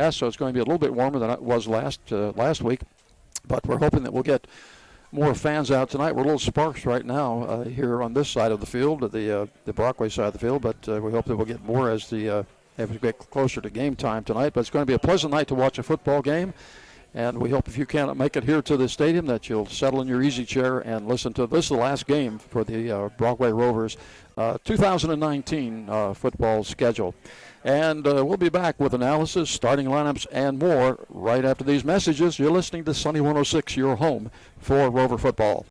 overcast, so it's going to be a little bit warmer than it was last week. But we're hoping that we'll get more fans out tonight. We're a little sparse right now here on this side of the field, the Brockway side of the field, but we hope that we'll get more as we get closer to game time tonight. But it's going to be a pleasant night to watch a football game, and we hope if you can't make it here to the stadium that you'll settle in your easy chair and listen to this is the last game for the Brockway Rovers 2019 football schedule. And we'll be back with analysis, starting lineups, and more right after these messages. You're listening to Sunny 106, your home for Rover football.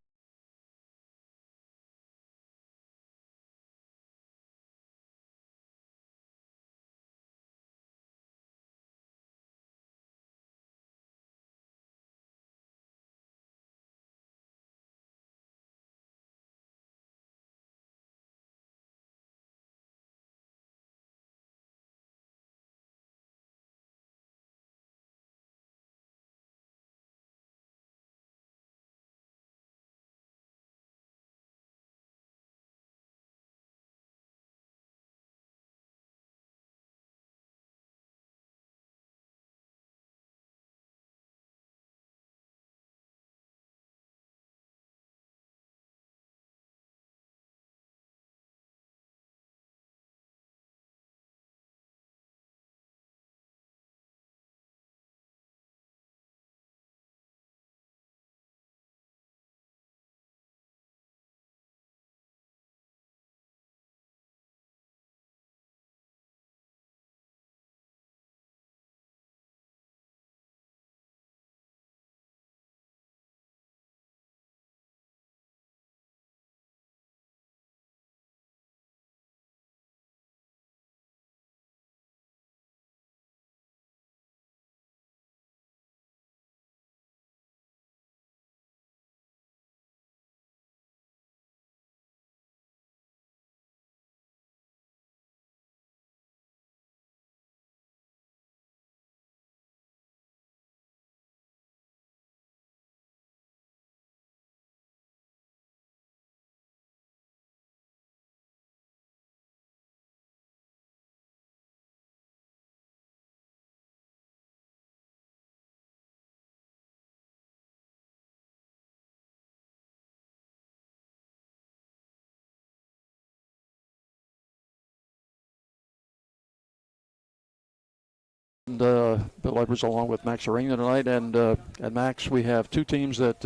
And Bill Edwards along with Max Arena tonight. And Max, we have two teams that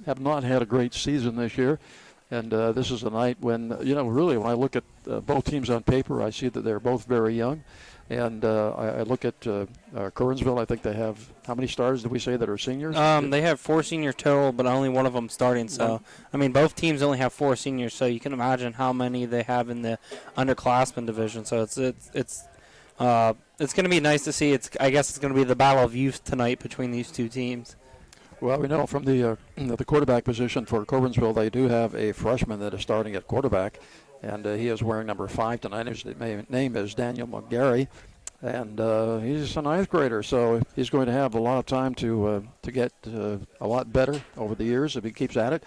have not had a great season this year. And this is a night when, really when I look at both teams on paper, I see that they're both very young. And I look at Curwensville. I think they have, how many stars did we say that are seniors? They have 4 seniors total, but only one of them starting. So, I mean, both teams only have 4 seniors, so you can imagine how many they have in the underclassmen division. So it's going to be nice to see. I guess it's going to be the battle of youth tonight between these two teams. Well, we know from the quarterback position for Curwensville, they do have a freshman that is starting at quarterback, and he is wearing number 5 tonight. His name is Daniel McGarry, and he's a 9th grader, so he's going to have a lot of time to get a lot better over the years if he keeps at it.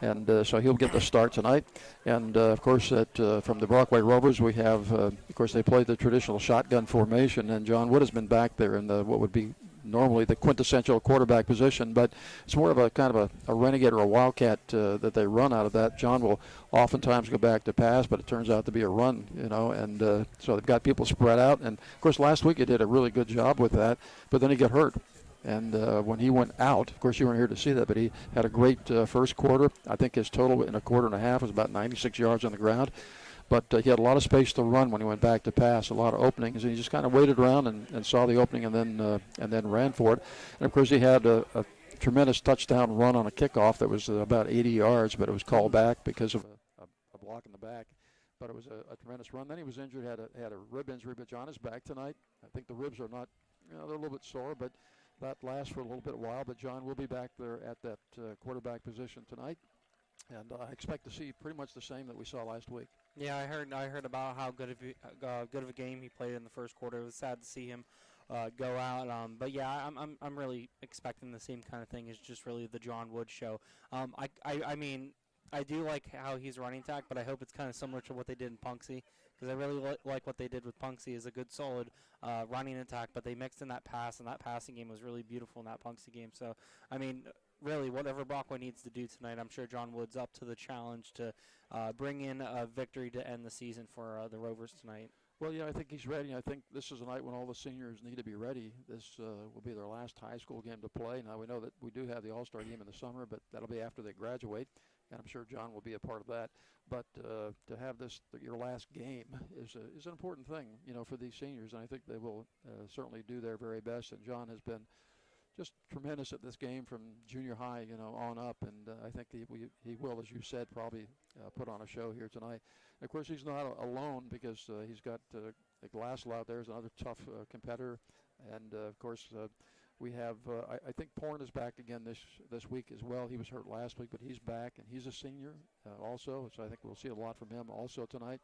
And so he'll get the start tonight. And, of course, from the Brockway Rovers, we have, of course, they play the traditional shotgun formation, and John Wood has been back there in what would be normally the quintessential quarterback position, but it's more of a kind of a renegade or a wildcat that they run out of that. John will oftentimes go back to pass, but it turns out to be a run, and so they've got people spread out. And, of course, last week he did a really good job with that, but then he got hurt. And when he went out, of course, you weren't here to see that, but he had a great first quarter. I think his total in a quarter and a half was about 96 yards on the ground. But he had a lot of space to run when he went back to pass, a lot of openings, and he just kind of waited around and saw the opening and then ran for it. And, of course, he had a tremendous touchdown run on a kickoff that was about 80 yards, but it was called back because of a block in the back. But it was a tremendous run. Then he was injured, had a rib injury, but John is back tonight. I think the ribs are not, they're a little bit sore, but that lasts for a little bit while. But John will be back there at that quarterback position tonight. And I expect to see pretty much the same that we saw last week. Yeah, I heard about how good of a game he played in the first quarter. It was sad to see him go out. But yeah, I'm really expecting the same kind of thing. It's just really the John Wood show. I mean, I do like how he's running attack, but I hope it's kind of similar to what they did in Punxsy, because I really like what they did with Punksy is a good, solid running attack, but they mixed in that pass, and that passing game was really beautiful in that Punksy game. So, I mean, really, whatever Brockway needs to do tonight, I'm sure John Wood's up to the challenge to bring in a victory to end the season for the Rovers tonight. Well, yeah, I think he's ready. I think this is a night when all the seniors need to be ready. This will be their last high school game to play. Now, we know that we do have the All-Star game in the summer, but that'll be after they graduate, and I'm sure John will be a part of that. But to have this your last game is an important thing, for these seniors, and I think they will certainly do their very best. And John has been just tremendous at this game from junior high, on up, and I think he will, as you said, probably put on a show here tonight. And of course, he's not alone because he's got Glassel out there is another tough competitor, and of course we have I think Porn is back again this week as well. He was hurt last week, but he's back, and he's a senior also, so I think we'll see a lot from him also tonight.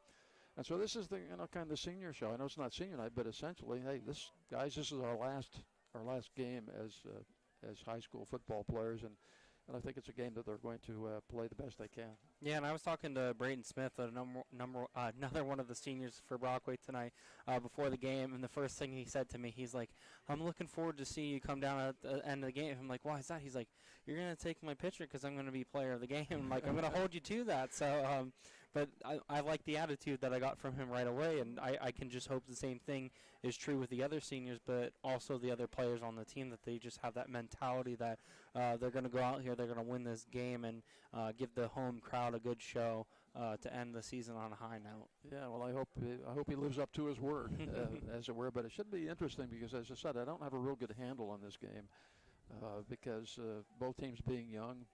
And so this is the kind of the senior show. I know it's not senior night, but essentially, hey, this is our last game as high school football players, and I think it's a game that they're going to play the best they can. Yeah, and I was talking to Brayton Smith, another one of the seniors for Brockway tonight, before the game, and the first thing he said to me, he's like, "I'm looking forward to seeing you come down at the end of the game." I'm like, "Why is that?" He's like, "You're going to take my picture because I'm going to be player of the game." I'm like, "I'm going to hold you to that." So, but I like the attitude that I got from him right away, and I can just hope the same thing is true with the other seniors, but also the other players on the team, that they just have that mentality that they're going to go out here, they're going to win this game, and give the home crowd a good show to end the season on a high note. Yeah, well, I hope he lives up to his word, as it were. But it should be interesting because, as I said, I don't have a real good handle on this game because both teams being young,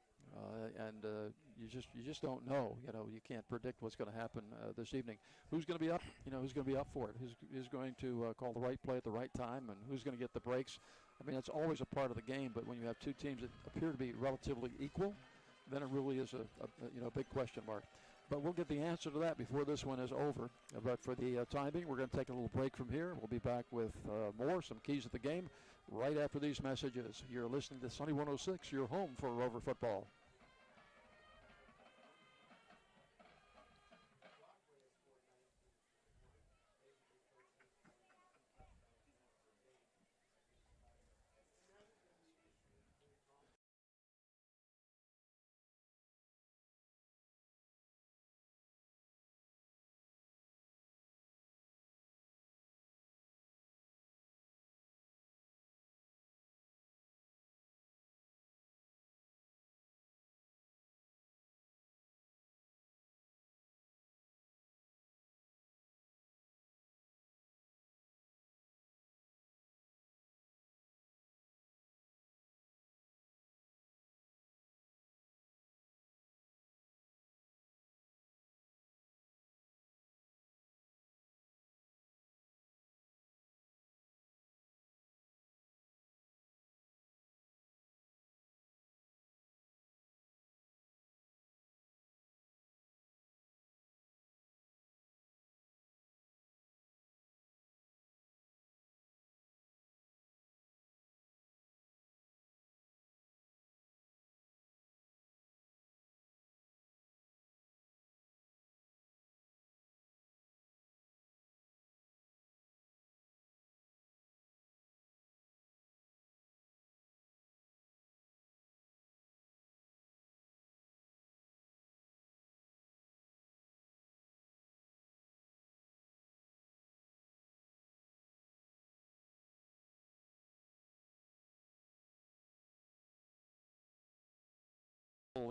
and you just don't know. You can't predict what's going to happen this evening. Who's going to be up? Who's going to be up for it? Who's going to call the right play at the right time, and who's going to get the breaks? I mean, it's always a part of the game. But when you have two teams that appear to be relatively equal, then it really is a big question mark. But we'll get the answer to that before this one is over. But for the time being, we're going to take a little break from here. We'll be back with some keys of the game, right after these messages. You're listening to Sunny 106, your home for Rover football.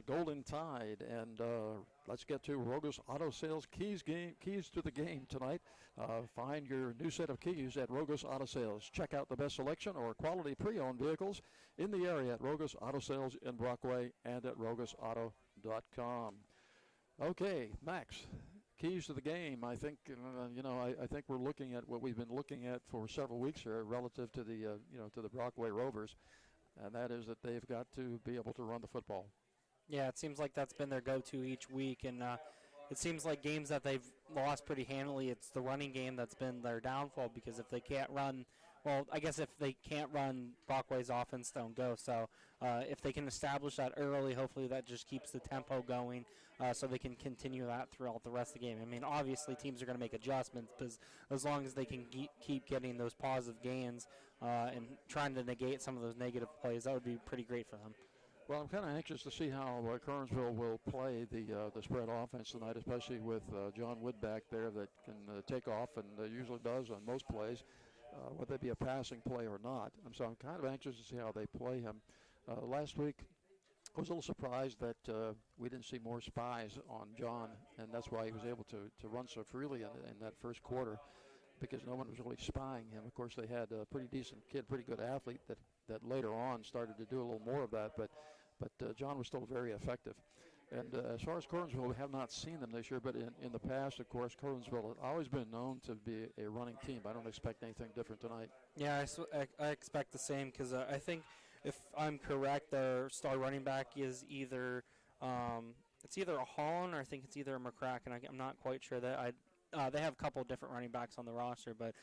Golden Tide, and let's get to Rogos Auto Sales keys to the game tonight. Find your new set of keys at Rogos Auto Sales. Check out the best selection or quality pre-owned vehicles in the area at Rogos Auto Sales in Brockway and at rogosauto.com. Okay, Max, keys to the game. I think I think we're looking at what we've been looking at for several weeks here relative to the to the Brockway Rovers, and that is that they've got to be able to run the football. Yeah, it seems like that's been their go-to each week, and it seems like games that they've lost pretty handily, it's the running game that's been their downfall, because if they can't run well, I guess if they can't run Brockway's offense, don't go. So if they can establish that early, hopefully that just keeps the tempo going so they can continue that throughout the rest of the game. I mean, obviously teams are going to make adjustments, because as long as they can keep getting those positive gains and trying to negate some of those negative plays, that would be pretty great for them. Well, I'm kind of anxious to see how Curwensville will play the spread offense tonight, especially with John Wood back there that can take off and usually does on most plays, whether it be a passing play or not. So I'm kind of anxious to see how they play him. Last week, I was a little surprised that we didn't see more spies on John, and that's why he was able to run so freely in that first quarter, because no one was really spying him. Of course, they had a pretty decent kid, pretty good athlete that later on started to do a little more of that, but John was still very effective. And as far as Curwensville, we have not seen them this year, but in the past, of course, Curwensville has always been known to be a running team. I don't expect anything different tonight. Yeah, I expect the same, because I think, if I'm correct, their star running back is either it's either a Holland, or I think it's either a McCracken. I'm not quite sure. That they have a couple of different running backs on the roster, but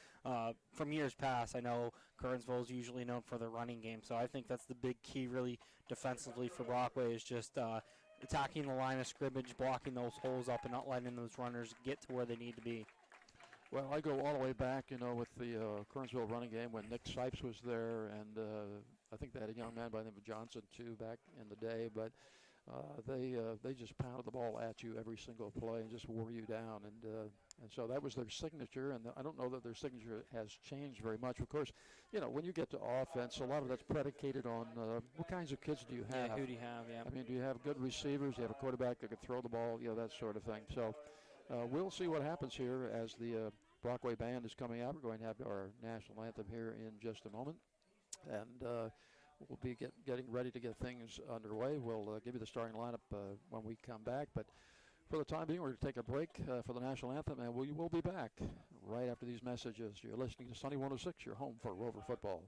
from years past, I know Curwensville is usually known for their running game. So I think that's the big key, really, defensively for Brockway, is just attacking the line of scrimmage, blocking those holes up, and not letting those runners get to where they need to be. Well, I go all the way back, with the Curwensville running game when Nick Sipes was there, and I think they had a young man by the name of Johnson, too, back in the day. But they just pounded the ball at you every single play and just wore you down. And so that was their signature, and I don't know that their signature has changed very much. Of course, when you get to offense, a lot of that's predicated on what kinds of kids do you have. Yeah, who do you have, yeah. I mean, do you have good receivers? Do you have a quarterback that can throw the ball? That sort of thing. So we'll see what happens here as the Brockway Band is coming out. We're going to have our national anthem here in just a moment. And we'll be getting ready to get things underway. We'll give you the starting lineup when we come back. But for the time being, we're going to take a break for the national anthem, and we will be back right after these messages. You're listening to Sunny 106, your home for Rover football.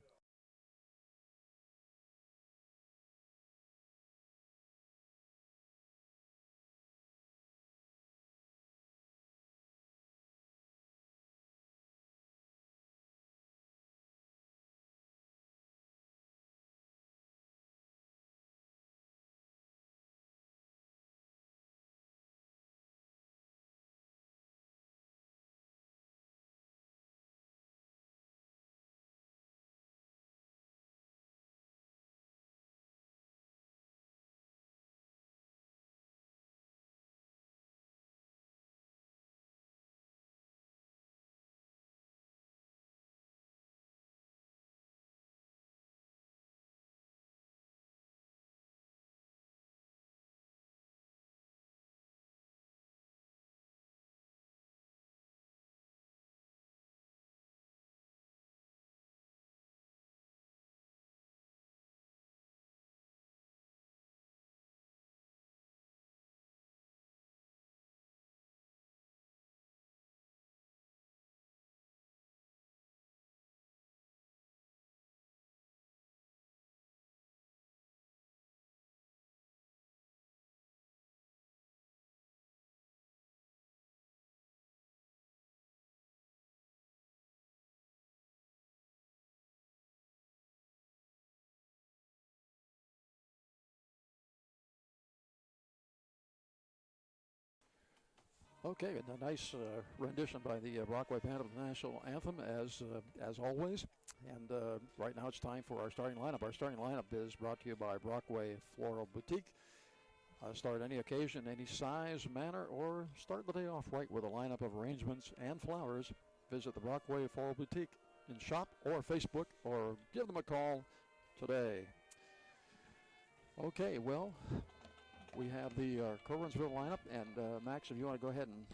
Okay, a nice rendition by the Brockway Band of the national anthem, as always. And right now it's time for our starting lineup. Our starting lineup is brought to you by Brockway Floral Boutique. Start any occasion, any size, manner, or start the day off right with a lineup of arrangements and flowers. Visit the Brockway Floral Boutique in shop or Facebook, or give them a call today. Okay, well, we have the Curwensville lineup, and Max, if you want to go ahead and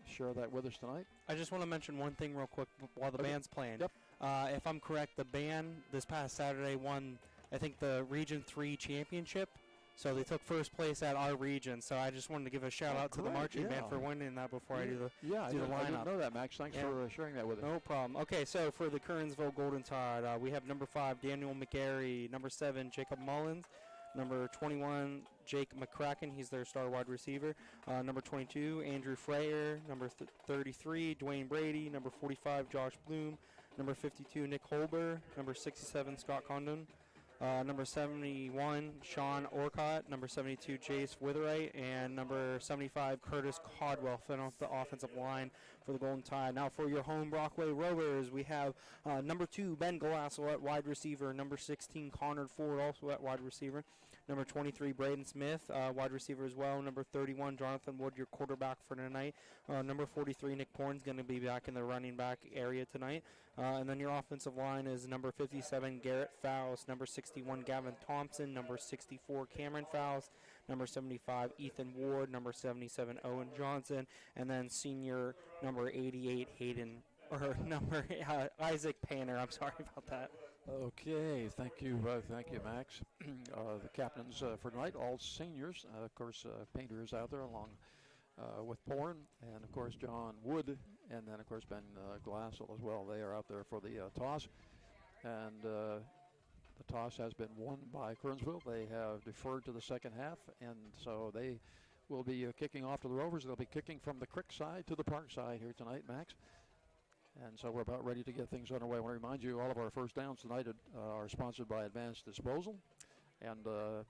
share that with us tonight. I just want to mention one thing real quick while the band's playing. Yep. If I'm correct, the band this past Saturday won, I think, the Region 3 championship. So they took first place at our region. So I just wanted to give a shout out to the marching band for winning that before I do the lineup. I didn't know that, Max. Thanks for sharing that with us. No problem. Okay, so for the Curwensville Golden Tide, we have number 5, Daniel McGarry, number 7, Jacob Mullins, number 21, Jake McCracken. He's their star wide receiver. Number 22, Andrew Freyer. Number 33, Dwayne Brady. Number 45, Josh Bloom. number 52, Nick Holber, number 67, Scott Condon, number 71, Sean Orcott, number 72, Jace Witherite, and number 75, Curtis Caldwell, filling off the offensive line for the Golden Tide. Now for your home Brockway Rovers, we have number 2, Ben Galasso at wide receiver, number 16, Connor Ford, also at wide receiver, number 23, Braden Smith, wide receiver as well, number 31, Jonathan Wood, your quarterback for tonight, number 43, Nick Porn's going to be back in the running back area tonight, and then your offensive line is number 57, Garrett Faust, number 61, Gavin Thompson, number 64, Cameron Faust, number 75, Ethan Ward, number 77, Owen Johnson, and then senior number 88, Isaac Painter. I'm sorry about that. Okay, thank you, Max. The captains for tonight, all seniors. Of course, Painter is out there along with Porn, and of course John Wood, and then of course Ben Glassell as well. They are out there for the toss, and the toss has been won by Curwensville. They have deferred to the second half, and so they will be kicking off to the Rovers. They'll be kicking from the creek side to the park side here tonight, Max. And so we're about ready to get things underway. I want to remind you, all of our first downs tonight are sponsored by Advanced Disposal, and the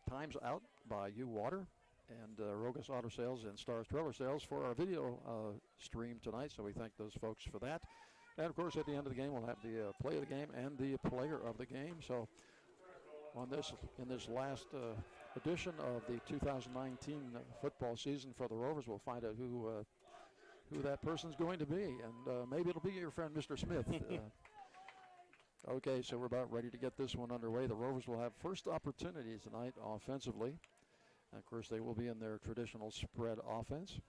time's out by U Water and Rogus Auto Sales and Stars Trailer Sales for our video stream tonight. So we thank those folks for that. And, of course, at the end of the game, we'll have the play of the game and the player of the game. So in this last edition of the 2019 football season for the Rovers, we'll find out who that person's going to be. And maybe it'll be your friend, Mr. Smith. Okay, so we're about ready to get this one underway. The Rovers will have first opportunity tonight offensively. And, of course, they will be in their traditional spread offense.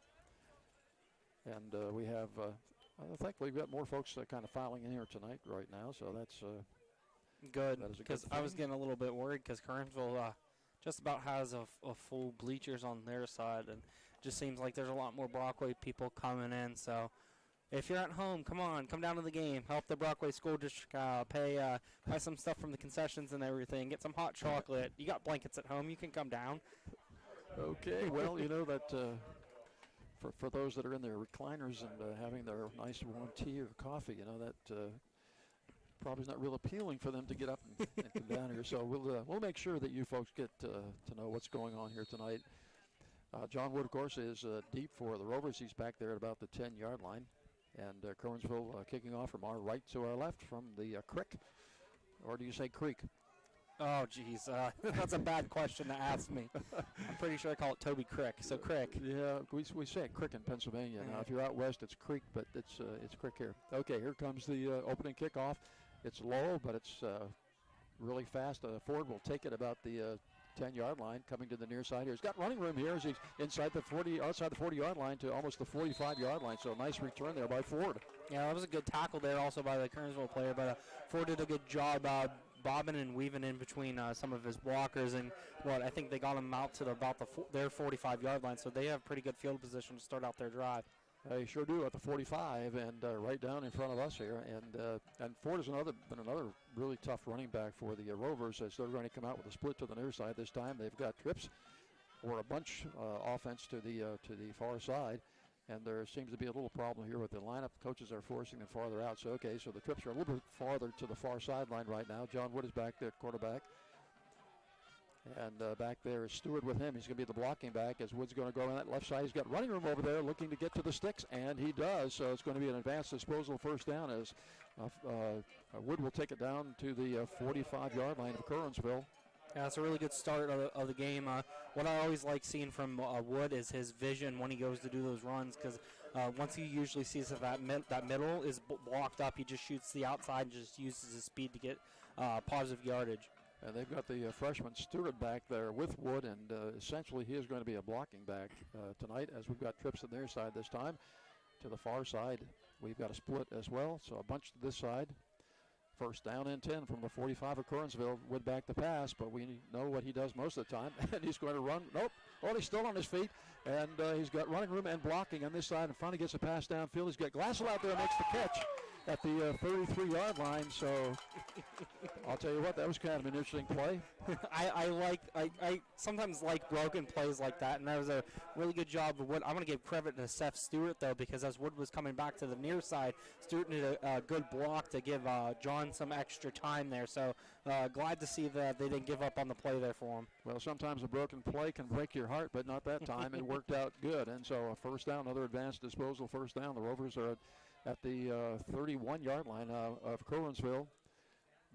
And we have... I think we've got more folks kind of filing in here tonight right now, so that's good. That is a good because thing. I was getting a little bit worried because Curwensville just about has a full bleachers on their side, and just seems like there's a lot more Brockway people coming in. So if you're at home, come down to the game, help the Brockway School District pay some stuff from the concessions and everything, get some hot chocolate. You got blankets at home, you can come down. Okay, well, you know that. For those that are in their recliners and having their nice warm tea or coffee, you know, that probably is not real appealing for them to get up and come down here. So we'll make sure that you folks get to know what's going on here tonight. John Wood, of course, is deep for the Rovers. He's back there at about the 10-yard line. And Curwensville kicking off from our right to our left from the creek. Or do you say creek? Oh, geez. That's a bad question to ask me. I'm pretty sure I call it Toby Crick, so Crick. Yeah, we say Crick in Pennsylvania. Now, if you're out west, it's Creek, but it's Crick here. Okay, here comes the opening kickoff. It's low, but it's really fast. Ford will take it about the 10-yard line, coming to the near side here. He's got running room here as he's outside the 40-yard line to almost the 45-yard line. So a nice return there by Ford. Yeah, that was a good tackle there also by the Curwensville player, but Ford did a good job bobbing and weaving in between some of his blockers, and I think they got him out to about their 45-yard line, so they have pretty good field position to start out their drive. They sure do at the 45 and right down in front of us here. And Ford has been another really tough running back for the Rovers, as they're going to come out with a split to the near side this time. They've got trips or a bunch offense to the far side. And there seems to be a little problem here with the lineup. The coaches are forcing them farther out. So the trips are a little bit farther to the far sideline right now. John Wood is back there at quarterback. And back there is Stewart with him. He's going to be the blocking back as Wood's going to go on that left side. He's got running room over there looking to get to the sticks, and he does. So it's going to be an advanced disposal first down as Wood will take it down to the 45-yard line of Curwensville. Yeah, it's a really good start of the game. What I always like seeing from Wood is his vision when he goes to do those runs, because once he usually sees that middle is blocked up, he just shoots the outside and just uses his speed to get positive yardage. And they've got the freshman Stewart back there with Wood, and essentially he is going to be a blocking back tonight, as we've got trips to their side this time. To the far side, we've got a split as well, so a bunch to this side. First down and 10 from the 45 of Curwensville. Wood back to pass, but we know what he does most of the time. And he's going to run. Nope. Oh, he's still on his feet. And he's got running room and blocking on this side. And finally gets a pass downfield. He's got Glassell out there and makes the catch. at the 33-yard line. So I'll tell you what, that was kind of an interesting play. I sometimes like broken plays like that, and that was a really good job of Wood. I'm going to give credit to Seth Stewart, though, because as Wood was coming back to the near side, Stewart did a good block to give John some extra time there. So glad to see that they didn't give up on the play there for him. Well, sometimes a broken play can break your heart, but not that time. It worked out good. And so a first down, another advanced disposal first down. The Rovers are at the 31-yard line of Curwensville.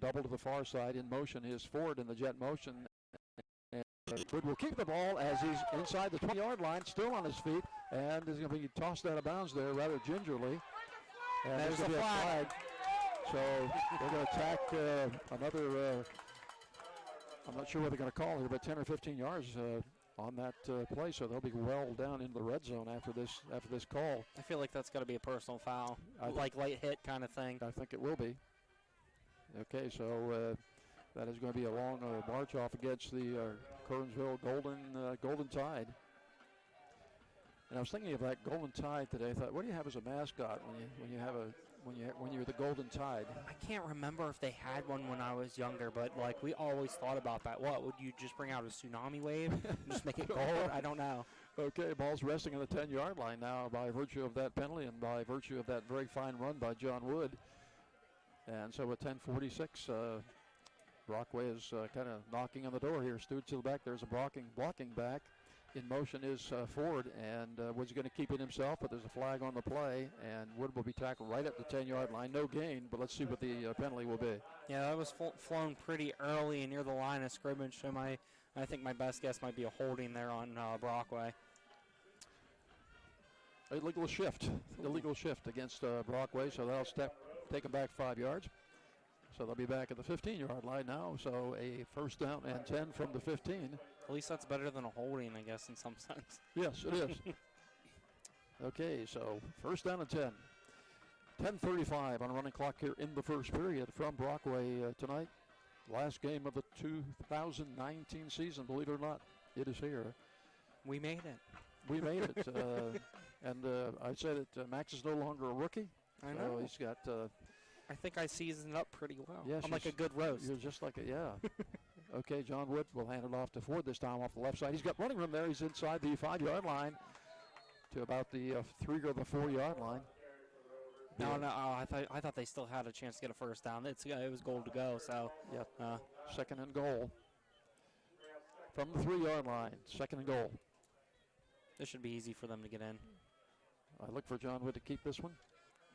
Double to the far side. In motion is Ford in the jet motion. And Wood will keep the ball as he's inside the 20-yard line, still on his feet, and is going to be tossed out of bounds there rather gingerly. And there's a flag. So they're going to attack another, I'm not sure what they're going to call here, but 10 or 15 yards on that play. So they'll be well down into the red zone after this call. I feel like that's got to be a personal foul, like late hit kind of thing. I think it will be. Okay, so that is going to be a long march off against the Curwensville Golden Tide. And I was thinking of that Golden Tide today. I thought, what do you have as a mascot when you're the Golden Tide? I can't remember if they had one when I was younger, but like we always thought about that. What would you just bring out a tsunami wave and just make it gold? I don't know. Okay, ball's resting on the 10-yard line now by virtue of that penalty and by virtue of that very fine run by John Wood. And so with 10:46, Brockway is kind of knocking on the door here. Stewart to the back. There's a blocking back. In motion is Ford, and Wood's going to keep it himself, but there's a flag on the play, and Wood will be tackled right at the 10-yard line. No gain, but let's see what the penalty will be. Yeah, that was flown pretty early and near the line of scrimmage, so I think my best guess might be a holding there on Brockway. Illegal shift against Brockway, so that'll take him back 5 yards. So they'll be back at the 15-yard line now. So a first down and 10 from the 15. At least that's better than a holding, I guess, in some sense. Yes, it is. Okay, so first down and 10. 10:35 on a running clock here in the first period from Brockway tonight. Last game of the 2019 season, believe it or not. It is here. We made it. We made it. And I'd say that Max is no longer a rookie. I know. He's got... I think I seasoned up pretty well. Yes, I'm like a good roast. You're just like yeah. Okay, John Wood will hand it off to Ford this time off the left side. He's got running room there. He's inside the 5-yard line to about the 3 or the 4-yard line. No, I thought they still had a chance to get a first down. It was goal to go. So yep. Second and goal from the 3-yard line. Second and goal. This should be easy for them to get in. I look for John Wood to keep this one.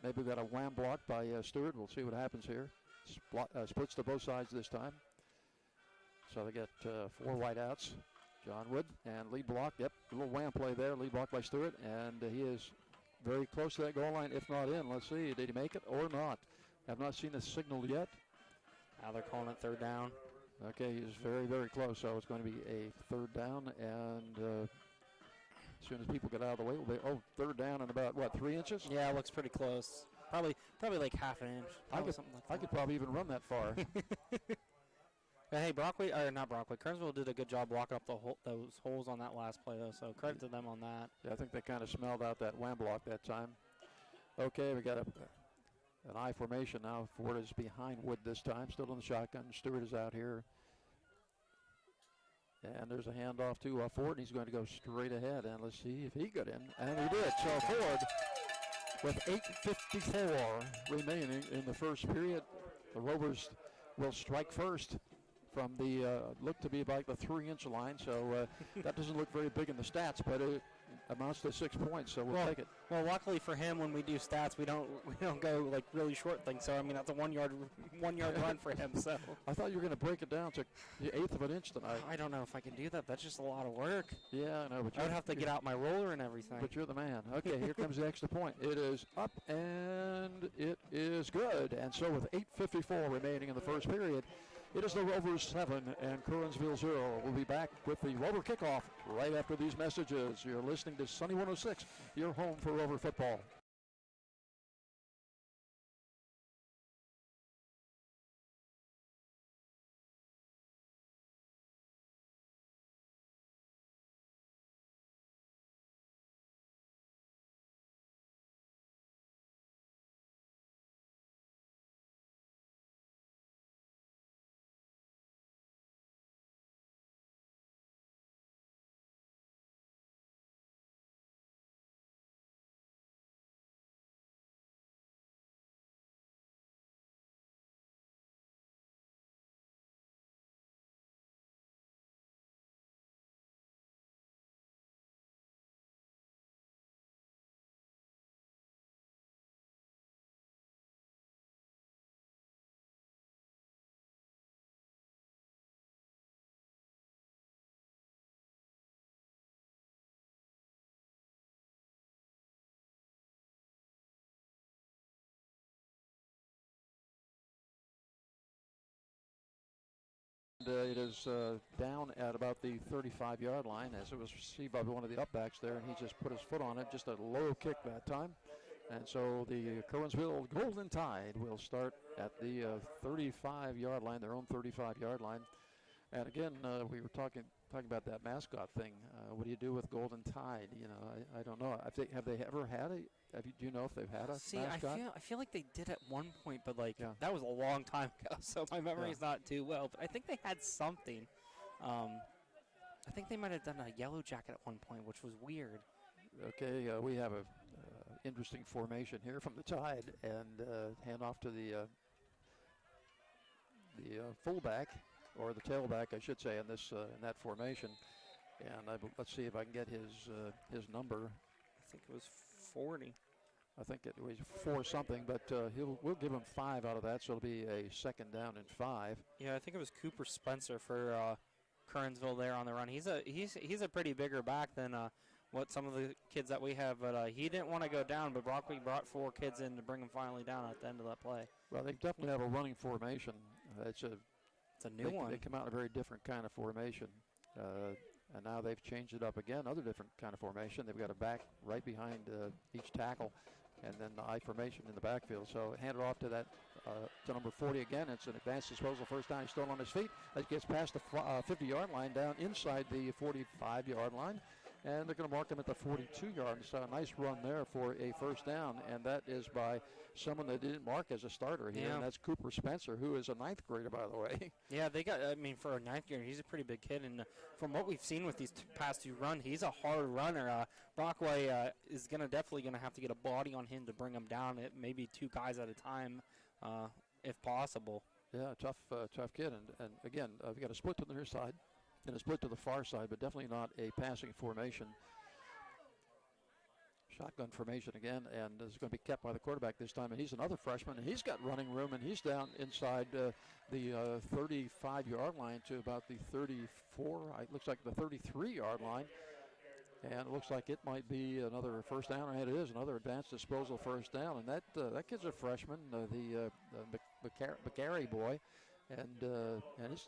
Maybe we got a wham block by Stewart. We'll see what happens here. Splits to both sides this time. So they get 4 wideouts. John Wood and lead block. Yep, a little wham play there. Lead block by Stewart. And he is very close to that goal line, if not in. Let's see, did he make it or not? Have not seen the signal yet. Now they're calling it third down. Okay, he's very, very close. So it's going to be a third down. And as soon as people get out of the way, we'll be, third down and about, 3 inches? Yeah, it looks pretty close. Probably like half an inch. I could probably even run that far. Hey, Curwensville did a good job blocking up those holes on that last play, though, so credit to them on that. Yeah, I think they kind of smelled out that wham block that time. Okay, we got an I formation now. Ford is behind Wood this time, still in the shotgun. Stewart is out here. And there's a handoff to Ford, and he's going to go straight ahead. And let's see if he got in. And he did. So Ford, with 8:54 remaining in the first period, the Rovers will strike first from the look to be about the 3-inch line. So that doesn't look very big in the stats, but it amounts to 6 points. So we'll take it. Well, luckily for him, when we do stats, we don't go like really short things. So I mean, that's a 1 yard run for him. So I thought you were going to break it down to the 1/8 of an inch tonight. I don't know if I can do that. That's just a lot of work. Yeah, I know. But I would have to get out my roller and everything. But you're the man. Okay, here comes the extra point. It is up and it is good. And so with 8:54 remaining in the first period, it is the Rovers 7 and Curwensville 0. We'll be back with the Rover kickoff right after these messages. You're listening to Sunny 106, your home for Rover football. it is down at about the 35-yard line as it was received by one of the upbacks there, and he just put his foot on it. Just a low kick that time. And so the Curwensville Golden Tide will start at the 35-yard line, their own 35-yard line. And again, we were talking about that mascot thing. What do you do with Golden Tide? You know, I don't know. Have they ever had a? Do you know if they've had a mascot? I feel like they did at one point, but like Yeah. that was a long time ago, so my memory's not too well. But I think they had something. I think they might have done a yellow jacket at one point, which was weird. Okay, we have a interesting formation here from the Tide, and hand off to the fullback, or the tailback, I should say, in this in that formation. And let's see if I can get his number. I think it was 40. I think it was 4 something, but we'll give him 5 out of that, so it'll be a 2nd down and 5. Yeah, I think it was Cooper Spencer for Curwensville there on the run. He's a pretty bigger back than what some of the kids that we have, but he didn't want to go down. But Brockway brought 4 kids in to bring him finally down at the end of that play. Well, they definitely have a running formation. It's a new one. They come out in a very different kind of formation. And now they've changed it up again, other different kind of formation. They've got a back right behind each tackle, and then the I formation in the backfield. So hand it off to that to number 40 again. It's an advanced disposal, first down. He's still on his feet. It gets past the 50-yard line, down inside the 45-yard line. And they're going to mark him at the 42-yard. So a nice run there for a first down, and that is by someone that didn't mark as a starter here, and that's Cooper Spencer, who is a 9th grader, by the way. Yeah, for a 9th grader, he's a pretty big kid, and from what we've seen with these past 2 runs, he's a hard runner. Brockway is definitely going to have to get a body on him to bring him down, maybe 2 guys at a time, if possible. Yeah, tough kid, and again, we've got a split to the near side and a split to the far side, but definitely not a passing formation. Shotgun formation again, and is going to be kept by the quarterback this time. And he's another freshman, and he's got running room, and he's down inside the 35-yard line to about the 34. It looks like the 33-yard line. And it looks like it might be another first down, and it is another advanced disposal first down. And that kid's a freshman, the McGarry boy. And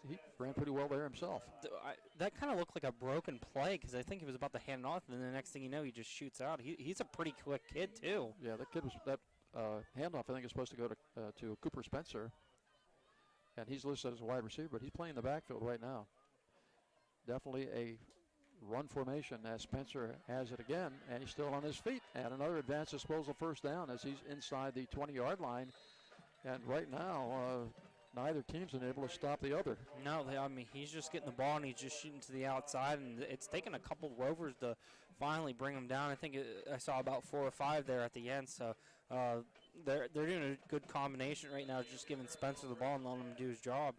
he ran pretty well there himself. That kind of looked like a broken play because I think he was about to hand it off, and then the next thing you know, he just shoots out. He's a pretty quick kid, too. Yeah, that handoff, I think, is supposed to go to Cooper Spencer. And he's listed as a wide receiver, but he's playing the backfield right now. Definitely a run formation as Spencer has it again, and he's still on his feet. And another advanced disposal first down as he's inside the 20-yard line. And right now, neither team's been able to stop the other. No, he's just getting the ball and he's just shooting to the outside, and it's taken a couple rovers to finally bring him down. I think I saw about 4 or 5 there at the end. So they're doing a good combination right now, just giving Spencer the ball and letting him do his job.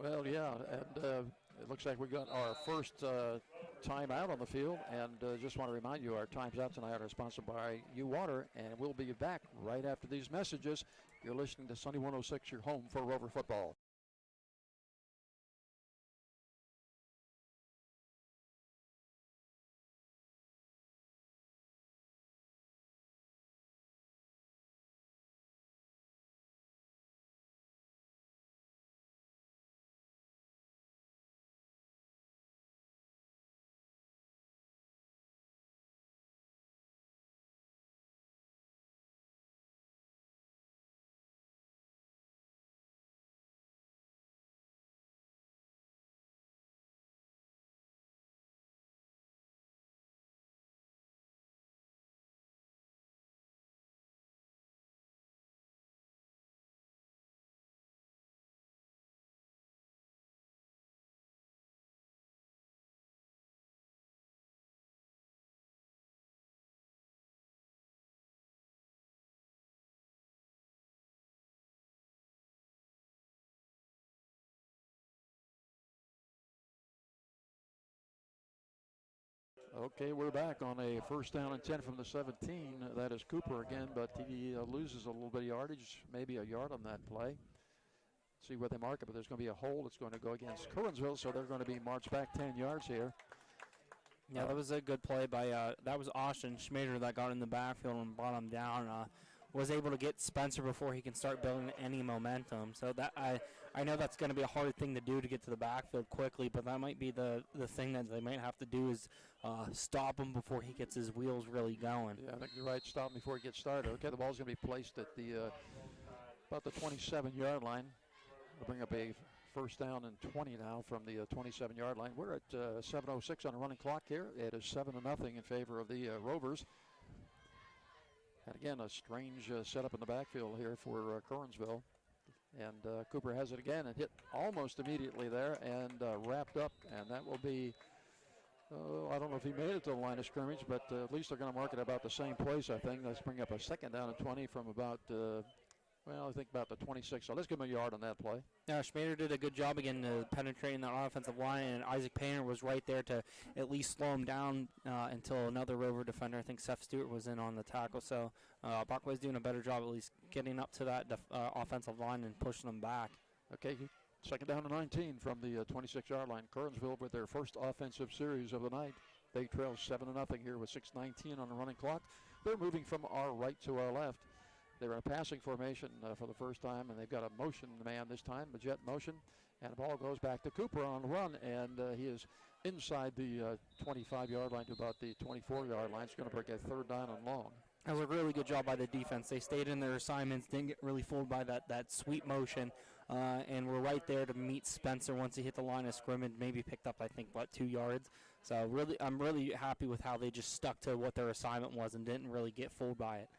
Well, yeah, and it looks like we got our first timeout on the field, and just want to remind you our times out tonight are sponsored by U-Water, and we'll be back right after these messages. You're listening to Sunny 106, your home for Rover football. Okay, we're back on a first down and 10 from the 17. That is Cooper again, but he loses a little bit of yardage, maybe a yard on that play. See where they mark it, but there's going to be a hold. It's going to go against Curwensville, so they're going to be marched back 10 yards here. Yeah, that was a good play by that was Austin Schmader that got in the backfield and brought him down. was able to get Spencer before he can start building any momentum. So that I know that's going to be a hard thing to do to get to the backfield quickly, but that might be the thing that they might have to do is stop him before he gets his wheels really going. Yeah, I think you're right. Stop him before he gets started. Okay, the ball's going to be placed at the about the 27-yard line. We'll bring up a first down and 20 now from the 27-yard line. We're at 7:06 on the running clock here. It is 7-0 in favor of the Rovers. And again, a strange setup in the backfield here for Curwensville. And Cooper has it again and hit almost immediately there and wrapped up. And that will be, I don't know if he made it to the line of scrimmage, but at least they're going to mark it about the same place, I think. Let's bring up a second down and 20 from about, I think about the 26. So let's give him a yard on that play. Yeah, Schmader did a good job again penetrating that offensive line, and Isaac Painter was right there to at least slow him down until another Rover defender, I think Seth Stewart, was in on the tackle. So Brockway's doing a better job at least getting up to that offensive line and pushing them back. Okay, second down and 19 from the 26-yard line. Curwensville with their first offensive series of the night. They trail 7-0 here with 6:19 on the running clock. They're moving from our right to our left. They're in a passing formation for the first time, and they've got a motion man this time, a jet motion, and the ball goes back to Cooper on the run, and he is inside the 25-yard line to about the 24-yard line. It's going to break a third down and long. That was a really good job by the defense. They stayed in their assignments, didn't get really fooled by that sweep motion, and were right there to meet Spencer once he hit the line of scrimmage, maybe picked up, I think, about 2 yards. So really, I'm really happy with how they just stuck to what their assignment was and didn't really get fooled by it.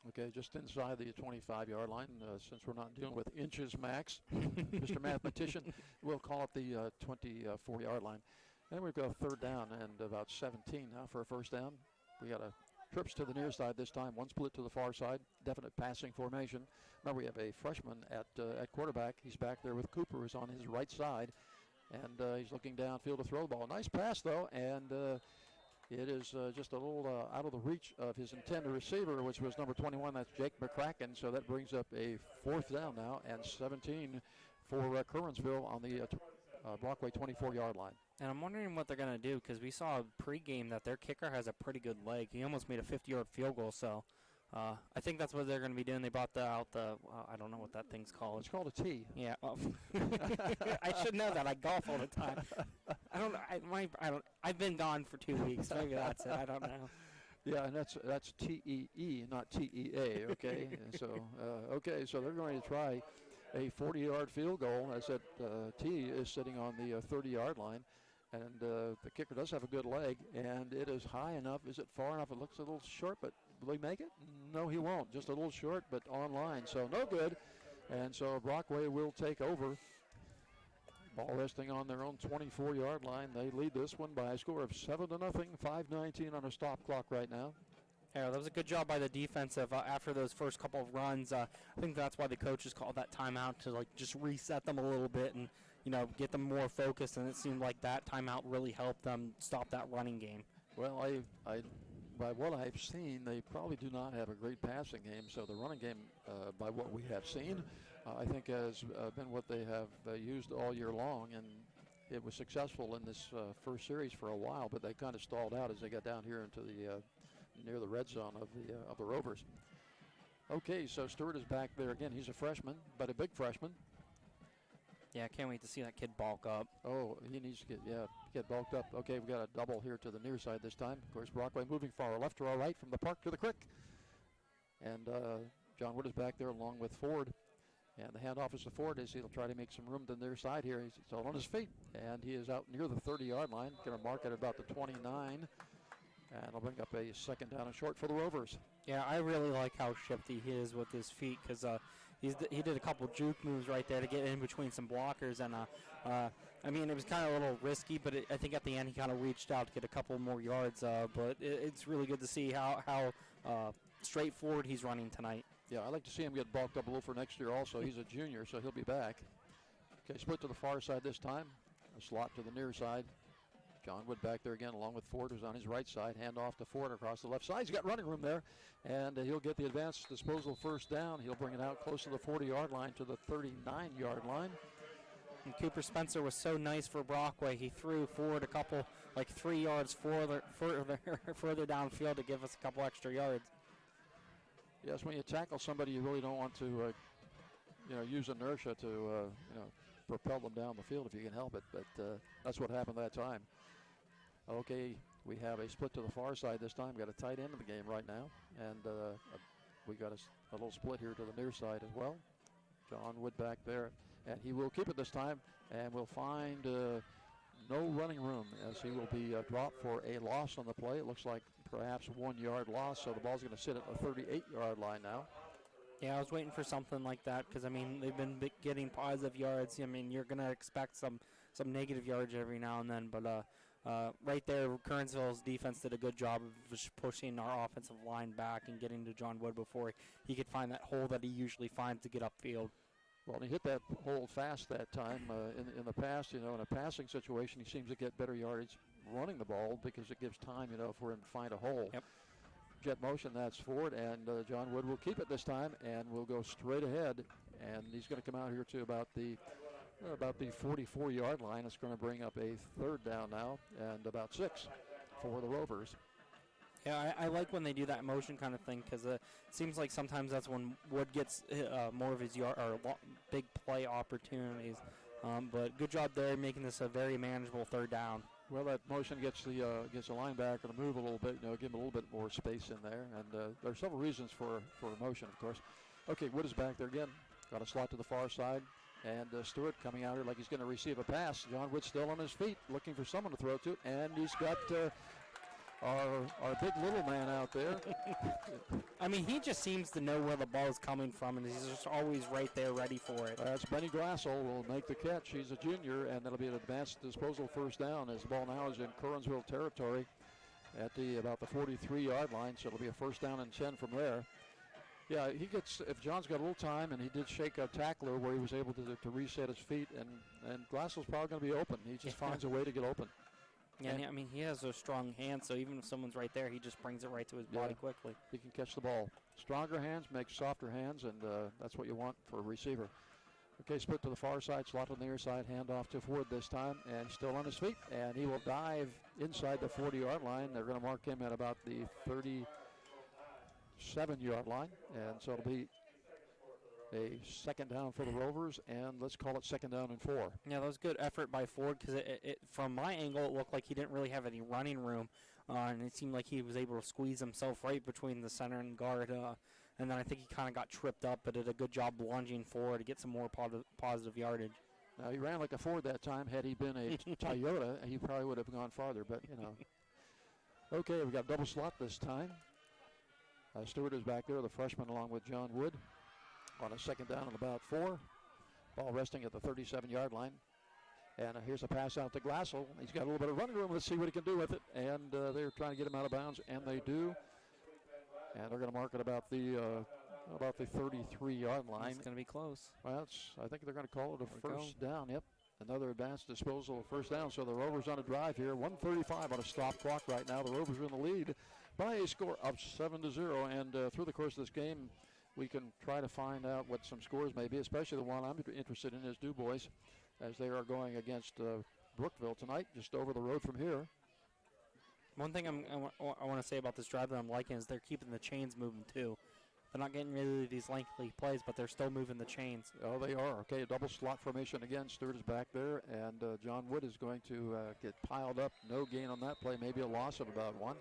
Okay, just inside the 25-yard line, since we're not dealing with inches max, Mr. Mathematician, we'll call it the 24-yard line. And we've got a third down and about 17 now for a first down. We got a trips to the near side this time, one split to the far side, definite passing formation. Remember, we have a freshman at quarterback. He's back there with Cooper, who's on his right side, and he's looking downfield to throw the ball. Nice pass, though, and it is just a little out of the reach of his intended receiver, which was number 21. That's Jake McCracken. So that brings up a fourth down now and 17 for Curwensville on the Brockway 24-yard line. And I'm wondering what they're going to do because we saw pregame that their kicker has a pretty good leg. He almost made a 50-yard field goal. So I think that's what they're going to be doing. They brought out the I don't know what that thing's called. It's called a tee. Yeah. I should know that. I golf all the time. I don't know. I've been gone for 2 weeks. Maybe that's it. I don't know. Yeah, and that's T-E-E, not T-E-A, okay? So they're going to try a 40-yard field goal as that tee is sitting on the 30-yard line. And the kicker does have a good leg, and it is high enough. Is it far enough? It looks a little short, but will he make it? No, he won't. Just a little short, but on line. So no good. And so Brockway will take over. Ball resting on their own 24-yard line. They lead this one by a score of 7-0, 5:19 on a stop clock right now. Yeah, that was a good job by the defensive after those first couple of runs. I think that's why the coaches called that timeout to just reset them a little bit and get them more focused. And it seemed like that timeout really helped them stop that running game. Well, I by what I've seen, they probably do not have a great passing game. So the running game, by what we have seen, I think has been what they have used all year long, and it was successful in this first series for a while. But they kind of stalled out as they got down here into the near the red zone of the Rovers. Okay, so Stewart is back there again. He's a freshman, but a big freshman. Yeah, I can't wait to see that kid bulk up. Oh, he needs to get bulked up. Okay, we've got a double here to the near side this time. Of course, Brockway moving from our left to our right, from the park to the creek. And John Wood is back there along with Ford. And the handoff is to Ford as he'll try to make some room to their side here. He's all on his feet, and he is out near the 30-yard line. Going to mark it about the 29. And I'll bring up a second down and short for the Rovers. Yeah, I really like how shifty he is with his feet because he did a couple juke moves right there to get in between some blockers. And, it was kind of a little risky, but I think at the end he kind of reached out to get a couple more yards. But it's really good to see how straightforward he's running tonight. Yeah, I'd like to see him get bulked up a little for next year also. He's a junior, so he'll be back. Okay, split to the far side this time. A slot to the near side. John Wood back there again along with Ford, who's on his right side. Hand off to Ford across the left side. He's got running room there, and he'll get the advanced disposal first down. He'll bring it out close to the 40-yard line to the 39-yard line. And Cooper Spencer was so nice for Brockway. He threw Ford a couple, 3 yards further downfield to give us a couple extra yards. Yes, when you tackle somebody, you really don't want to, use inertia to, propel them down the field if you can help it. But that's what happened that time. Okay, we have a split to the far side this time. Got a tight end of the game right now. And we got a little split here to the near side as well. John Wood back there. And he will keep it this time. And we'll find no running room as he will be dropped for a loss on the play. It looks like perhaps 1 yard loss. So the ball's going to sit at the 38-yard line now. Yeah, I was waiting for something like that because, I mean, they've been getting positive yards. I mean, you're going to expect some negative yards every now and then. But right there, Curwensville's defense did a good job of just pushing our offensive line back and getting to John Wood before he could find that hole that he usually finds to get upfield. Well, he hit that hole fast that time. In the past, in a passing situation, he seems to get better yardage running the ball because it gives time, for him to find a hole. Yep. Jet motion, that's forward, and John Wood will keep it this time, and we'll go straight ahead. And he's going to come out here to about the 44-yard line. It's going to bring up a third down now, and about 6 for the Rovers. Yeah, I like when they do that motion kind of thing because it seems like sometimes that's when Wood gets more of his big play opportunities. But good job there making this a very manageable third down. Well, that motion gets the linebacker to move a little bit, give him a little bit more space in there. And there are several reasons for a motion, of course. Okay, Wood is back there again. Got a slot to the far side. And Stewart coming out here like he's going to receive a pass. John Wood still on his feet, looking for someone to throw to. And he's got our big little man out there. I mean, he just seems to know where the ball is coming from, and he's just always right there ready for it. That's Benny Glassell will make the catch. He's a junior, and that'll be an advanced disposal first down as the ball now is in Curwensville territory at about the 43-yard line, so it'll be a first down and 10 from there. Yeah, if John's got a little time, and he did shake a tackler where he was able to reset his feet, and Glassell's probably going to be open. He just finds a way to get open. Yeah, I mean, he has those strong hands, so even if someone's right there, he just brings it right to his body quickly. He can catch the ball. Stronger hands make softer hands, and that's what you want for a receiver. Okay, split to the far side, slot on the near side, handoff to Ford this time, and still on his feet, and he will dive inside the 40-yard line. They're going to mark him at about the 37-yard line, and so it'll be a second down for the Rovers, and let's call it second down and 4. Yeah, that was good effort by Ford because from my angle, it looked like he didn't really have any running room, and it seemed like he was able to squeeze himself right between the center and guard, and then I think he kind of got tripped up, but did a good job lunging forward to get some more positive yardage. Now, he ran like a Ford that time. Had he been a Toyota, he probably would have gone farther, but, Okay, we got double slot this time. Stewart is back there, the freshman, along with John Wood. On a second down and about 4. Ball resting at the 37-yard line. And here's a pass out to Glassell. He's got a little bit of running room. Let's see what he can do with it. And they're trying to get him out of bounds, and they do. And they're going to mark it about the 33-yard line. It's going to be close. Well, I think they're going to call it a first down. Yep. Another advanced disposal of first down. So the Rovers on a drive here. 1:35 on a stop clock right now. The Rovers are in the lead by a score of 7-0. And through the course of this game, we can try to find out what some scores may be, especially the one I'm interested in is Du Bois, as they are going against Brookville tonight, just over the road from here. One thing I want to say about this drive that I'm liking is they're keeping the chains moving, too. They're not getting really these lengthy plays, but they're still moving the chains. Oh, they are. Okay, a double slot formation again. Stewart is back there, and John Wood is going to get piled up. No gain on that play, maybe a loss of about 1.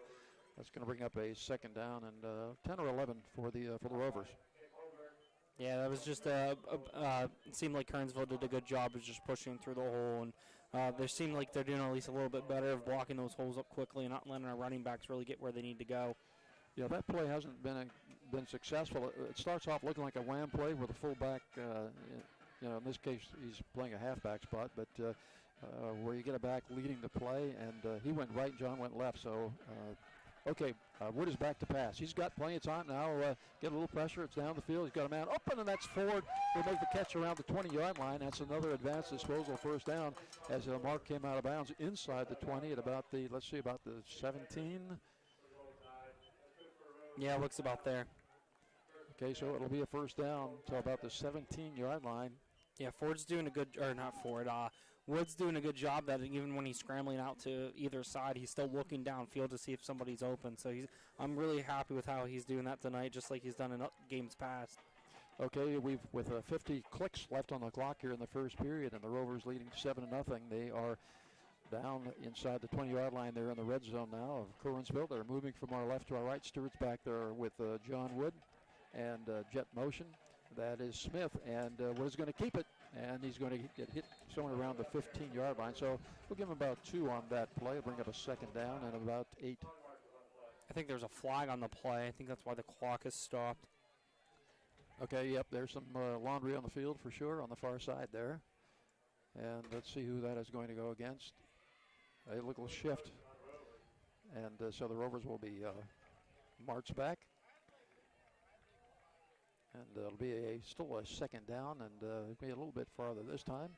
That's going to bring up a second down and 10 or 11 for the Rovers. Yeah, that was just it seemed like Curwensville did a good job of just pushing through the hole, and they seem like they're doing at least a little bit better of blocking those holes up quickly and not letting our running backs really get where they need to go. Yeah, that play hasn't been successful. It starts off looking like a wham play with a fullback. In this case, he's playing a halfback spot, but where you get a back leading the play, and he went right, John went left. So. Okay, Wood is back to pass. He's got plenty of time now. Get a little pressure. It's down the field. He's got a man open, and that's Ford. He'll make the catch around the 20-yard line. That's another advanced disposal first down as Mark came out of bounds inside the 20 at about the 17. Yeah, it looks about there. Okay, so it'll be a first down to about the 17-yard line. Yeah, Ford's doing a good, or not Ford. Wood's doing a good job that even when he's scrambling out to either side, he's still looking downfield to see if somebody's open. So I'm really happy with how he's doing that tonight, just like he's done in games past. Okay, with 50 clicks left on the clock here in the first period, and the Rovers leading 7-0. They are down inside the 20-yard line there in the red zone now of Curwensville. They're moving from our left to our right. Stewart's back there with John Wood and jet motion. That is Smith, and Wood is going to keep it, and he's going to get hit somewhere around the 15-yard line. So we'll give him about 2 on that play, bring up a second down and about 8. I think there's a flag on the play. I think that's why the clock is stopped. Okay, yep, there's some laundry on the field for sure on the far side there. And let's see who that is going to go against. A little shift. And so the Rovers will be marched back. And it'll be still a second down, and it'll be a little bit farther this time.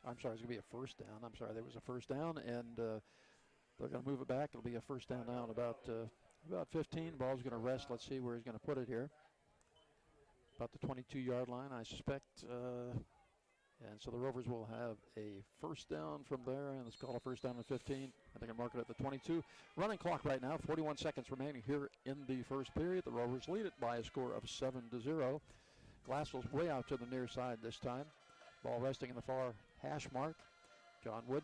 I'm sorry, it's going to be a first down. I'm sorry, there was a first down, and they're going to move it back. It'll be a first down now about 15. The ball's going to rest. Let's see where he's going to put it here. About the 22-yard line, I suspect. And so the Rovers will have a first down from there, and it's called a first down at 15. I think I mark it at the 22. Running clock right now, 41 seconds remaining here in the first period. The Rovers lead it by a score of 7-0. Glassell's way out to the near side this time. Ball resting in the far hash mark. John Wood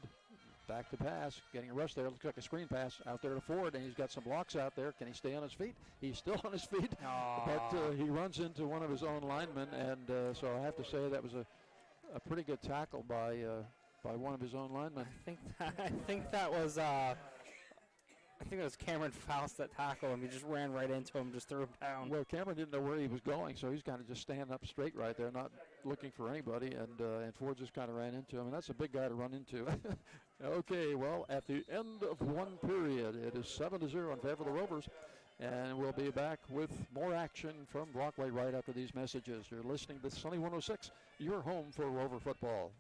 back to pass, getting a rush there. Looks like a screen pass out there to Ford, and he's got some blocks out there. Can he stay on his feet? He's still on his feet, but he runs into one of his own linemen, and so I have to say that was a pretty good tackle by one of his own linemen. I think that was Cameron Faust that tackled him. He just ran right into him, just threw him down. Well, Cameron didn't know where he was going, so he's kind of just standing up straight right there, not looking for anybody, and Ford just kind of ran into him, and that's a big guy to run into. Okay, well, at the end of one period, it is 7-0 in favor of the Rovers, and we'll be back with more action from Brockway right after these messages. You're listening to Sunny 106, your home for Rover football.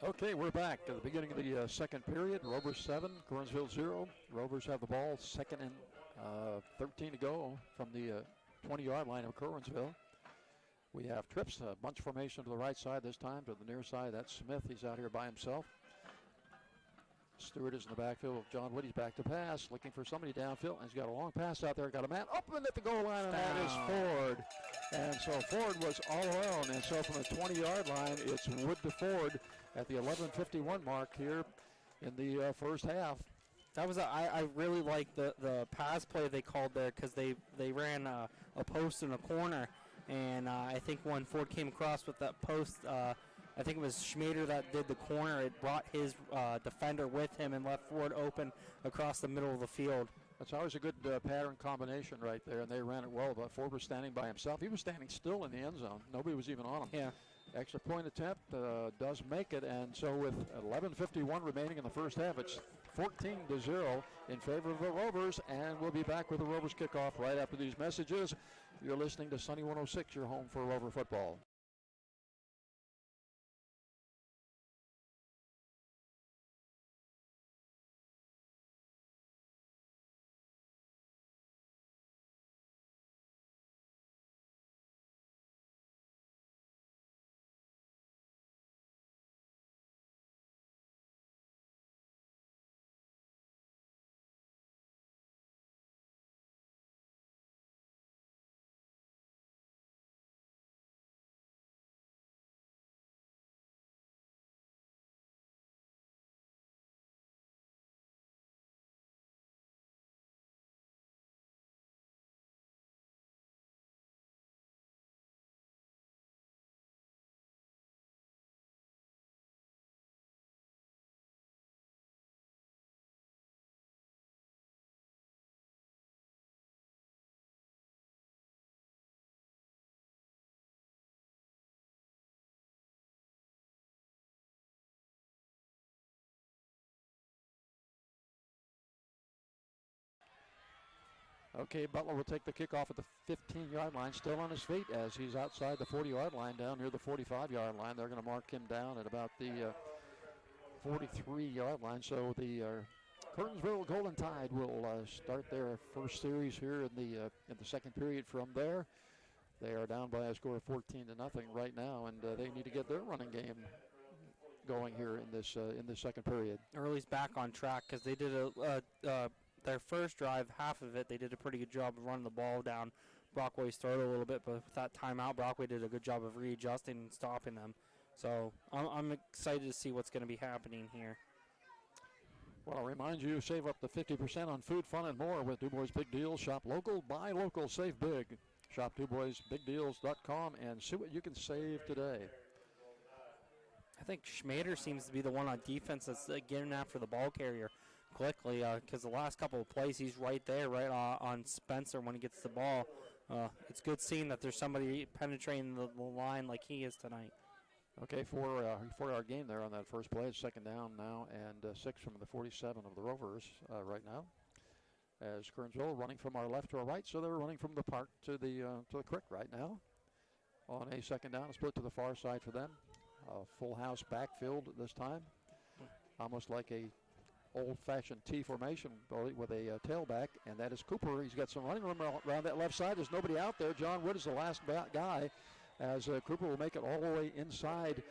Okay, we're back at the beginning of the second period. Rovers 7, Curwensville 0. Rovers have the ball, second and 13 to go from the 20-yard line of Curwensville. We have trips, a bunch formation to the right side this time. To the near side, that's Smith. He's out here by himself. Stewart is in the backfield with John Wood. He's back to pass, looking for somebody downfield. And he's got a long pass out there. Got a man open at the goal line, and that is Ford. And so Ford was all alone. And so from the 20-yard line, it's Wood to Ford at the 11:51 mark here in the first half. That was I really like the pass play they called there because they ran a post in a corner. And I think when Ford came across with that post, I think it was Schmader that did the corner. It brought his defender with him and left Ford open across the middle of the field. That's always a good pattern combination right there, and they ran it well. But Ford was standing by himself. He was standing still in the end zone. Nobody was even on him. Yeah. Extra point attempt does make it, and so with 11:51 remaining in the first half, it's 14-0 in favor of the Rovers, and we'll be back with the Rovers kickoff right after these messages. You're listening to Sunny 106, your home for Rover football. Okay, Butler will take the kickoff at the 15-yard line, still on his feet as he's outside the 40-yard line, down near the 45-yard line. They're going to mark him down at about the 43-yard line. So the Curwensville Golden Tide will start their first series here in the second period. From there, they are down by a score of 14-0 right now, and they need to get their running game going here in this second period. Early's back on track because they did their first drive, half of it, they did a pretty good job of running the ball down Brockway's throat a little bit, but with that timeout, Brockway did a good job of readjusting and stopping them. So I'm excited to see what's going to be happening here. Well, I'll remind you, save up to 50% on food, fun, and more with DuBois Big Deals. Shop local, buy local, save big. Shop DuBoisBigDeals.com and see what you can save today. I think Schmader seems to be the one on defense that's getting after the ball carrier quickly because the last couple of plays he's right there, right on Spencer when he gets the ball. It's good seeing that there's somebody penetrating the line like he is tonight. Okay, 4-yard gain there on that first play. It's second down now and 6 from the 47 of the Rovers right now. As Curwensville running from our left to our right, so they're running from the park to the creek right now. On a second down, a split to the far side for them. Full house backfield this time, almost like a old-fashioned T formation with a tailback, and that is Cooper. He's got some running room around that left side. There's nobody out there. John Wood is the last guy, as Cooper will make it all the way inside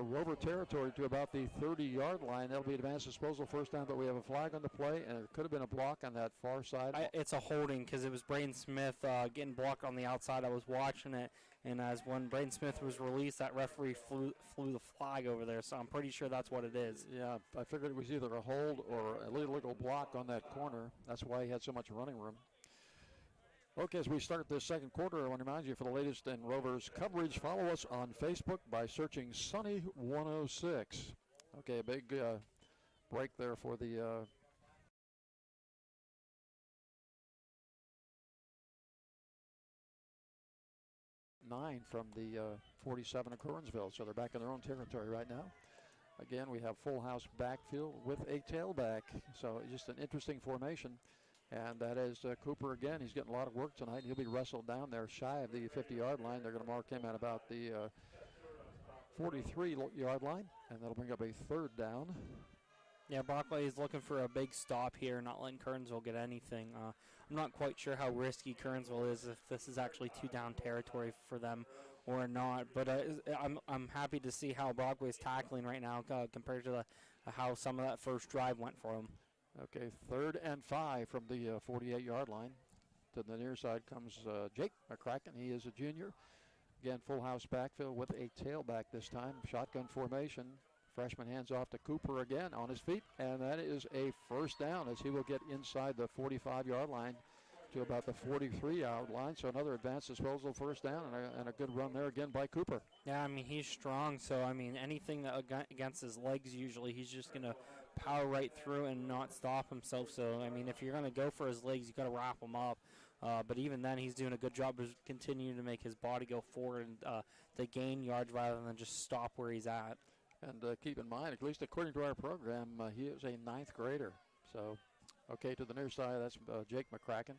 Rover territory to about the 30-yard line. That'll be advanced disposal, first down, but we have a flag on the play, and it could have been a block on that far side. It's a holding because it was Braden Smith getting blocked on the outside. I was watching it, and as when Braden Smith was released, that referee flew the flag over there, so I'm pretty sure that's what it is. Yeah, I figured it was either a hold or a illegal block on that corner. That's why he had so much running room. Okay, as we start this second quarter, I want to remind you for the latest in Rovers coverage, follow us on Facebook by searching Sunny 106. Okay, a big break there for the nine from the 47 of Curwensville, so they're back in their own territory right now. Again, we have full house backfield with a tailback, so just an interesting formation. And that is Cooper again. He's getting a lot of work tonight. He'll be wrestled down there shy of the 50-yard line. They're going to mark him at about the 43-yard line, and that'll bring up a third down. Yeah, Brockway is looking for a big stop here, not letting Curwensville get anything. I'm not quite sure how risky Curwensville is, if this is actually two-down territory for them or not. But I'm happy to see how Brockway is tackling right now compared to how some of that first drive went for him. Okay, 3rd and 5 from the 48-yard line. To the near side comes Jake McCracken. He is a junior. Again, full house backfield with a tailback this time. Shotgun formation. Freshman hands off to Cooper again on his feet, and that is a first down as he will get inside the 45-yard line to about the 43-yard line. So another advanced disposal, first down, and a good run there again by Cooper. Yeah, I mean, he's strong, so, I mean, anything that against his legs usually, he's just going to power right through and not stop himself. So, I mean, if you're going to go for his legs, you got to wrap him up. But even then, he's doing a good job of continuing to make his body go forward and to gain yards rather than just stop where he's at. And keep in mind, at least according to our program, he is a 9th grader. So, okay, to the near side, that's Jake McCracken.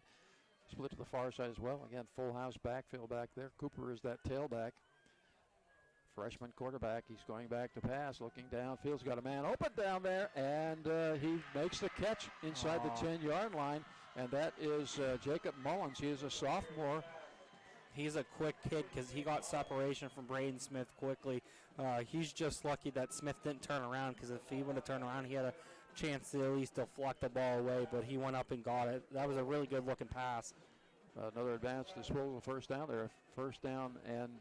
Split to the far side as well. Again, full house backfield back there. Cooper is that tailback. Freshman quarterback. He's going back to pass, looking downfield. He's got a man open down there, and he makes the catch inside the 10-yard line. And that is Jacob Mullins. He is a sophomore. He's a quick kid because he got separation from Braden Smith quickly. He's just lucky that Smith didn't turn around, because if he would have turned around, he had a chance to at least deflect the ball away, but he went up and got it. That was a really good-looking pass. Another advanced disposal, first down there. First down and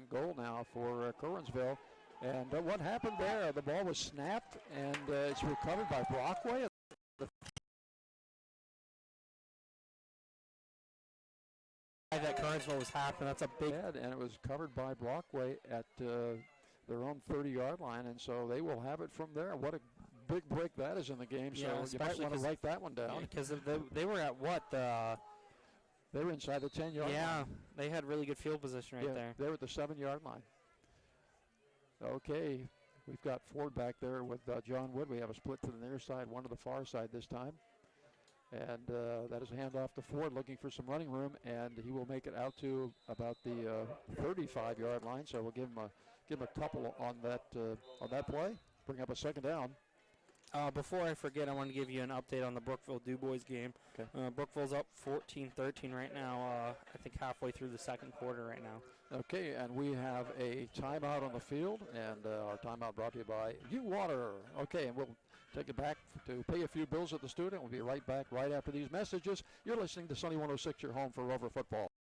goal now for Curwensville. And what happened there? The ball was snapped, and it's recovered by Brockway. That Curwensville was happening. That's a big head, and it was covered by Brockway at their own 30-yard line, and so they will have it from there. What a big break that is in the game. Yeah, so you might want to write that one down. Because they were at what? They were inside the 10-yard line. Yeah, they had really good field position right there. They were at the 7-yard line. Okay, we've got Ford back there with John Wood. We have a split to the near side, one to the far side this time. And that is a handoff to Ford, looking for some running room, and he will make it out to about the 35-yard line. So we'll give him a couple on that play. Bring up a second down. Before I forget, I want to give you an update on the Brookville-DuBois game. Okay. Brookville's up 14-13 right now. I think halfway through the second quarter right now. Okay, and we have a timeout on the field, and our timeout brought to you by U-Water. Okay, and we'll take it back to pay a few bills at the student. We'll be right back right after these messages. You're listening to Sunny 106, your home for Rover football.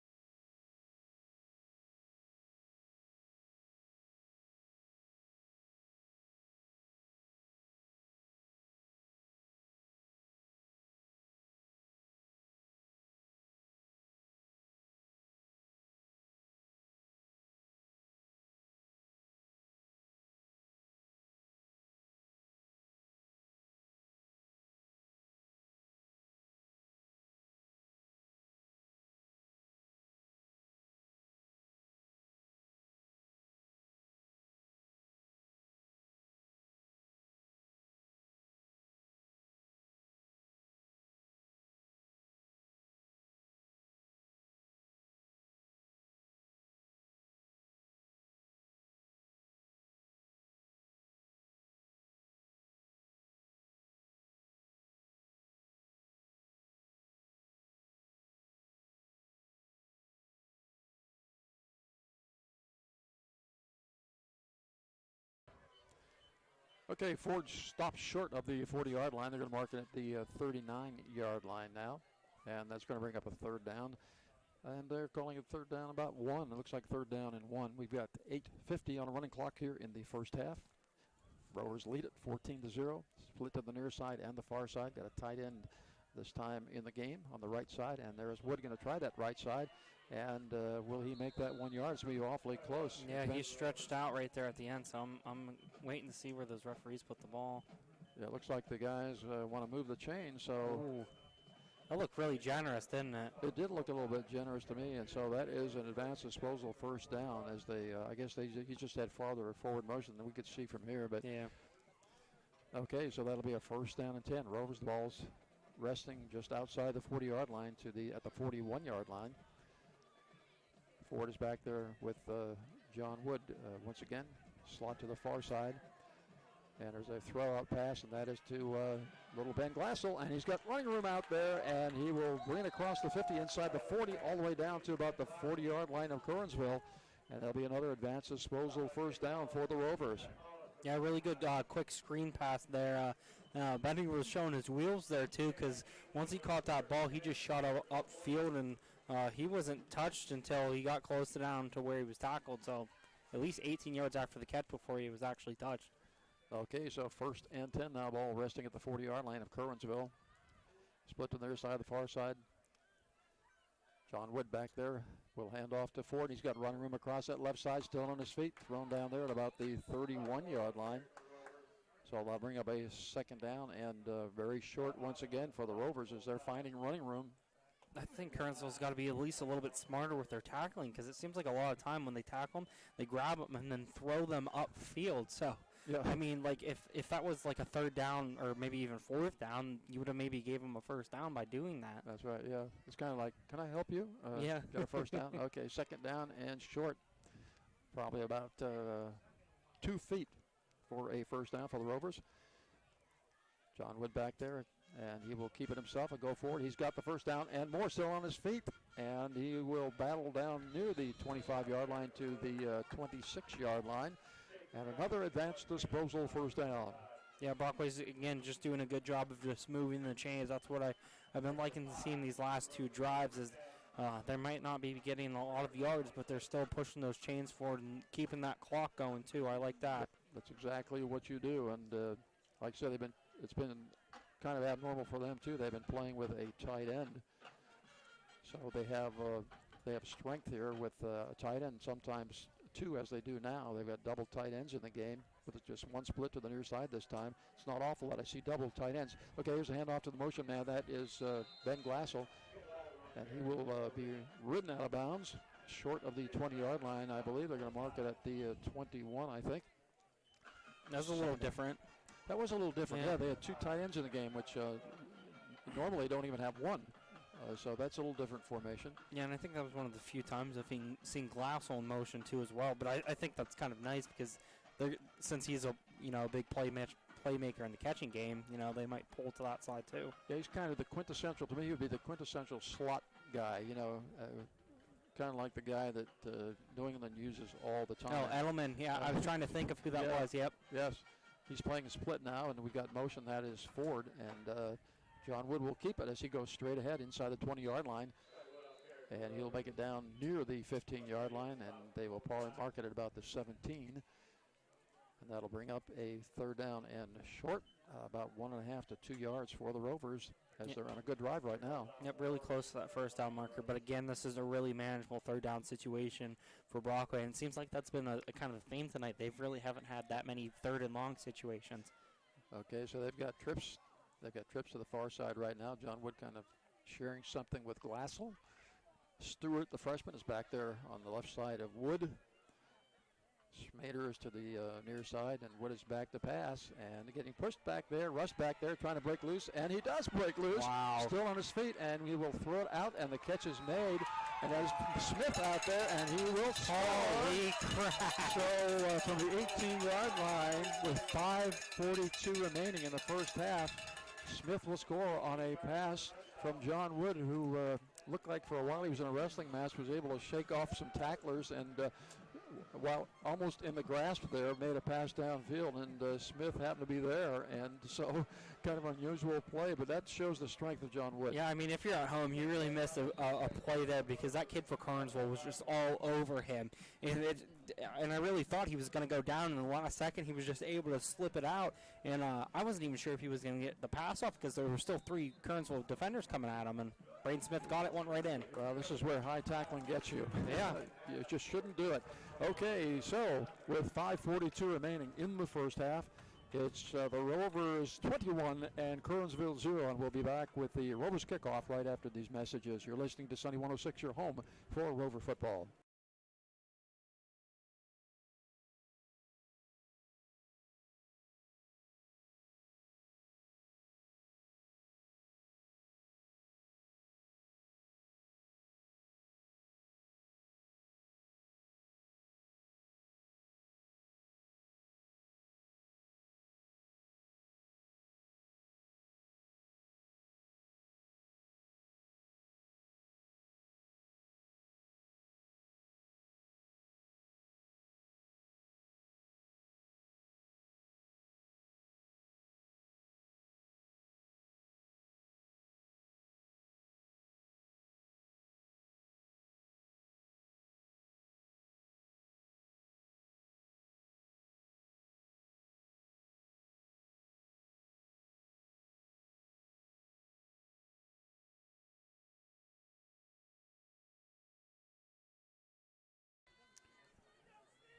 Okay, Ford stops short of the 40-yard line. They're going to mark it at the 39-yard line now, and that's going to bring up a third down. And they're calling it third down about one. It looks like third down and one. We've got 8:50 on a running clock here in the first half. Rovers lead it 14-0. Split to the near side and the far side. Got a tight end this time in the game on the right side. And there's Wood going to try that right side. And will he make that 1 yard? It's going to be awfully close. Yeah, he's stretched out right there at the end, so I'm waiting to see where those referees put the ball. Yeah, it looks like the guys want to move the chain, so... Ooh. That looked really generous, didn't it? It did look a little bit generous to me, and so that is an advanced disposal first down as they, I guess he just had farther forward motion than we could see from here. But yeah. Okay, so that'll be a first down and 10. Rovers, the ball's resting just outside the 40-yard line at the 41-yard line. Ford is back there with John Wood once again, slot to the far side. And there's a throw-out pass, and that is to little Ben Glassell. And he's got running room out there, and he will bring it across the 50, inside the 40, all the way down to about the 40-yard line of Curwensville. And there'll be another advanced disposal first down for the Rovers. Yeah, really good quick screen pass there. Benny was showing his wheels there, too, because once he caught that ball, he just shot upfield, and he wasn't touched until he got close down to where he was tackled. So at least 18 yards after the catch before he was actually touched. Okay, so first and 10 now, ball resting at the 40-yard line of Curwensville. Split to their side, the far side. John Wood back there will hand off to Ford. He's got running room across that left side, still on his feet, thrown down there at about the 31-yard line. So they'll bring up a second down, and very short once again for the Rovers as they're finding running room. I think Curwensville's got to be at least a little bit smarter with their tackling, because it seems like a lot of time when they tackle them, they grab them and then throw them upfield. So, yeah. I mean, like if that was like a third down or maybe even fourth down, you would have maybe gave them a first down by doing that. That's right, yeah. It's kind of like, can I help you? Yeah. Got a first down? Okay, second down and short. Probably about 2 feet for a first down for the Rovers. John Wood back there, and he will keep it himself and go forward. He's got the first down and more still on his feet, and he will battle down near the 25-yard line to the 26-yard line. And another advanced disposal first down. Yeah, Brockway's, again, just doing a good job of just moving the chains. That's what I've been liking to see in these last two drives is they might not be getting a lot of yards, but they're still pushing those chains forward and keeping that clock going, too. I like that. That's exactly what you do. And like I said, it's been kind of abnormal for them, too. They've been playing with a tight end. So they have strength here with a tight end, sometimes two as they do now. They've got double tight ends in the game with just one split to the near side this time. It's not awful that I see double tight ends. Okay, here's a handoff to the motion man. That is Ben Glassell, and he will be ridden out of bounds short of the 20-yard line. I believe they're going to mark it at the 21, I think. That's a little different. That was a little different. Yeah, they had two tight ends in the game, which normally don't even have one. So that's a little different formation. Yeah, and I think that was one of the few times I've seen Glassell in motion too as well. But I think that's kind of nice because since he's a big playmaker in the catching game, they might pull to that side too. Yeah, he's kind of the quintessential. To me, he would be the quintessential slot guy. Kind of like the guy that New England uses all the time. Oh, Edelman. Yeah, I was trying to think of who that was. Yep. Yes, he's playing a split now, and we got motion. That is Ford, and John Wood will keep it as he goes straight ahead inside the 20-yard line, and he'll make it down near the 15-yard line, and they will probably mark it at about the 17. And that'll bring up a third down and short, about 1.5 to 2 yards for the Rovers as they're on a good drive right now. Yep, really close to that first down marker. But again, this is a really manageable third down situation for Brockway. And it seems like that's been a kind of a theme tonight. They really haven't had that many third and long situations. Okay, so they've got trips. They've got trips to the far side right now. John Wood kind of sharing something with Glassell. Stewart, the freshman, is back there on the left side of Wood. Schmader is to the near side, and Wood is back to pass, and getting pushed back there. Russ back there trying to break loose, and he does break loose. Wow. Still on his feet, and we will throw it out, and the catch is made. And that is Smith out there, and he will score. Holy crap. So from the 18-yard line with 5:42 remaining in the first half, Smith will score on a pass from John Wood, who looked like for a while he was in a wrestling match, was able to shake off some tacklers, and while almost in the grasp there, made a pass downfield, and Smith happened to be there, and so kind of unusual play, but that shows the strength of John Wood. Yeah, I mean, if you're at home, you really missed a play there because that kid for Curwensville was just all over him, and I really thought he was going to go down in the last second. He was just able to slip it out, and I wasn't even sure if he was going to get the pass off because there were still 3 Curwensville defenders coming at him, and Braden Smith got it, went right in. Well, this is where high tackling gets you. Yeah. You just shouldn't do it. Okay, so with 5:42 remaining in the first half, it's the Rovers 21 and Curwensville 0, and we'll be back with the Rovers kickoff right after these messages. You're listening to Sunny 106, your home for Rover football.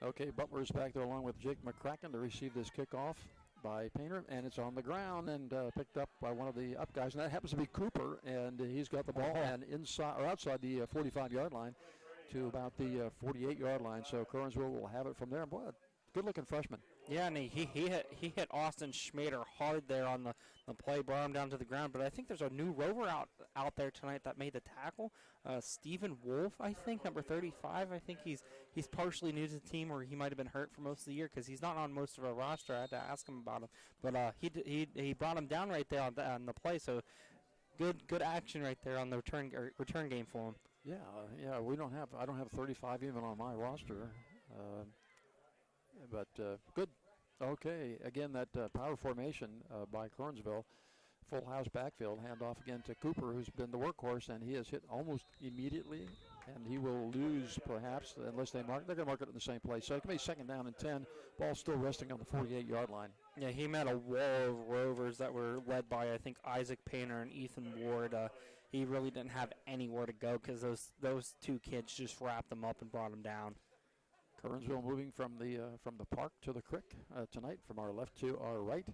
Okay, Butler's back there along with Jake McCracken to receive this kickoff by Painter, and it's on the ground and picked up by one of the up guys, and that happens to be Cooper, and he's got the ball and inside or outside the 45-yard line to about the 48-yard line. So Curwensville will have it from there. And boy, good-looking freshman. Yeah, and he hit Austin Schmader hard there on the play, brought him down to the ground. But I think there's a new Rover out there tonight that made the tackle. Stephen Wolf, I think, number 35. I think he's partially new to the team, or he might have been hurt for most of the year because he's not on most of our roster. I had to ask him about him, but he brought him down right there on the play. So good action right there on the return game for him. Yeah. I don't have 35 even on my roster. But good. Okay, again, that power formation by Curwensville. Full house backfield. Handoff again to Cooper, who's been the workhorse, and he has hit almost immediately, and he will lose perhaps unless they mark. They're going to mark it in the same place. So it can be second down and 10. Ball still resting on the 48-yard line. Yeah, he met a wall of Rovers that were led by, I think, Isaac Painter and Ethan Ward. He really didn't have anywhere to go because those 2 kids just wrapped him up and brought him down. Curwensville moving from the park to the creek tonight, from our left to our right.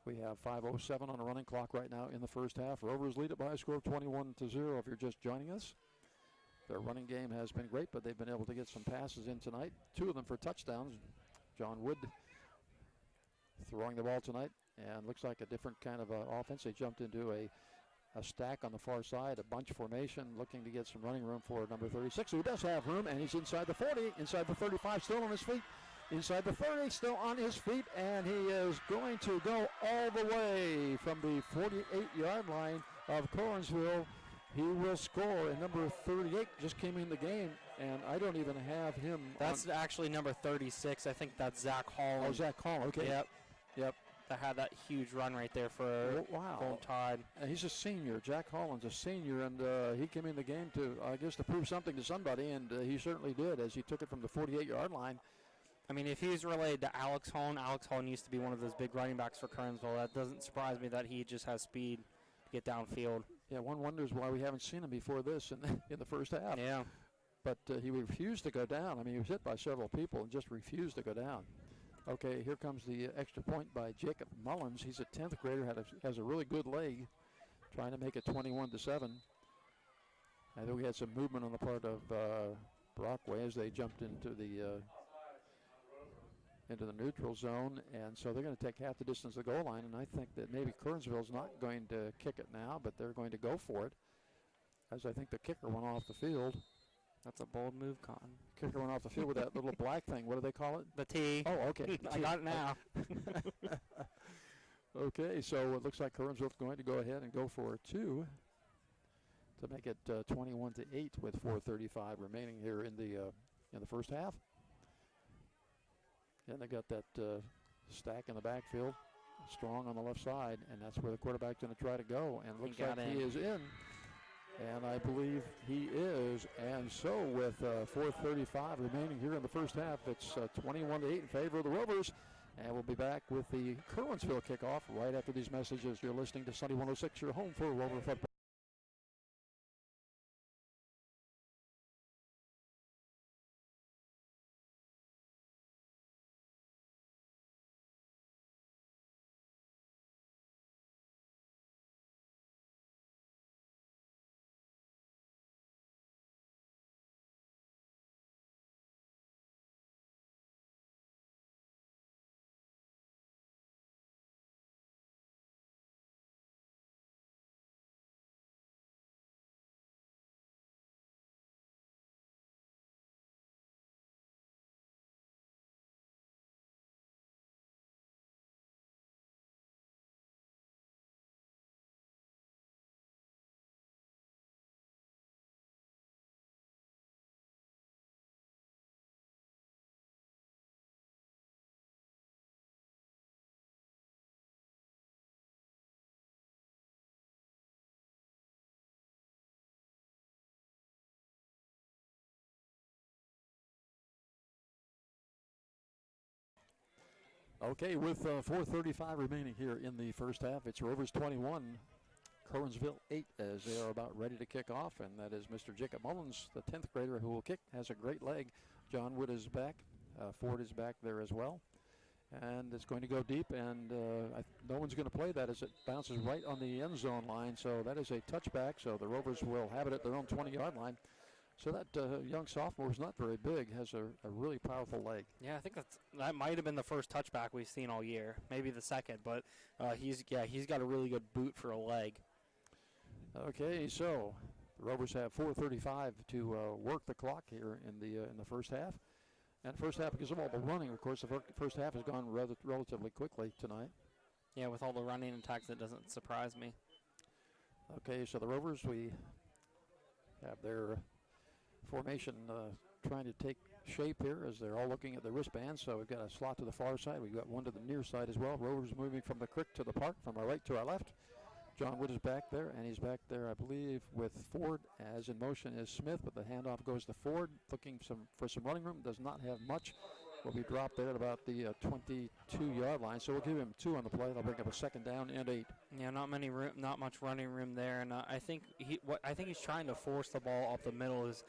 We have 5:07 on the running clock right now in the first half. Rovers lead it by a score of 21-0 if you're just joining us. Their running game has been great, but they've been able to get some passes in tonight, 2 of them for touchdowns. John Wood throwing the ball tonight, and looks like a different kind of offense. They jumped into a a stack on the far side, a bunch formation, looking to get some running room for number 36, who does have room, and he's inside the 40, inside the 35, still on his feet, inside the 30, still on his feet, and he is going to go all the way from the 48-yard line of Curwensville. He will score, and number 38 just came in the game, and I don't even have him. That's actually number 36. I think that's Zach Hall. Oh, Zach Hall, okay. Yep. That had that huge run right there for Golden Tide. He's a senior. Jack Holland's a senior, and he came in the game to, I guess, to prove something to somebody, and he certainly did as he took it from the 48-yard line. I mean, if he's related to Alex Holland used to be one of those big running backs for Curwensville. That doesn't surprise me that he just has speed to get downfield. Yeah, one wonders why we haven't seen him before this in the first half. Yeah. But he refused to go down. I mean, he was hit by several people and just refused to go down. Okay, here comes the extra point by Jacob Mullins. He's a 10th grader, has a really good leg, trying to make it 21-7. I think we had some movement on the part of Brockway as they jumped into the neutral zone, and so they're going to take half the distance to the goal line, and I think that maybe Curwensville's not going to kick it now, but they're going to go for it, as I think the kicker went off the field. That's a bold move, Cotton. Kicker went off the field with that little black thing. What do they call it? The T. Oh, okay. I got it now. Okay, so it looks like Curwensville's going to go ahead and go for 2 to make it 21-8 with 4:35 remaining here in the first half. And they got that stack in the backfield, strong on the left side, and that's where the quarterback's going to try to go. And it looks like he is in. And I believe he is. And so with 4:35 remaining here in the first half, it's 21-8 in favor of the Rovers. And we'll be back with the Curwensville kickoff right after these messages. You're listening to Sunny 106, your home for Rover football. Okay, with 4:35 remaining here in the first half, it's Rovers 21, Curwensville 8 as they are about ready to kick off, and that is Mr. Jacob Mullins, the 10th grader who will kick, has a great leg. John Wood is back. Ford is back there as well. And it's going to go deep, and no one's going to play that as it bounces right on the end zone line, so that is a touchback, so the Rovers will have it at their own 20-yard line. So that young sophomore is not very big, has a really powerful leg. Yeah, I think that might have been the first touchback we've seen all year, maybe the second, but he's got a really good boot for a leg. Okay, so the Rovers have 4:35 to work the clock here in the first half. And first half, because of all the running, of course, the first half has gone relatively quickly tonight. Yeah, with all the running attacks, it doesn't surprise me. Okay, so the Rovers, we have their formation trying to take shape here as they're all looking at the wristbands. So we've got a slot to the far side. We've got one to the near side as well. Rovers moving from the creek to the park, from our right to our left. John Wood is back there, and he's back there, I believe, with Ford. As in motion is Smith, but the handoff goes to Ford, looking for some running room. Does not have much. Will be dropped there at about the 22-yard line. So we'll give him 2 on the play. They'll bring up a second down and 8. Yeah, not much running room there, and I think he's trying to force the ball up the middle. Is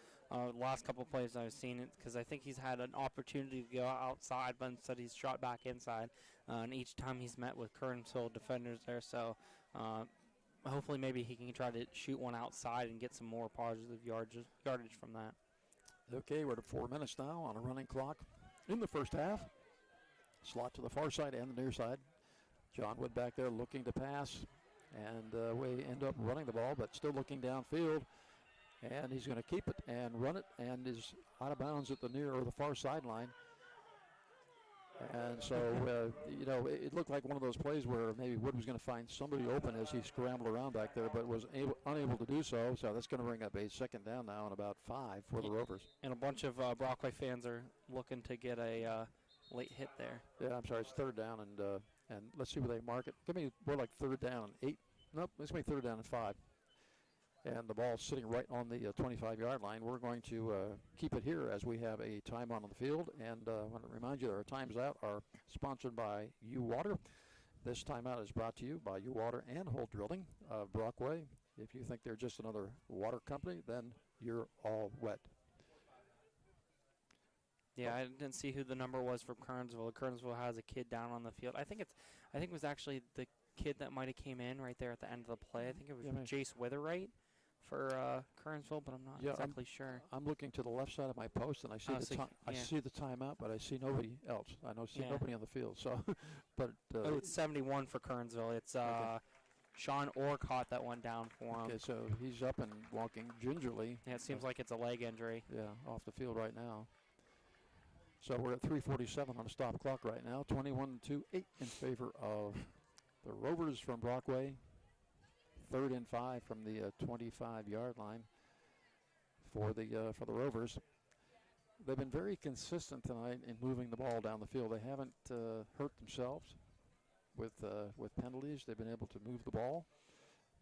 last couple of plays I've seen it, because I think he's had an opportunity to go outside, but instead he's shot back inside, and each time he's met with Curwensville defenders there. So hopefully maybe he can try to shoot one outside and get some more positive yardage from that. Okay, we're at 4 minutes now on a running clock in the first half. Slot to the far side and the near side. John Wood back there looking to pass. And we end up running the ball, but still looking downfield. And he's going to keep it and run it, and is out of bounds at the near or the far sideline. And so, it looked like one of those plays where maybe Wood was going to find somebody open as he scrambled around back there, but was unable to do so. So that's going to bring up a second down now and about 5 for the Rovers. And a bunch of Brockway fans are looking to get a late hit there. Yeah, I'm sorry, it's third down, and let's see where they mark it. Give me more like third down and 8. Nope, it's going to be third down and 5. And the ball's sitting right on the 25-yard line. We're going to keep it here as we have a timeout on the field. And I want to remind you that our times out are sponsored by U-Water. This timeout is brought to you by U-Water and Holt Drilling of Brockway. If you think they're just another water company, then you're all wet. Yeah, I didn't see who the number was for Curwensville. Curwensville has a kid down on the field. I think it was actually the kid that might have came in right there at the end of the play. I think it was Jace Witherwright for Curwensville, but I'm not exactly sure. I'm looking to the left side of my post, and I see I see the timeout, but I see nobody else. I don't see nobody on the field. So, but it's 71 for Curwensville. It's Sean Orcott that went down for him. Okay, so he's up and walking gingerly. Yeah, it seems like it's a leg injury. Yeah, off the field right now. So we're at 3:47 on the stop clock right now. 21-8 in favor of the Rovers from Brockway. 3rd and 5 from the 25-yard line for the Rovers. They've been very consistent tonight in moving the ball down the field. They haven't hurt themselves with penalties. They've been able to move the ball.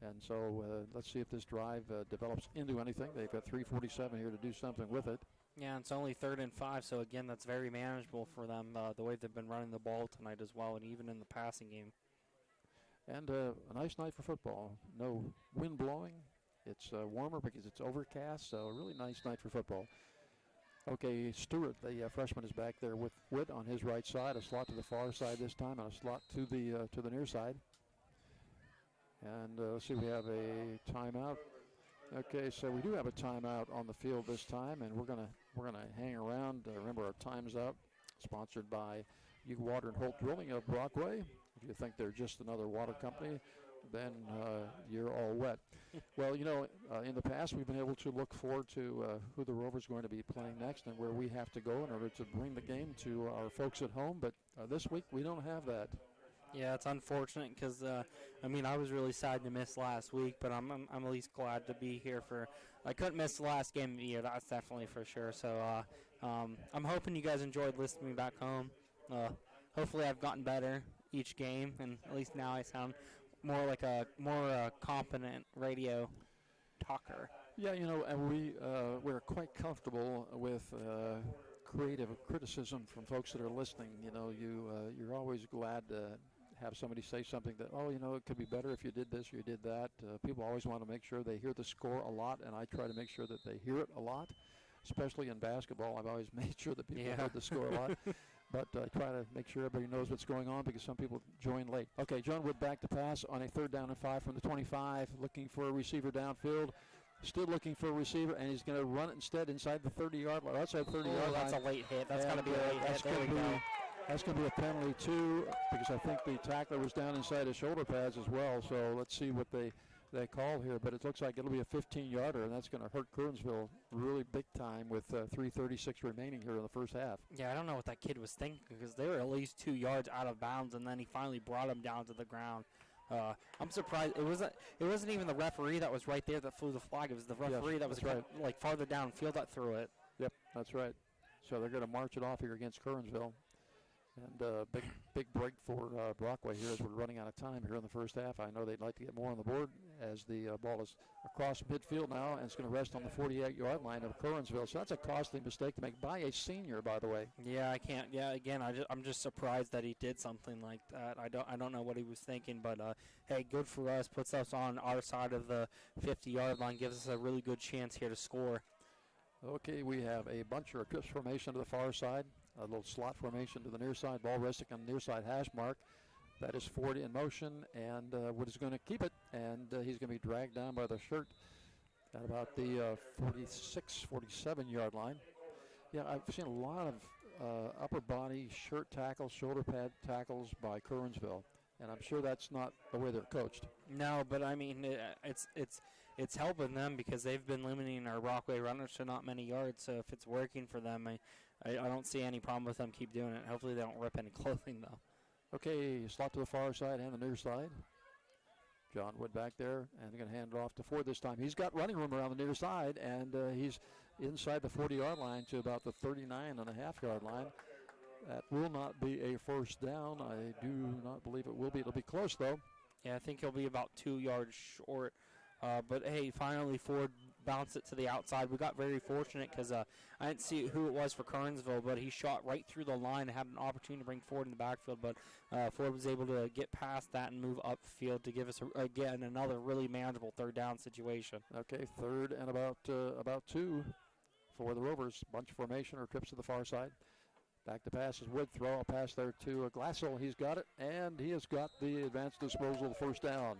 And so let's see if this drive develops into anything. They've got 3:47 here to do something with it. Yeah, it's only 3rd and 5, so again, that's very manageable for them, the way they've been running the ball tonight as well, and even in the passing game. And a nice night for football. No wind blowing. It's warmer because it's overcast, so a really nice night for football. Okay, Stewart, the freshman, is back there with Witt on his right side, a slot to the far side this time, and a slot to the near side. And let's see, we have a timeout. Okay, so we do have a timeout on the field this time, and we're gonna hang around. Remember, our time's up. Sponsored by U-Water and Holt Drilling of Brockway. If you think they're just another water company, then you're all wet. Well, in the past we've been able to look forward to who the Rovers are going to be playing next and where we have to go in order to bring the game to our folks at home. But this week we don't have that. Yeah, it's unfortunate because, I was really sad to miss last week, but I'm at least glad to be here I couldn't miss the last game of the year, that's definitely for sure. So I'm hoping you guys enjoyed listening to me back home. Hopefully I've gotten better each game, and at least now I sound more like a more competent radio talker. Yeah, and we're quite comfortable with creative criticism from folks that are listening. You're always glad to have somebody say something that, it could be better if you did this or you did that. People always want to make sure they hear the score a lot, and I try to make sure that they hear it a lot, especially in basketball. I've always made sure that people heard the score a lot. But I try to make sure everybody knows what's going on because some people join late. Okay, John Wood back to pass on a 3rd down and 5 from the 25, looking for a receiver downfield. Still looking for a receiver, and he's going to run it instead inside the 30-yard line. Outside the 30-yard line. That's a late hit. That's going to be a late hit. There we go. That's going to be a penalty, too, because I think the tackler was down inside his shoulder pads as well. So let's see what they call here. But it looks like it'll be a 15-yarder, and that's going to hurt Curwensville really big time with 3:36 remaining here in the first half. Yeah, I don't know what that kid was thinking because they were at least 2 yards out of bounds, and then he finally brought him down to the ground. I'm surprised. It wasn't even the referee that was right there that flew the flag. It was the referee that was farther downfield that threw it. Yep, that's right. So they're going to march it off here against Curwensville. And big break for Brockway here as we're running out of time here in the first half. I know they'd like to get more on the board as the ball is across midfield now, and it's going to rest on the 48-yard line of Curwensville. So that's a costly mistake to make by a senior, by the way. Yeah, I can't. Yeah, again, I'm just surprised that he did something like that. I don't know what he was thinking, but hey, good for us. Puts us on our side of the 50-yard line. Gives us a really good chance here to score. Okay, we have a bunch of trips formation to the far side. A little slot formation to the near side. Ball resting on the near side hash mark. That is 40 in motion, and Wood is going to keep it, and he's going to be dragged down by the shirt at about the 46, 47-yard line. Yeah, I've seen a lot of upper body shirt tackles, shoulder pad tackles by Curwensville. and I'm sure that's not the way they're coached. No, but I mean, it's helping them because they've been limiting our Brockway runners to not many yards. So if it's working for them, I don't see any problem with them keep doing it. Hopefully they don't rip any clothing though. Okay, slot to the far side and the near side. John Wood back there, and they're going to hand it off to Ford this time. He's got running room around the near side, and he's inside the 40-yard line to about the 39.5-yard line. That will not be a first down. I do not believe it will be. It'll be close, though. Yeah, I think he'll be about 2 yards short. But, hey, finally Ford bounced it to the outside. We got very fortunate because I didn't see who it was for Curwensville, but he shot right through the line and had an opportunity to bring Ford in the backfield. But Ford was able to get past that and move upfield to give us, again, another really manageable third down situation. Okay, third and about 2 for the Rovers. Bunch formation or trips to the far side. Back to pass is Wood. Throw a pass there to Glassell. He's got it, and he has got the advanced disposal first down.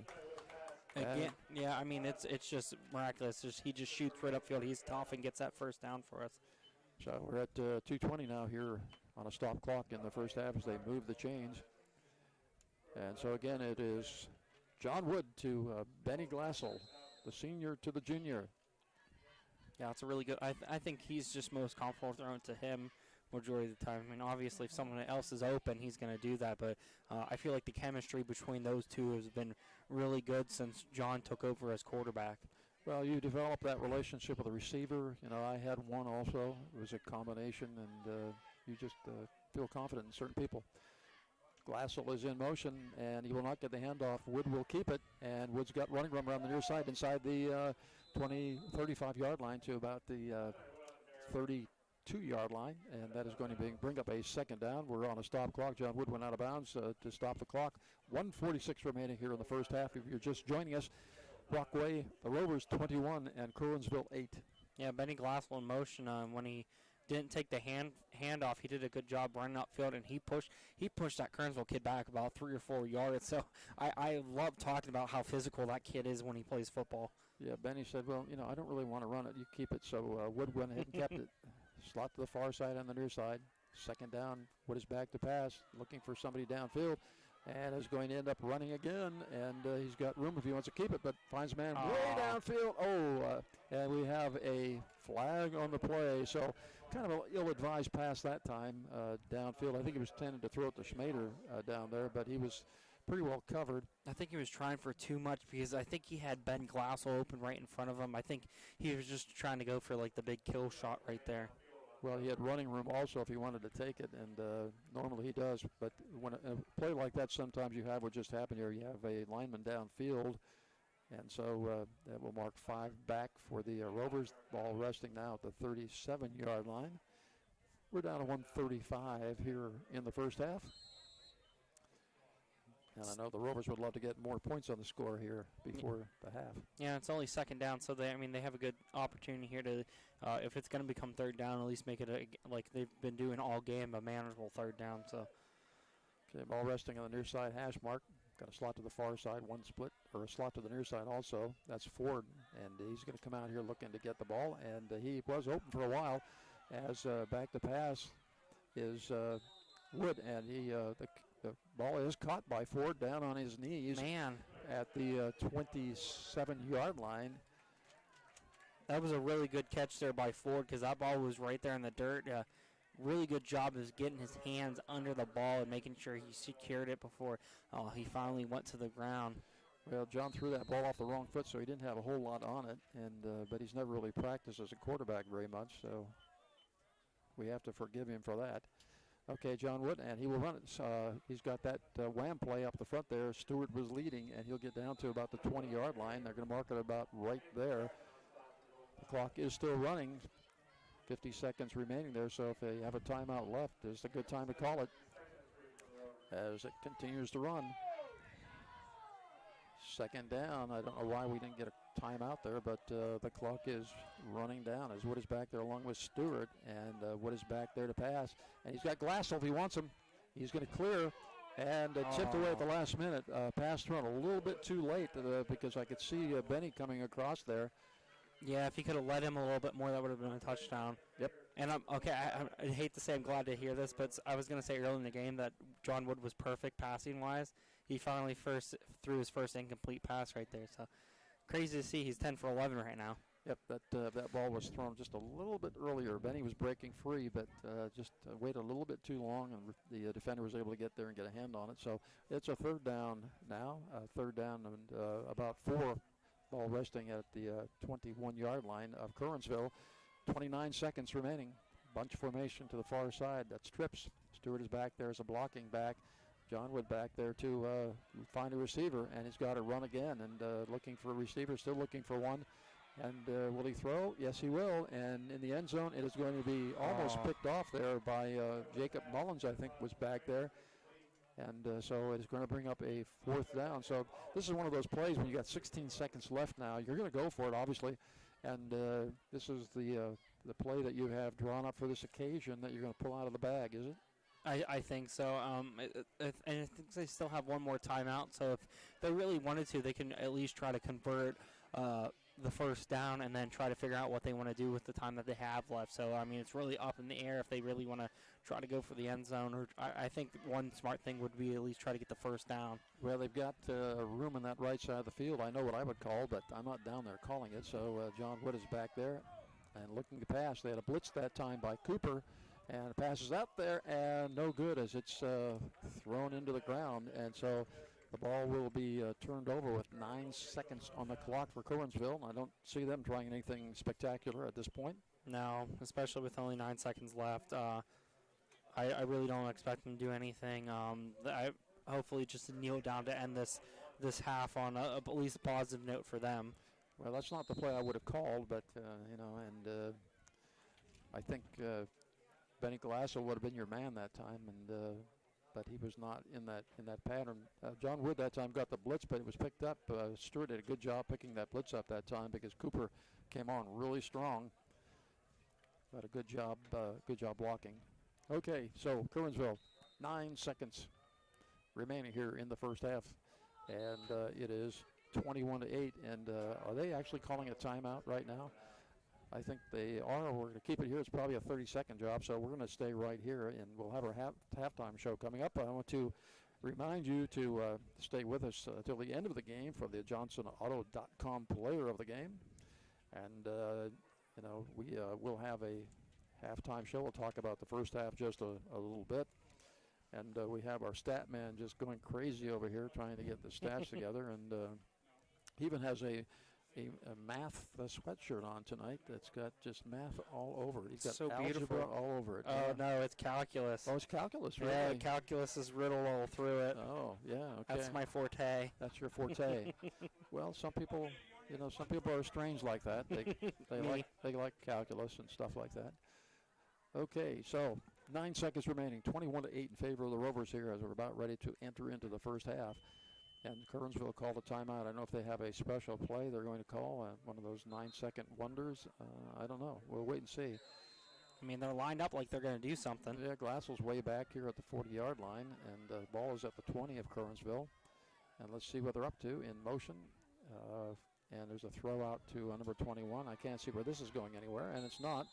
Again, yeah, I mean, it's just miraculous. He just shoots right upfield. He's tough and gets that first down for us. So we're at 2:20 now here on a stop clock in the first half as they move the chains. And so, again, it is John Wood to Benny Glassell, the senior to the junior. Yeah, it's a really good. I think he's just most comfortable throwing to him majority of the time. I mean, obviously, if someone else is open, he's going to do that. But I feel like the chemistry between those two has been really good since John took over as quarterback. Well, you develop that relationship with the receiver. You know, I had one also. It was a combination, and you just feel confident in certain people. Glassell is in motion, and he will not get the handoff. Wood will keep it, and Wood's got running room around the near side inside the 35-yard line to about the 32-yard line, and that is going to bring up a second down. We're on a stop clock. John Wood went out of bounds to stop the clock. 1:46 remaining here in the first half. If you're just joining us, Brockway, the Rovers 21 and Curwensville 8. Yeah, Benny Glassell in motion when he didn't take the handoff. He did a good job running upfield, and he pushed that Curwensville kid back about 3 or 4 yards. So I love talking about how physical that kid is when he plays football. Yeah, Benny said, well, you know, I don't really want to run it. You keep it. So Wood went ahead and kept it. Slot to the far side on the near side. Second down. Wood is back to pass, looking for somebody downfield, and is going to end up running again. And he's got room if he wants to keep it, but finds man way downfield. And we have a flag on the play. So kind of an ill-advised pass that time downfield. I think he was tending to throw it to Schmader down there, but he was pretty well covered. I think he was trying for too much because I think he had Ben Glassell open right in front of him. I think he was just trying to go for like the big kill shot right there. Well, he had running room also if he wanted to take it, and normally he does. But when a play like that, sometimes you have what just happened here. You have a lineman downfield, and so that will mark 5 back for the Rovers. Ball resting now at the 37-yard line. We're down to 1:35 here in the first half. And I know the Rovers would love to get more points on the score here before the half. Yeah, it's only second down, so they have a good opportunity here to, if it's going to become third down, at least make it like they've been doing all game, a manageable third down. So, okay, ball resting on the near side hash mark. Got a slot to the far side, one split, or a slot to the near side also. That's Ford, and he's going to come out here looking to get the ball, and he was open for a while as back to pass is Wood, and the ball is caught by Ford down on his knees. Man, at the 27-yard line. That was a really good catch there by Ford because that ball was right there in the dirt. Really good job of getting his hands under the ball and making sure he secured it before he finally went to the ground. Well, John threw that ball off the wrong foot, so he didn't have a whole lot on it, and but he's never really practiced as a quarterback very much, so we have to forgive him for that. Okay, John Wood, and he will run it. He's got that wham play up the front there. Stewart was leading, and he'll get down to about the 20-yard line. They're going to mark it about right there. The clock is still running. 50 seconds remaining there, so if they have a timeout left, it's a good time to call it as it continues to run. Second down. I don't know why we didn't get a timeout there, but the clock is running down as Wood is back there along with Stewart, and Wood is back there to pass. And he's got Glassell if he wants him. He's going to clear and chipped away at the last minute. Pass thrown a little bit too late because I could see Benny coming across there. Yeah, if he could have let him a little bit more, that would have been a touchdown. Yep. And I hate to say I'm glad to hear this, but I was going to say early in the game that John Wood was perfect passing-wise. he finally threw his first incomplete pass right there. So crazy to see. He's 10 for 11 right now. Yep, that ball was thrown just a little bit earlier. Benny was breaking free, but just waited a little bit too long, and the defender was able to get there and get a hand on it. So it's a third down now, third down and about 4, ball resting at the 21-yard line of Curwensville. 29 seconds remaining. Bunch formation to the far side. That's trips. Stewart is back there as a blocking back. John Wood back there to find a receiver, and he's got to run again and looking for a receiver, still looking for one. And will he throw? Yes, he will. And in the end zone, it is going to be almost picked off there by Jacob Mullins, I think, was back there. And so it's going to bring up a fourth down. So this is one of those plays when you got 16 seconds left now. You're going to go for it, obviously. And this is the play that you have drawn up for this occasion that you're going to pull out of the bag, is it? I think so. And I think they still have one more timeout. So if they really wanted to, they can at least try to convert the first down and then try to figure out what they want to do with the time that they have left. So, I mean, it's really up in the air if they really want to try to go for the end zone. Or I think one smart thing would be at least try to get the first down. Well, they've got room on that right side of the field. I know what I would call, but I'm not down there calling it. So John Wood is back there and looking to pass. They had a blitz that time by Cooper. And it passes out there, and no good as it's thrown into the ground. And so the ball will be turned over with 9 seconds on the clock for Curwensville. I don't see them trying anything spectacular at this point. No, especially with only 9 seconds left. I really don't expect them to do anything. I hopefully just kneel down to end this half on at least a positive note for them. Well, that's not the play I would have called, but, and I think Benny Galasso would have been your man that time, and but he was not in that pattern. John Wood that time got the blitz, but it was picked up. Stewart did a good job picking that blitz up that time because Cooper came on really strong. But a good job blocking. Okay, so Curwensville, 9 seconds remaining here in the first half, and it is 21-8. And are they actually calling a timeout right now? I think they are. We're going to keep it here. It's probably a 30-second job, so we're going to stay right here, and we'll have our halftime show coming up. I want to remind you to stay with us until the end of the game for the JohnsonAuto.com player of the game. And, we will have a halftime show. We'll talk about the first half just a little bit. And we have our stat man just going crazy over here trying to get the stats together. And he even has a math sweatshirt on tonight that's got just math all over it. He's got so algebra beautiful all over it. Oh, no, it's calculus. Oh, it's calculus, really? Yeah, calculus is riddled all through it. Oh, yeah, okay. That's my forte. That's your forte. Well, some people are strange like that. They like calculus and stuff like that. Okay, so 9 seconds remaining, 21-8 in favor of the Rovers here as we're about ready to enter into the first half. And Curwensville called a timeout. I don't know if they have a special play they're going to call, one of those 9-second wonders. I don't know. We'll wait and see. I mean, they're lined up like they're going to do something. Yeah, Glassel's way back here at the 40-yard line, and the ball is at the 20 of Curwensville. And let's see what they're up to in motion. And there's a throw out to number 21. I can't see where this is going anywhere, and it's not.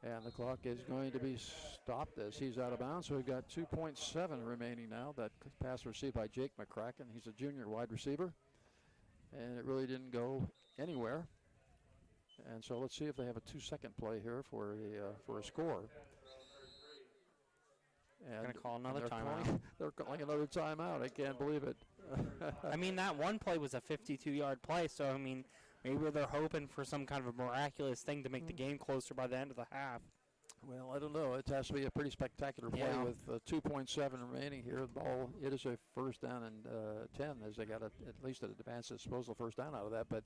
And the clock is going to be stopped as he's out of bounds. So we've got 2.7 remaining now. That pass received by Jake McCracken. He's a junior wide receiver. And it really didn't go anywhere. And so let's see if they have a 2-second play here for a score. They're going to call another timeout. They're calling another timeout. I can't believe it. I mean, that one play was a 52-yard play, so, I mean, maybe they're hoping for some kind of a miraculous thing to make the game closer by the end of the half. Well, I don't know. It has to be a pretty spectacular play with 2.7 remaining here. The ball, it is a first down and 10 as they got at least an advanced disposal first down out of that. But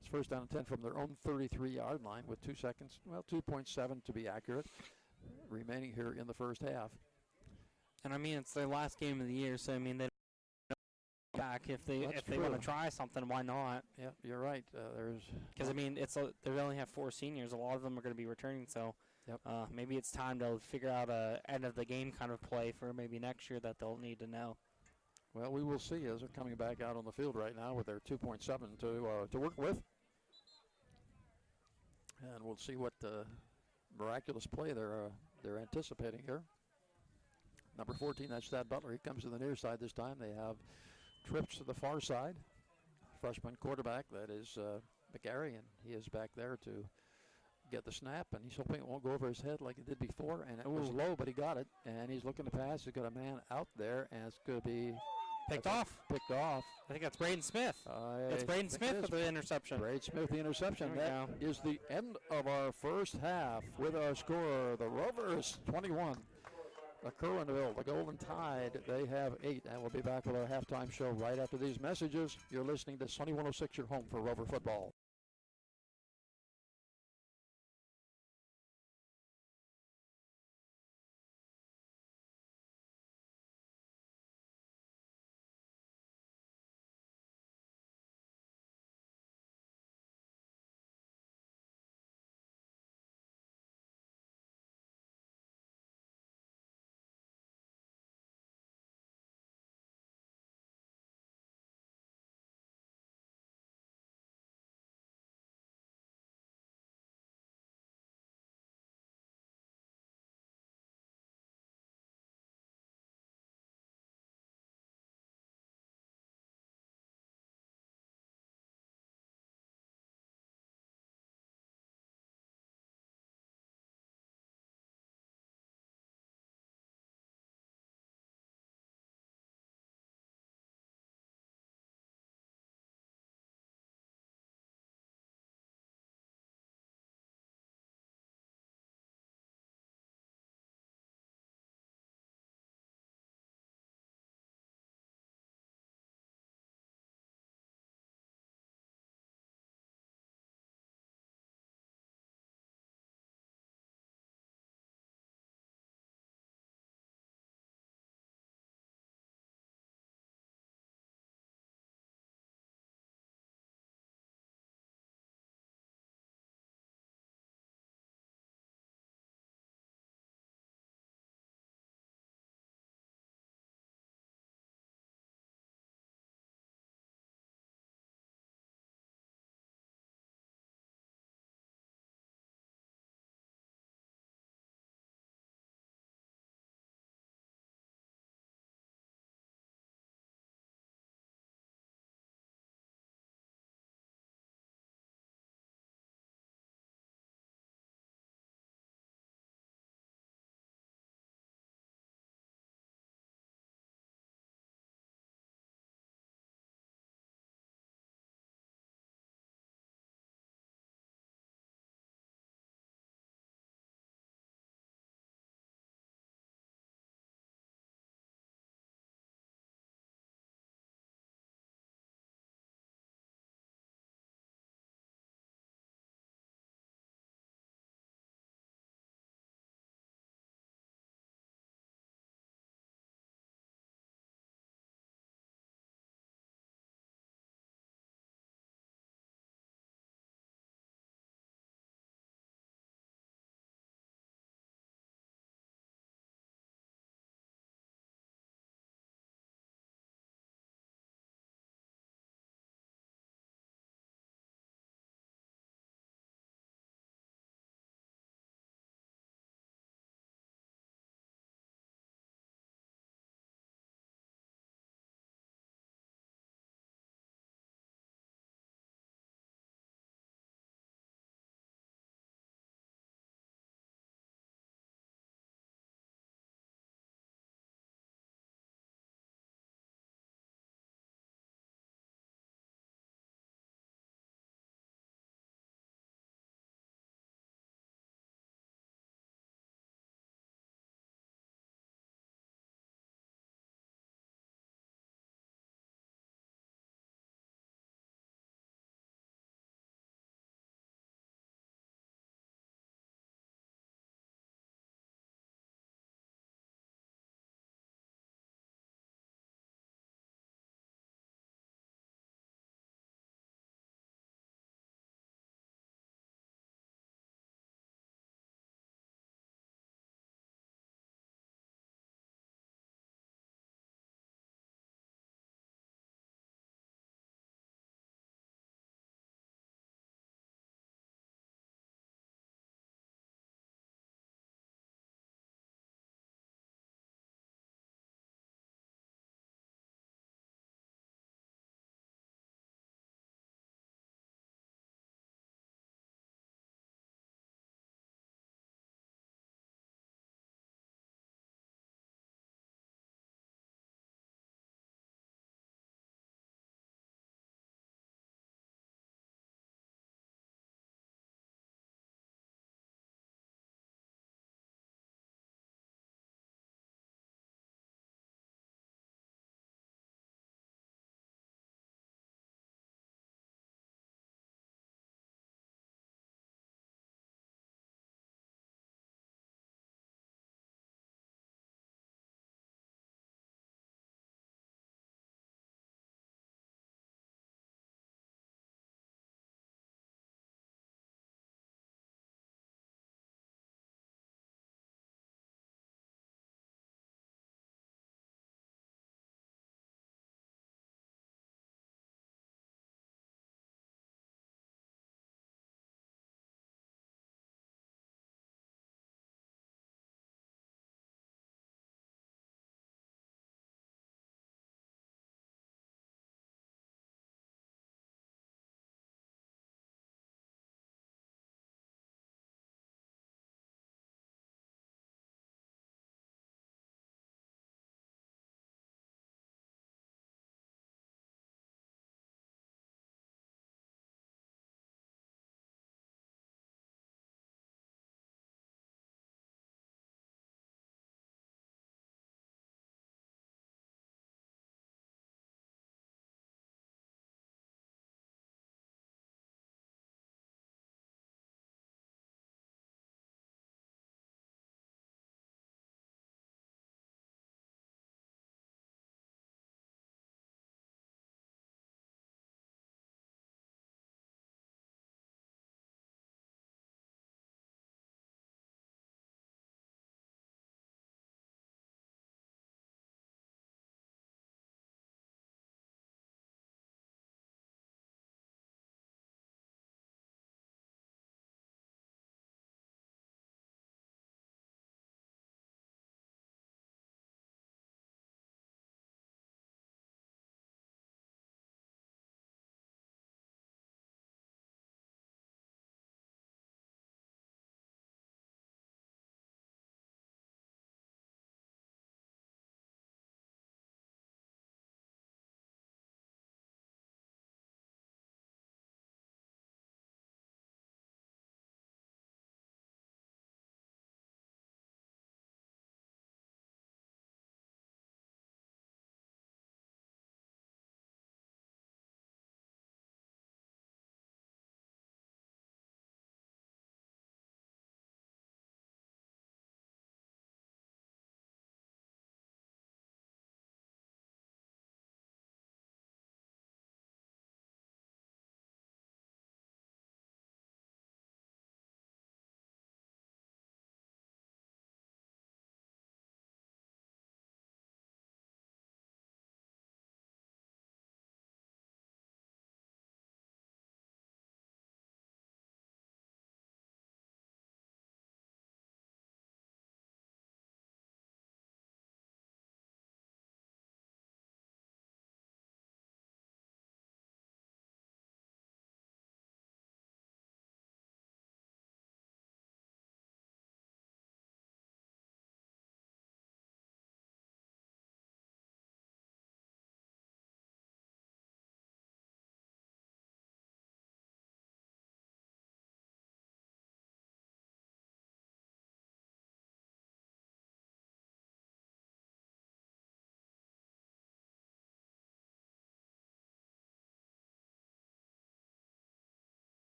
it's first down and 10 from their own 33-yard line with 2 seconds. Well, 2.7 to be accurate remaining here in the first half. And, I mean, it's their last game of the year, so, I mean, they don't back. If they want to try something, why not? Yeah, you're right. Because, I mean, they only have 4 seniors. A lot of them are going to be returning, so maybe it's time to figure out a end-of-the-game kind of play for maybe next year that they'll need to know. Well, we will see as they're coming back out on the field right now with their 2.7 to work with. And we'll see what miraculous play they're anticipating here. Number 14, that's Thad Butler. He comes to the near side this time. They have trips to the far side. Freshman quarterback, that is McGarry, and he is back there to get the snap, and he's hoping it won't go over his head like it did before, and it was low, but he got it, and he's looking to pass. He's got a man out there, and it's going to be Picked off. I think that's Braden Smith. It's Braden Smith with the interception. Braden Smith, the interception. There we That is the end of our first half with our score. The Rovers 21. The Curwensville, the Golden Tide, they have 8. And we'll be back with our halftime show right after these messages. You're listening to Sunny 106, your home for Rover football.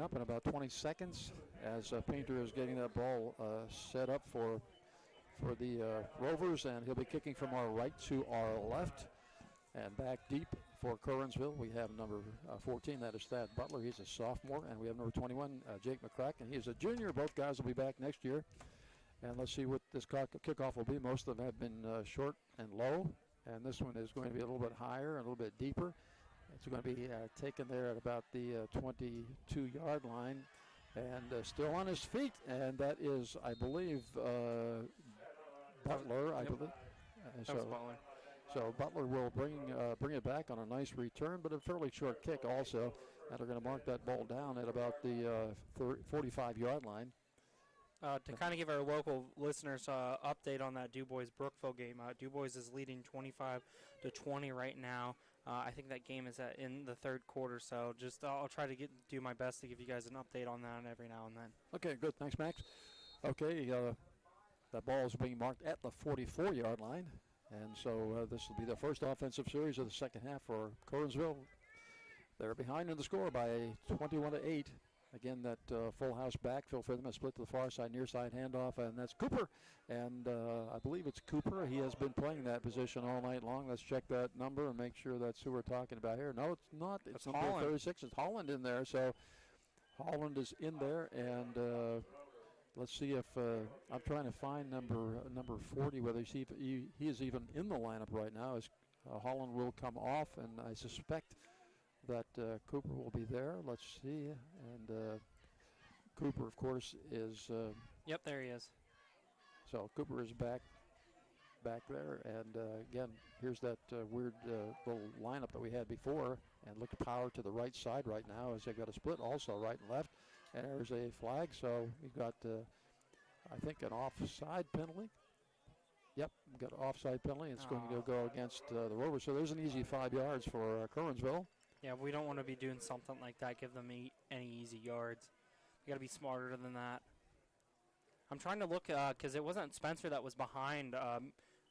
up in about 20 seconds as Painter is getting that ball set up for the Rovers, and he'll be kicking from our right to our left. And back deep for Curwensville, we have number 14, that is Thad Butler. He's a sophomore. And we have number 21, Jake McCracken. He's a junior. Both guys will be back next year. And let's see what this kickoff will be. Most of them have been short and low. And this one is going to be a little bit higher and a little bit deeper. It's going to be taken there at about the 22-yard line. And still on his feet. And that is, I believe, Butler, I believe. So Butler will bring it back on a nice return, but a fairly short kick also. And they're going to mark that ball down at about the 45-yard line. To kind of give our local listeners update on that DuBois-Brookville game, DuBois is leading 25-20 right now. I think that game is in the third quarter, so just I'll try to do my best to give you guys an update on that every now and then. Okay, good. Thanks, Max. Okay, that ball is being marked at the 44-yard line. And so this will be the first offensive series of the second half for Curwensville. They're behind in the score by 21-8. Again, that full house backfill for them, a split to the far side, near side handoff, and that's Cooper. And I believe it's Cooper. He has been playing that position all night long. Let's check that number and make sure that's who we're talking about here. No, it's not. It's number Holland. 36. It's Holland in there. So Holland is in there, and let's see if I'm trying to find number 40, whether he is even in the lineup right now. As Holland will come off, and I suspect that Cooper will be there. Let's see. And Cooper, of course, is... Yep, there he is. So Cooper is back there. And, again, here's that weird little lineup that we had before. And look at power to the right side right now as they've got a split also right and left. And there's a flag. So we've got, I think, an offside penalty. Yep, we've got an offside penalty. It's going to go against the Rovers. So there's an easy 5 yards for Curwensville. Yeah, we don't want to be doing something like that, give them any easy yards. You got to be smarter than that. I'm trying to look, because it wasn't Spencer that was behind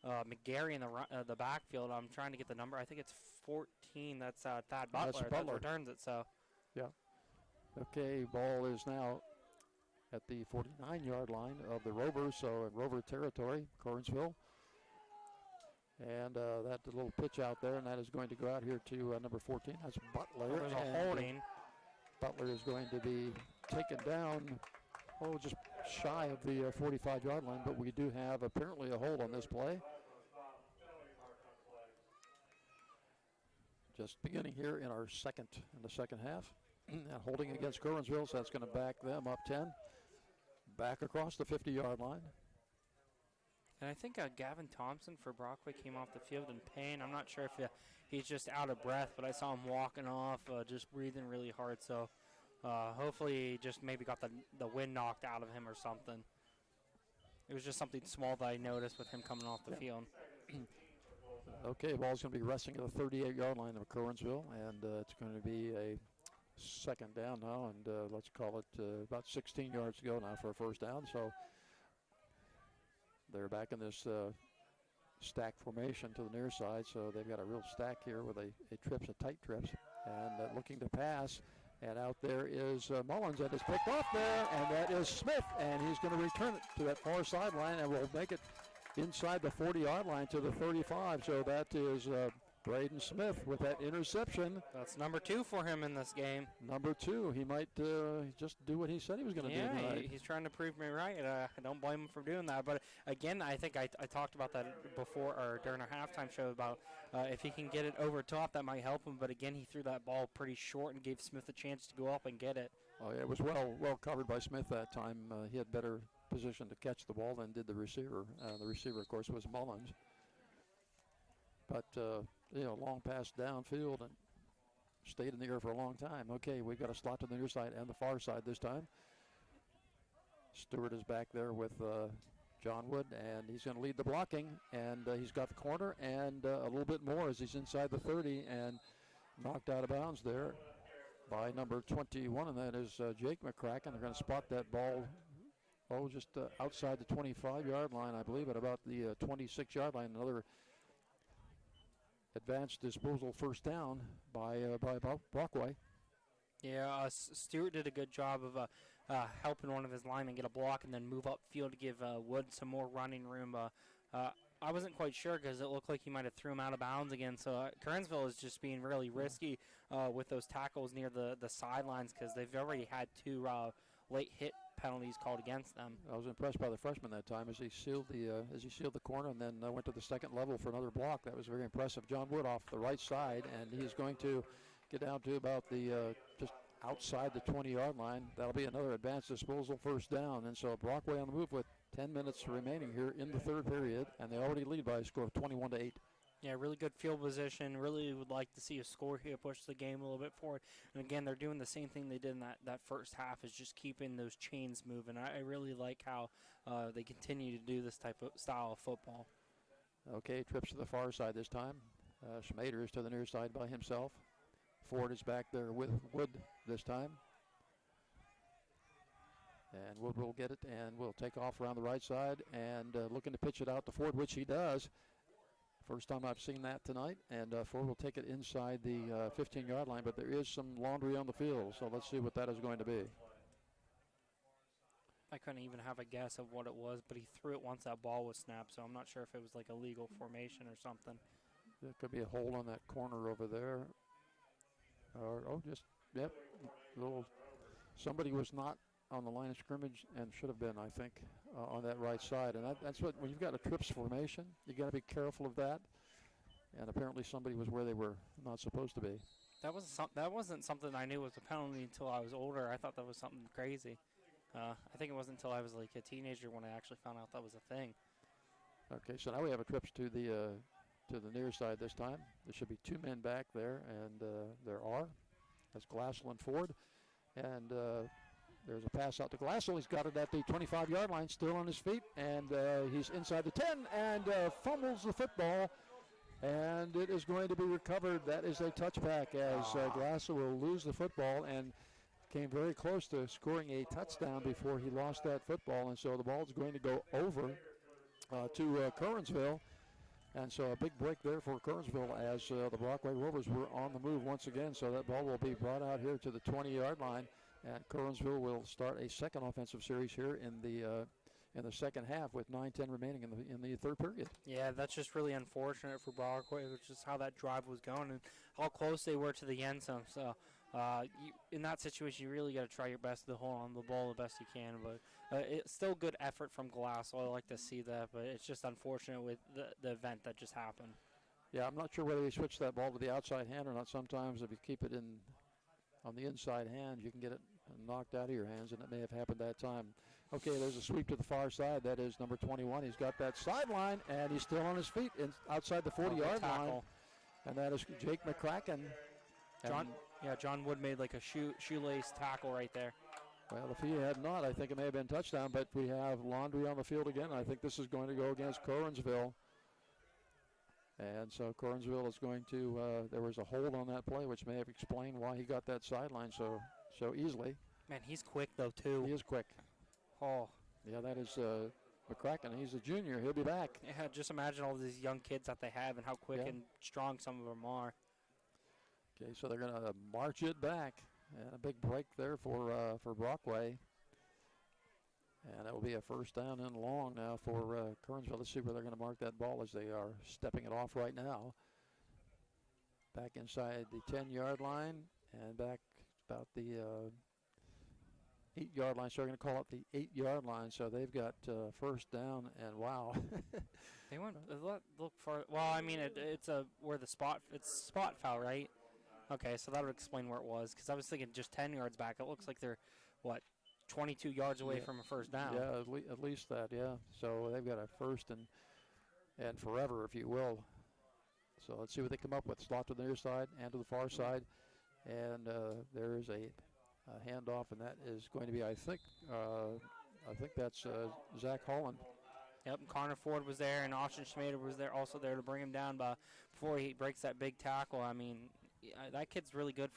McGarry in the backfield. I'm trying to get the number. I think it's 14. That's Thad Butler. That returns it, so. Yeah. Okay, ball is now at the 49-yard line of the Rovers, so in Rover territory, Curwensville. And that little pitch out there, and that is going to go out here to number 14. That's Butler. There's a holding. Butler is going to be taken down, just shy of the 45-yard line, but we do have apparently a hold on this play. Just beginning here in the second half. And holding against Curwensville, so that's going to back them up 10. Back across the 50-yard line. And I think Gavin Thompson for Brockway came off the field in pain. I'm not sure if he's just out of breath, but I saw him walking off, just breathing really hard. So hopefully he just maybe got the wind knocked out of him or something. It was just something small that I noticed with him coming off the field. Okay, ball's going to be resting at the 38-yard line of Curwensville, and it's going to be a second down now, and let's call it about 16 yards to go now for a first down. So they're back in this stack formation to the near side, so they've got a real stack here with a tight trips, and looking to pass. And out there is Mullins that is picked off there, and that is Smith, and he's going to return it to that far sideline and will make it inside the 40-yard line to the 35. So that is Braden Smith with that interception. That's number 2 for him in this game. Number 2. He might just do what he said he was going to do tonight. He's trying to prove me right. I don't blame him for doing that. But, again, I think I talked about that before or during our halftime show about if he can get it over top, that might help him. But, again, he threw that ball pretty short and gave Smith a chance to go up and get it. Oh, yeah, it was well covered by Smith that time. He had better position to catch the ball than did the receiver. The receiver, of course, was Mullins. But, long pass downfield and stayed in the air for a long time. Okay, we've got a slot to the near side and the far side this time. Stewart is back there with John Wood, and he's going to lead the blocking. And he's got the corner and a little bit more as he's inside the 30 and knocked out of bounds there by number 21, and that is Jake McCracken. They're going to spot that ball, just outside the 25-yard line, I believe, at about the 26-yard line. Another advanced disposal first down by Brockway. Yeah, Stewart did a good job of helping one of his linemen get a block and then move upfield to give Wood some more running room. I wasn't quite sure because it looked like he might have threw him out of bounds again. So Curwensville is just being really risky with those tackles near the sidelines because they've already had 2 late hit penalties called against them. I was impressed by the freshman that time as he sealed the corner and then went to the second level for another block. That was very impressive. John Wood off the right side, and he's going to get down to about the just outside the 20-yard line. That'll be another advanced disposal, first down. And so Brockway on the move with 10 minutes remaining here in the third period, and they already lead by a score of 21-8. Yeah, really good field position. Really would like to see a score here, push the game a little bit forward. And again, they're doing the same thing they did in that first half, is just keeping those chains moving. I really like how they continue to do this type of style of football. Okay, trips to the far side this time. Schmader is to the near side by himself. Ford is back there with Wood this time. And Wood will get it and will take off around the right side and looking to pitch it out to Ford, which he does. First time I've seen that tonight. And Ford will take it inside the 15-yard line, but there is some laundry on the field, so let's see what that is going to be. I couldn't even have a guess of what it was, but he threw it once that ball was snapped, so I'm not sure if it was like a legal formation or something. There could be a hole on that corner over there. Somebody was not on the line of scrimmage and should have been, I think, on that right side. And that's what, when you've got a trips formation, you got to be careful of that. And apparently somebody was where they were not supposed to be. That wasn't something I knew was a penalty until I was older. I thought that was something crazy. I think it wasn't until I was like a teenager when I actually found out that was a thing. Okay, so now we have a trips to the near side this time. There should be 2 men back there, and there are. That's Glassell and Ford. And there's a pass out to Glassell. He's got it at the 25-yard line, still on his feet, and he's inside the 10 and fumbles the football, and it is going to be recovered. That is a touchback as Glassell will lose the football and came very close to scoring a touchdown before he lost that football, and so the ball is going to go over to Curwensville. And so a big break there for Curwensville as the Brockway Rovers were on the move once again. So that ball will be brought out here to the 20-yard line. And Curwensville will start a second offensive series here in the second half with 9:10 remaining in the third period. Yeah, that's just really unfortunate for Brockway, which is how that drive was going and how close they were to the end zone. So in that situation, you really got to try your best to hold on the ball the best you can. But it's still good effort from Glass. So I like to see that, but it's just unfortunate with the event that just happened. Yeah, I'm not sure whether he switched that ball to the outside hand or not. Sometimes if you keep it on the inside hand, you can get it knocked out of your hands, and it may have happened that time. Okay, there's a sweep to the far side. That is number 21. He's got that sideline, and he's still on his feet outside the 40-yard line. And that is Jake McCracken. John Wood made like a shoelace tackle right there. Well, if he had not, I think it may have been touchdown, but we have laundry on the field again. I think this is going to go against Curwensville. And so Curwensville is going to, there was a hold on that play, which may have explained why he got that sideline so easily. Man, he's quick, though, too. He is quick. Oh. Yeah, that is McCracken. He's a junior. He'll be back. Yeah, just imagine all these young kids that they have and how quick and strong some of them are. Okay, so they're going to march it back. And a big break there for Brockway. And it will be a first down and long now for Curwensville. Let's see where they're going to mark that ball as they are stepping it off right now. Back inside the 10-yard line and back about the 8-yard line. So they're going to call it the 8-yard line. So they've got first down, and wow. They went look for. Well, I mean it's spot foul, right? Okay, so that would explain where it was because I was thinking just 10 yards back. It looks like they're 22 yards away from a first down. Yeah, at least that, yeah. So they've got a first and forever, if you will. So let's see what they come up with. Slot to the near side and to the far side. And there is a handoff, and that is going to be, I think that's Zach Holland. Yep, Connor Ford was there, and Austin Schmader was there, also there to bring him down before he breaks that big tackle. I mean, that kid's really good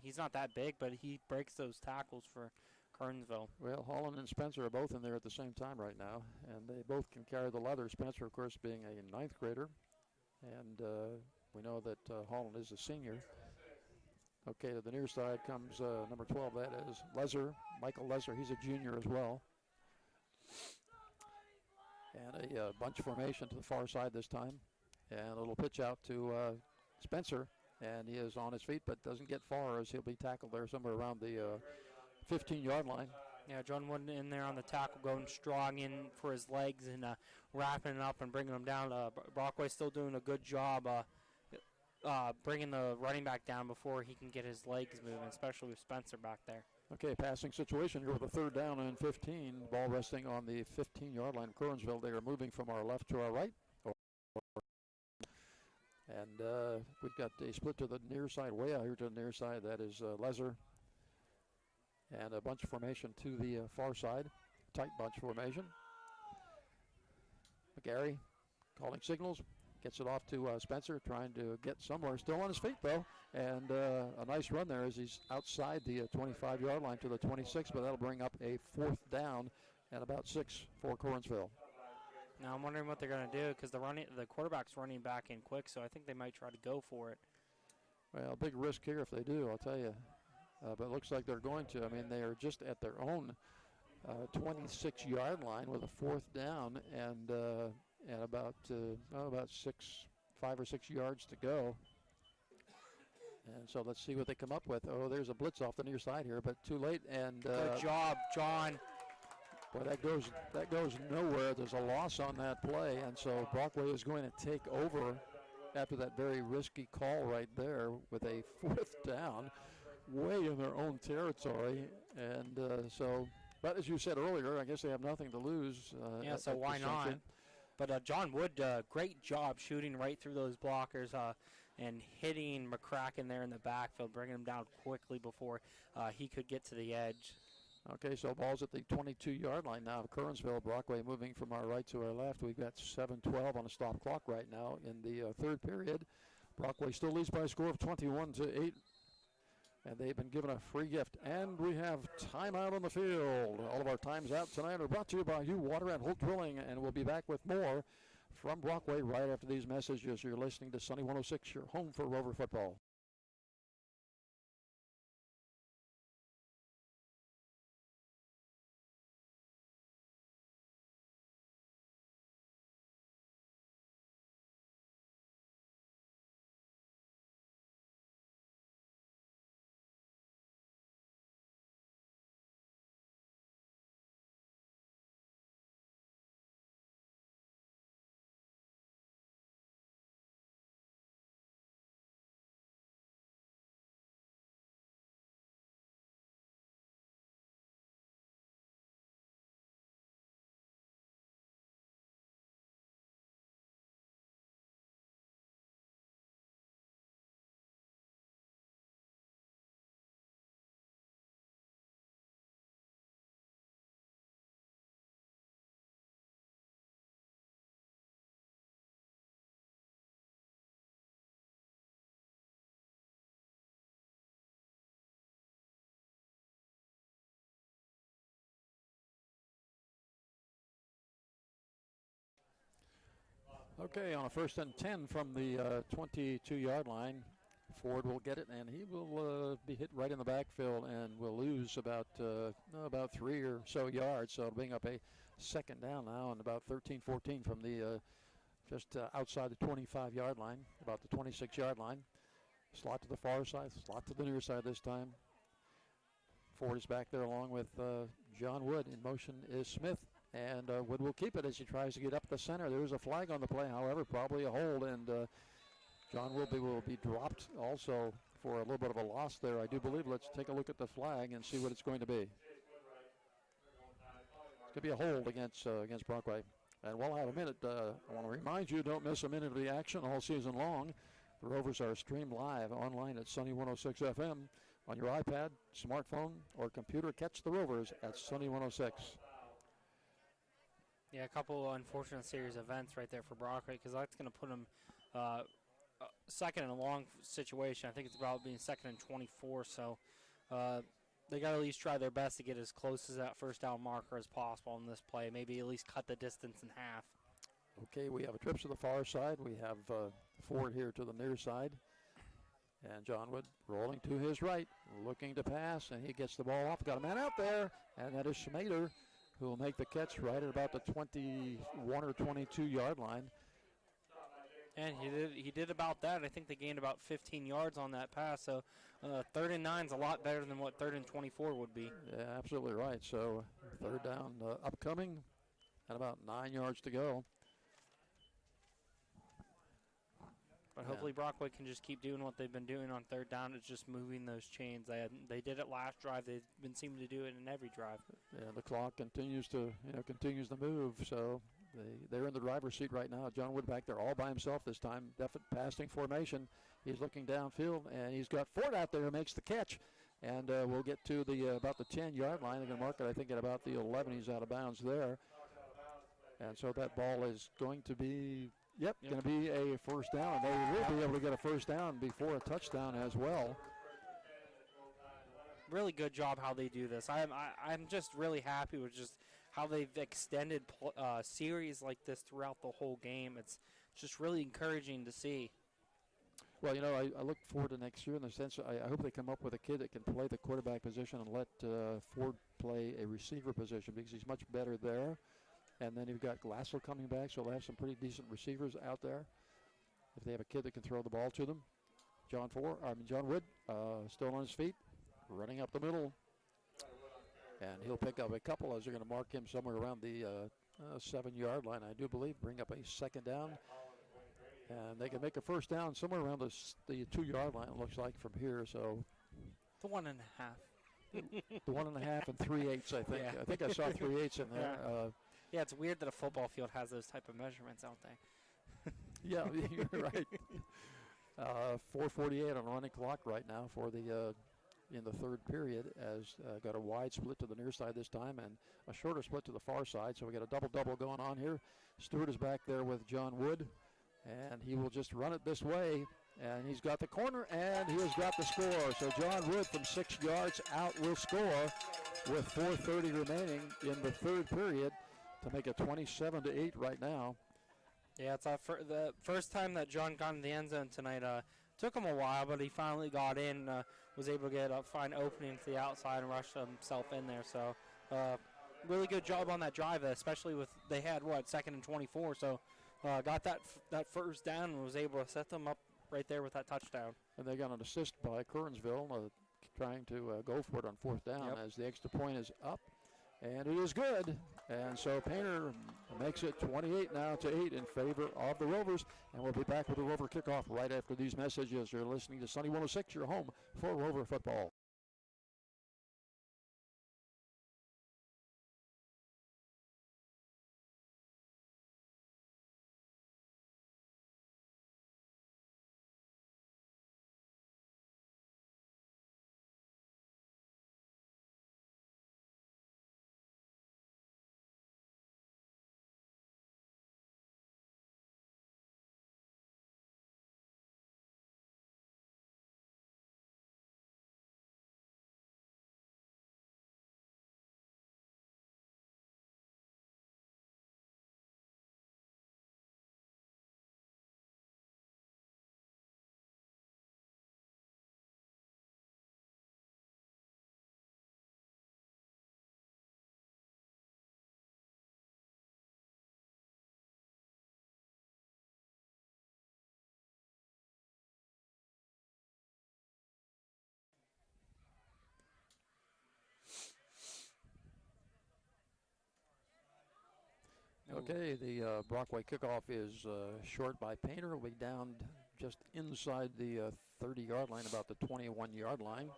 he's not that big, but he breaks those tackles for Curwensville. Well, Holland and Spencer are both in there at the same time right now, and they both can carry the leather. Spencer, of course, being a ninth grader, and we know that Holland is a senior. Okay, to the near side comes number 12. That is Lezer, Michael Lezer. He's a junior as well. And a bunch formation to the far side this time. And a little pitch out to Spencer. And he is on his feet but doesn't get far as he'll be tackled there somewhere around the 15-yard line. Yeah, John Wood in there on the tackle, going strong in for his legs and wrapping it up and bringing him down. Brockway still doing a good job bringing the running back down before he can get his legs moving, especially with Spencer back there. Okay, passing situation here with a 3rd down and 15. Ball resting on the 15-yard line of Curwensville. They are moving from our left to our right. And we've got a split to the near side, way out here to the near side. That is Lezer. And a bunch formation to the far side. Tight bunch formation. McGarry calling signals. Gets it off to Spencer, trying to get somewhere. Still on his feet, though. And a nice run there as he's outside the 25-yard line to the 26, but that'll bring up a 4th down and about 6 for Curwensville. Now I'm wondering what they're going to do because the quarterback's running back in quick, so I think they might try to go for it. Well, big risk here if they do, I'll tell you. But it looks like they're going to. I mean, they are just at their own 26-yard line with a 4th down and about 5 or 6 yards to go. And so let's see what they come up with. Oh, there's a blitz off the near side here, but too late. And good job, John. Boy, that goes nowhere. There's a loss on that play, and so Brockway is going to take over after that very risky call right there with a 4th down, way in their own territory. And but as you said earlier, I guess they have nothing to lose. So why not? But John Wood, great job shooting right through those blockers and hitting McCracken there in the backfield, bringing him down quickly before he could get to the edge. Okay, so ball's at the 22-yard line now of Curwensville. Brockway moving from our right to our left. We've got 7:12 on a stop clock right now in the 3rd period. Brockway still leads by a score of 21-8. And they've been given a free gift. And we have timeout on the field. All of our times out tonight are brought to you by U Water and Holt Drilling. And we'll be back with more from Brockway right after these messages. You're listening to Sunny 106, your home for Rover football. Okay, on a 1st and 10 from the 22-yard line, Ford will get it, and he will be hit right in the backfield and will lose about 3 or so yards. So it'll bring up a 2nd down now and about 13-14 from the just outside the 25-yard line, about the 26-yard line. Slot to the far side, slot to the near side this time. Ford is back there along with John Wood. In motion is Smith. And Wood will keep it as he tries to get up the center. There's a flag on the play, however, probably a hold. And John Wood will be dropped also for a little bit of a loss there, I do believe. Let's take a look at the flag and see what it's going to be. It's going to be a hold against Brockway. And we'll have a minute. I want to remind you, don't miss a minute of the action all season long. The Rovers are streamed live online at Sunny 106 FM. On your iPad, smartphone, or computer, catch the Rovers at Sunny 106. Yeah, a couple of unfortunate series of events right there for Brockway because that's going to put them second in a long situation. I think it's about being 2nd and 24. So they got to at least try their best to get as close to that 1st down marker as possible in this play. Maybe at least cut the distance in half. Okay, we have a trip to the far side. We have Ford here to the near side. And John Wood rolling to his right, looking to pass, and he gets the ball off. Got a man out there, and that is Schmader, who will make the catch right at about the 21 or 22-yard line. And he did about that. I think they gained about 15 yards on that pass. So 3rd and 9 is a lot better than what 3rd and 24 would be. Yeah, absolutely right. So 3rd down upcoming, and about 9 yards to go. But hopefully Brockway can just keep doing what they've been doing on 3rd down. It's just moving those chains. They did it last drive. They've been seeming to do it in every drive. Yeah, the clock continues to move. So they're in the driver's seat right now. John Wood back there all by himself this time. Definite passing formation. He's looking downfield, and he's got Ford out there who makes the catch. And we'll get to the about the 10-yard line. They're going to mark it, I think, at about the 11. He's out of bounds there. And so that ball is going to be, going to be a first down. And they will be able to get a first down before a touchdown as well. Really good job how they do this. I'm just really happy with just how they've extended series like this throughout the whole game. It's just really encouraging to see. Well, I look forward to next year in the sense I hope they come up with a kid that can play the quarterback position and let Ford play a receiver position because he's much better there. And then you've got Glassell coming back, so they'll have some pretty decent receivers out there if they have a kid that can throw the ball to them. John Wood, still on his feet, running up the middle. And he'll pick up a couple as they're going to mark him somewhere around the 7-yard line, I do believe, bring up a second down. And they can make a first down somewhere around the 2-yard line, it looks like, from here. So the 1.5. The 1.5 and 3/8, I think. Yeah. I think I saw 3/8 in there. Yeah, it's weird that a football field has those type of measurements out there. Yeah, you're right. 4:48 on running clock right now for the in the 3rd period. As got a wide split to the near side this time and a shorter split to the far side. So we got a double going on here. Stewart is back there with John Wood, and he will just run it this way. And he's got the corner, and he has got the score. So John Wood from 6 yards out will score with 4:30 remaining in the 3rd period to make it 27-8 right now. Yeah, it's the first time that John got in the end zone tonight. Took him a while, but he finally got in, was able to get a fine opening to the outside and rush himself in there. So really good job on that drive, especially with they had, 2nd and 24. So got that first down and was able to set them up right there with that touchdown. And they got an assist by Curwensville trying to go for it on 4th down as the extra point is up. And it is good. And so Painter makes it 28-8 in favor of the Rovers. And we'll be back with the Rover kickoff right after these messages. You're listening to Sunny 106, your home for Rover football. Okay, the Brockway kickoff is short by Painter. Will be down just inside the 30-yard line, about the 21-yard line.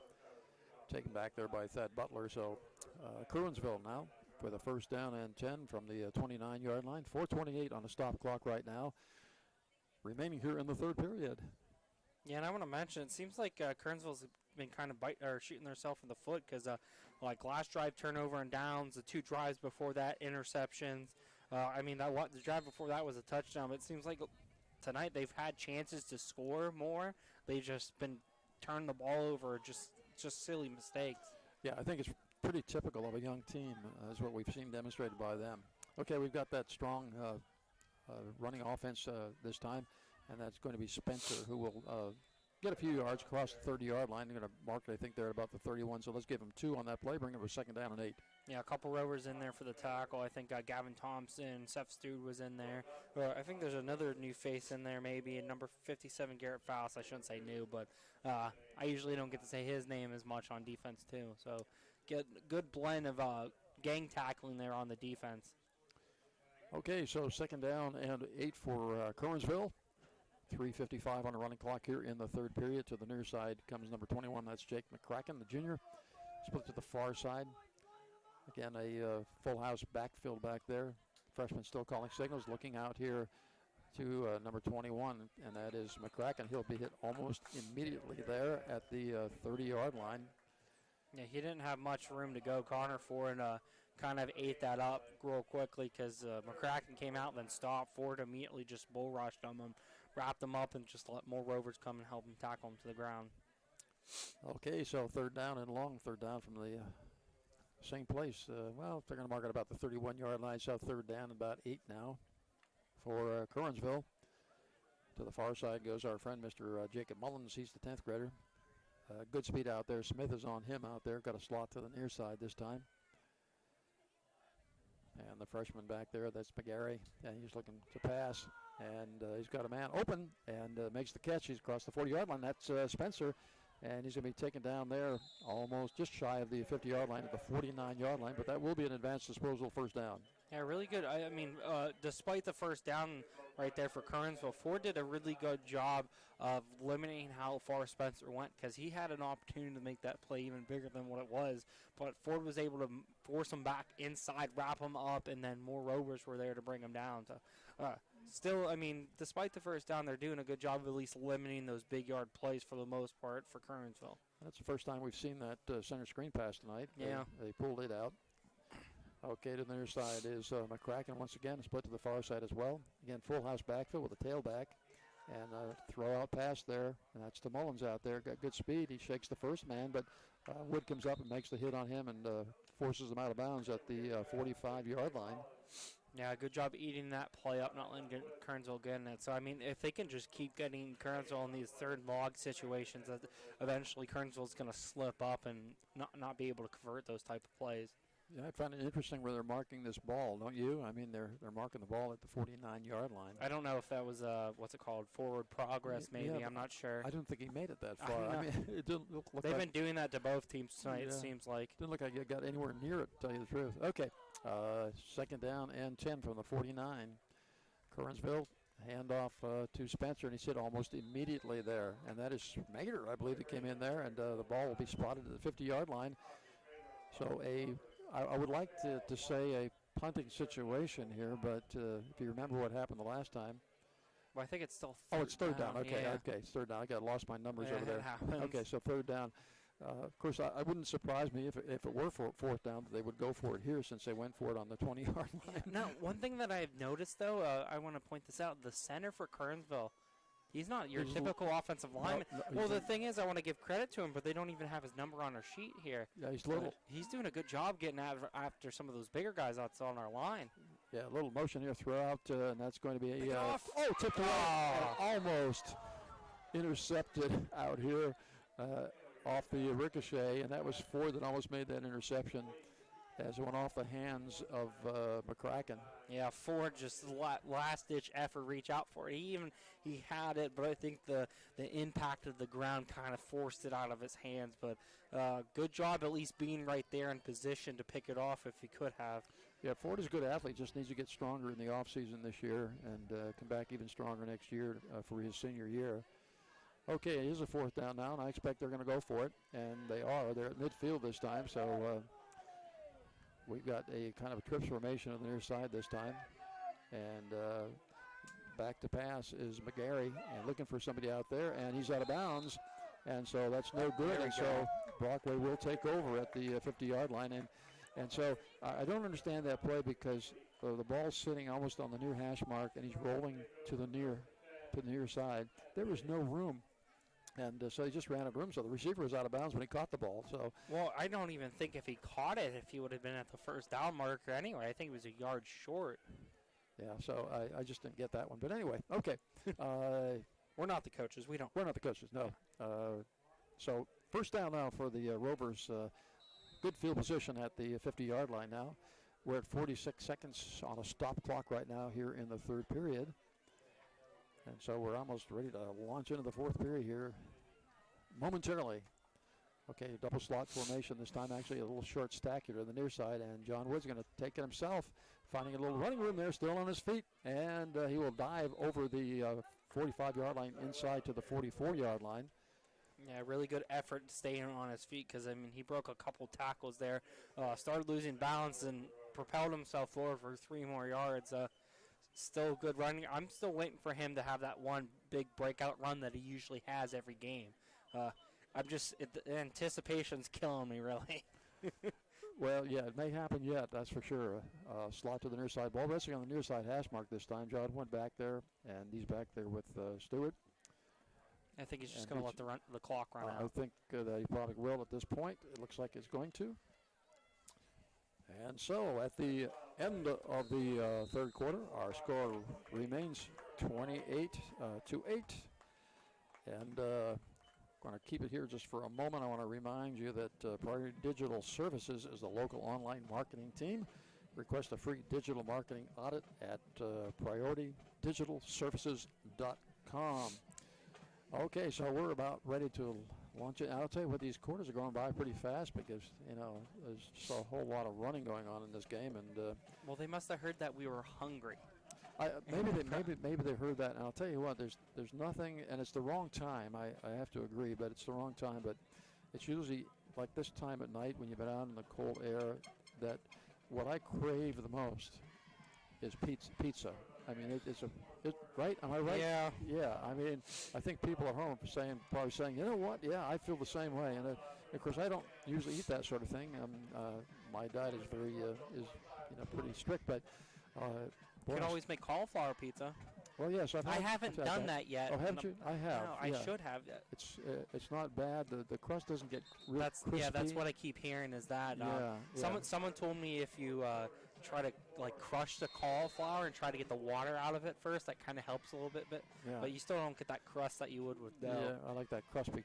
Taken back there by Thad Butler. So Curwensville now with a first down and 10 from the 29-yard line. 4:28 on the stop clock right now. Remaining here in the 3rd period. Yeah, and I want to mention, it seems like Curwensville's been kind of shooting themselves in the foot because, last drive turnover and downs, the 2 drives before that, interceptions. The drive before that was a touchdown, but it seems like tonight they've had chances to score more. They've just been turning the ball over, just silly mistakes. Yeah, I think it's pretty typical of a young team, is what we've seen demonstrated by them. Okay, we've got that strong running offense this time, and that's going to be Spencer who will get a few yards across the 30-yard line. They're going to mark it, I think, they're at about the 31. So let's give them 2 on that play. Bring it to 2nd down and 8. Yeah, a couple rovers in there for the tackle. I think Gavin Thompson, Seth Stewart was in there. Or I think there's another new face in there, maybe, and number 57, Garrett Faust. I shouldn't say new, but I usually don't get to say his name as much on defense, too. So get a good blend of gang tackling there on the defense. Okay, so 2nd down and 8 for Curwensville. 3:55 on the running clock here in the 3rd period. To the near side comes number 21. That's Jake McCracken, the junior. Split to the far side. Again, a full house backfield back there. Freshman still calling signals, looking out here to number 21, and that is McCracken. He'll be hit almost immediately there at the 30-yard line. Yeah, he didn't have much room to go. Connor Ford kind of ate that up real quickly because McCracken came out and then stopped. Ford immediately just bull rushed him, wrapped him up, and just let more rovers come and help him tackle him to the ground. Okay, so 3rd down and long. 3rd down from the same place. Well, they're going to mark it about the 31-yard line, so 3rd down and about 8 now for Curwensville. To the far side goes our friend, Mr. Jacob Mullins. He's the 10th grader. Good speed out there. Smith is on him out there. Got a slot to the near side this time. And the freshman back there, that's McGarry. And he's looking to pass. And he's got a man open and makes the catch. He's across the 40-yard line. That's Spencer. And he's going to be taken down there almost just shy of the 50-yard line at the 49-yard line. But that will be an advanced disposal 1st down. Yeah, really good. I mean, despite the 1st down right there for Curwensville, Ford did a really good job of limiting how far Spencer went because he had an opportunity to make that play even bigger than what it was. But Ford was able to force him back inside, wrap him up, and then more rovers were there to bring him down. So, still, I mean, despite the 1st down, they're doing a good job of at least limiting those big yard plays for the most part for Curwensville. That's the first time we've seen that center screen pass tonight. Yeah. They pulled it out. Okay, to the near side is McCracken once again, split to the far side as well. Again, full house backfield with a tailback. And throw out pass there, and that's to Mullins out there. Got good speed. He shakes the first man, but Wood comes up and makes the hit on him and forces him out of bounds at the 45-yard line. Yeah, good job eating that play up, not letting Kernsville get in it. So, I mean, if they can just keep getting Kernsville in these 3rd log situations, eventually Kernsville's going to slip up and not be able to convert those type of plays. Yeah, I find it interesting where they're marking this ball, don't you? I mean, they're marking the ball at the 49-yard line. I don't know if that was what's it called, forward progress maybe. Yeah, I'm not sure. I don't think he made it that far. I mean, it didn't look They've been doing that to both teams tonight, it seems like. Didn't look like he got anywhere near it, to tell you the truth. Okay, 2nd down and 10 from the 49. Curwensville, handoff to Spencer, and he's hit almost immediately there. And that is Mater, I believe, that came in there, and the ball will be spotted at the 50-yard line. So I would like to say a punting situation here, but if you remember what happened the last time. Well, I think it's still 3rd down. Oh, it's 3rd down. Okay, yeah. Okay, it's 3rd down. I lost my numbers over there. It happens. Okay, so 3rd down. Of course, I wouldn't surprise me if it were 4th down that they would go for it here since they went for it on the 20-yard line. Now, one thing that I've noticed, though, I want to point this out. The center for Kernsville, he's not your typical offensive lineman. Well, the thing is, I want to give credit to him, but they don't even have his number on our sheet here. Yeah, he's little. He's doing a good job getting after some of those bigger guys that's on our line. Yeah, a little motion here, throw out, and that's going to be a tipped away. Almost intercepted out here off the ricochet, and that was Ford that almost made that interception as it went off the hands of McCracken. Yeah, Ford just last-ditch effort, reach out for it. He had it, but I think the impact of the ground kind of forced it out of his hands. But good job at least being right there in position to pick it off if he could have. Yeah, Ford is a good athlete, just needs to get stronger in the offseason this year and come back even stronger next year for his senior year. Okay, it is a 4th down now, and I expect they're going to go for it, and they are. They're at midfield this time, so we've got a kind of a trips formation on the near side this time. And back to pass is McGarry, and looking for somebody out there, and he's out of bounds, and so that's no good. And so Brockway will take over at the 50-yard line. And so I don't understand that play because the ball's sitting almost on the near hash mark, and he's rolling to the near side. There was no room. And so he just ran out of room. So the receiver was out of bounds when he caught the ball. So well, I don't even think if he caught it, if he would have been at the 1st down marker anyway. I think he was a yard short. Yeah, so I just didn't get that one. But anyway, okay. We're not the coaches. We don't. We're not the coaches, no. So first down now for the Rovers. Good field position at the 50-yard line now. We're at 46 seconds on a stop clock right now here in the third period. And so we're almost ready to launch into the fourth period here momentarily. Okay, double slot formation this time, actually a little short stack here to the near side, and John Wood's going to take it himself, finding a little running room there, still on his feet, and he will dive over the 45-yard line inside to the 44-yard line. Yeah, really good effort staying on his feet because, I mean, he broke a couple tackles there, started losing balance, and propelled himself forward for 3 more yards. Still good running. I'm still waiting for him to have that one big breakout run that he usually has every game. The anticipation's killing me, really. Well, yeah, it may happen yet, that's for sure. Slot to the near side. Ball resting on the near side hash mark this time. John went back there, and he's back there with Stewart. I think he's just going to let the clock run out. I think that he probably will at this point. It looks like it's going to. And so at the end of the third quarter, our score remains 28-8. And going to keep it here just for a moment. I want to remind you that Priority Digital Services is the local online marketing team. Request a free digital marketing audit at PriorityDigitalServices.com. Okay, so we're about ready to launch it. I'll tell you what, these quarters are going by pretty fast because, there's just a whole lot of running going on in this game. And well, they must have heard that we were hungry. Maybe they heard that. And I'll tell you what, there's nothing, and it's the wrong time. I have to agree, but it's the wrong time. But it's usually like this time at night when you've been out in the cold air that what I crave the most is pizza. I mean, it's right? Am I right? Yeah. Yeah. I mean, I think people at home are probably saying, you know what? Yeah, I feel the same way. And of course, I don't usually eat that sort of thing. My diet is pretty strict, but. You can always make cauliflower pizza. Well, yes, I haven't done that yet. Oh, haven't you? I have. No, I should have. It's not bad. The crust doesn't get real crispy. Yeah, that's what I keep hearing is that. Someone told me if you try to crush the cauliflower and try to get the water out of it first, that kind of helps a little bit. But you still don't get that crust that you would with dough. Yeah, I like that crispy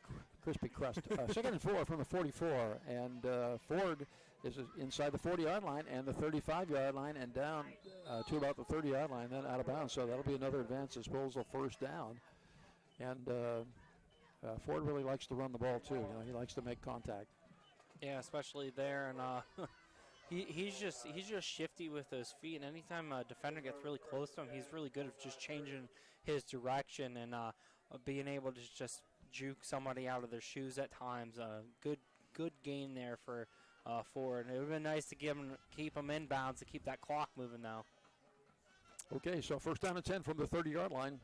crust. Second and 4 from the 44, and Ford is inside the 40-yard line and the 35-yard line and down to about the 30-yard line, then out of bounds. So that'll be another advance disposal, first down. And Ford really likes to run the ball too. He likes to make contact. Yeah, especially there, and he's just shifty with those feet. And anytime a defender gets really close to him, he's really good at just changing his direction and being able to just juke somebody out of their shoes at times. Good gain there for Ford. It would have been nice to keep him inbounds to keep that clock moving now. Okay, so first down and 10 from the 30-yard line.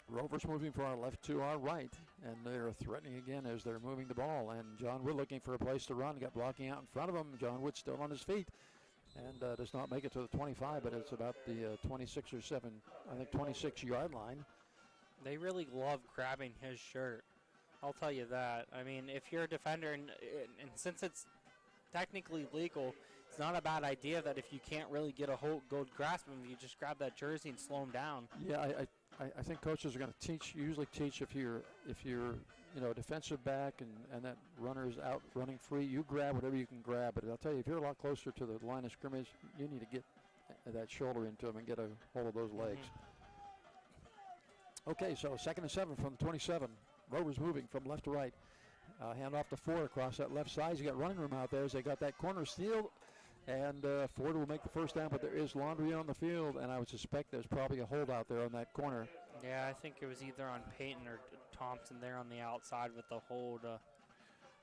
Rovers moving from our left to our right, and they're threatening again as they're moving the ball. And John Wood looking for a place to run, got blocking out in front of him. John Wood still on his feet and does not make it to the 25, but it's about the 26-yard line. They really love grabbing his shirt. I'll tell you that. I mean, if you're a defender, and since it's technically legal, it's not a bad idea that if you can't really get a good grasp of him, you just grab that jersey and slow him down. Yeah, I think coaches are going to usually teach if you're a defensive back and that runner is out running free, you grab whatever you can grab. But I'll tell you, if you're a lot closer to the line of scrimmage, you need to get that shoulder into him and get a hold of those legs. Mm-hmm. Okay, so second and 7 from the 27. Rovers moving from left to right. Hand off to Ford across that left side. You got running room out there as they got that corner steal. And Ford will make the first down, but there is laundry on the field, and I would suspect there's probably a hold out there on that corner. Yeah, I think it was either on Peyton or Thompson there on the outside with the hold.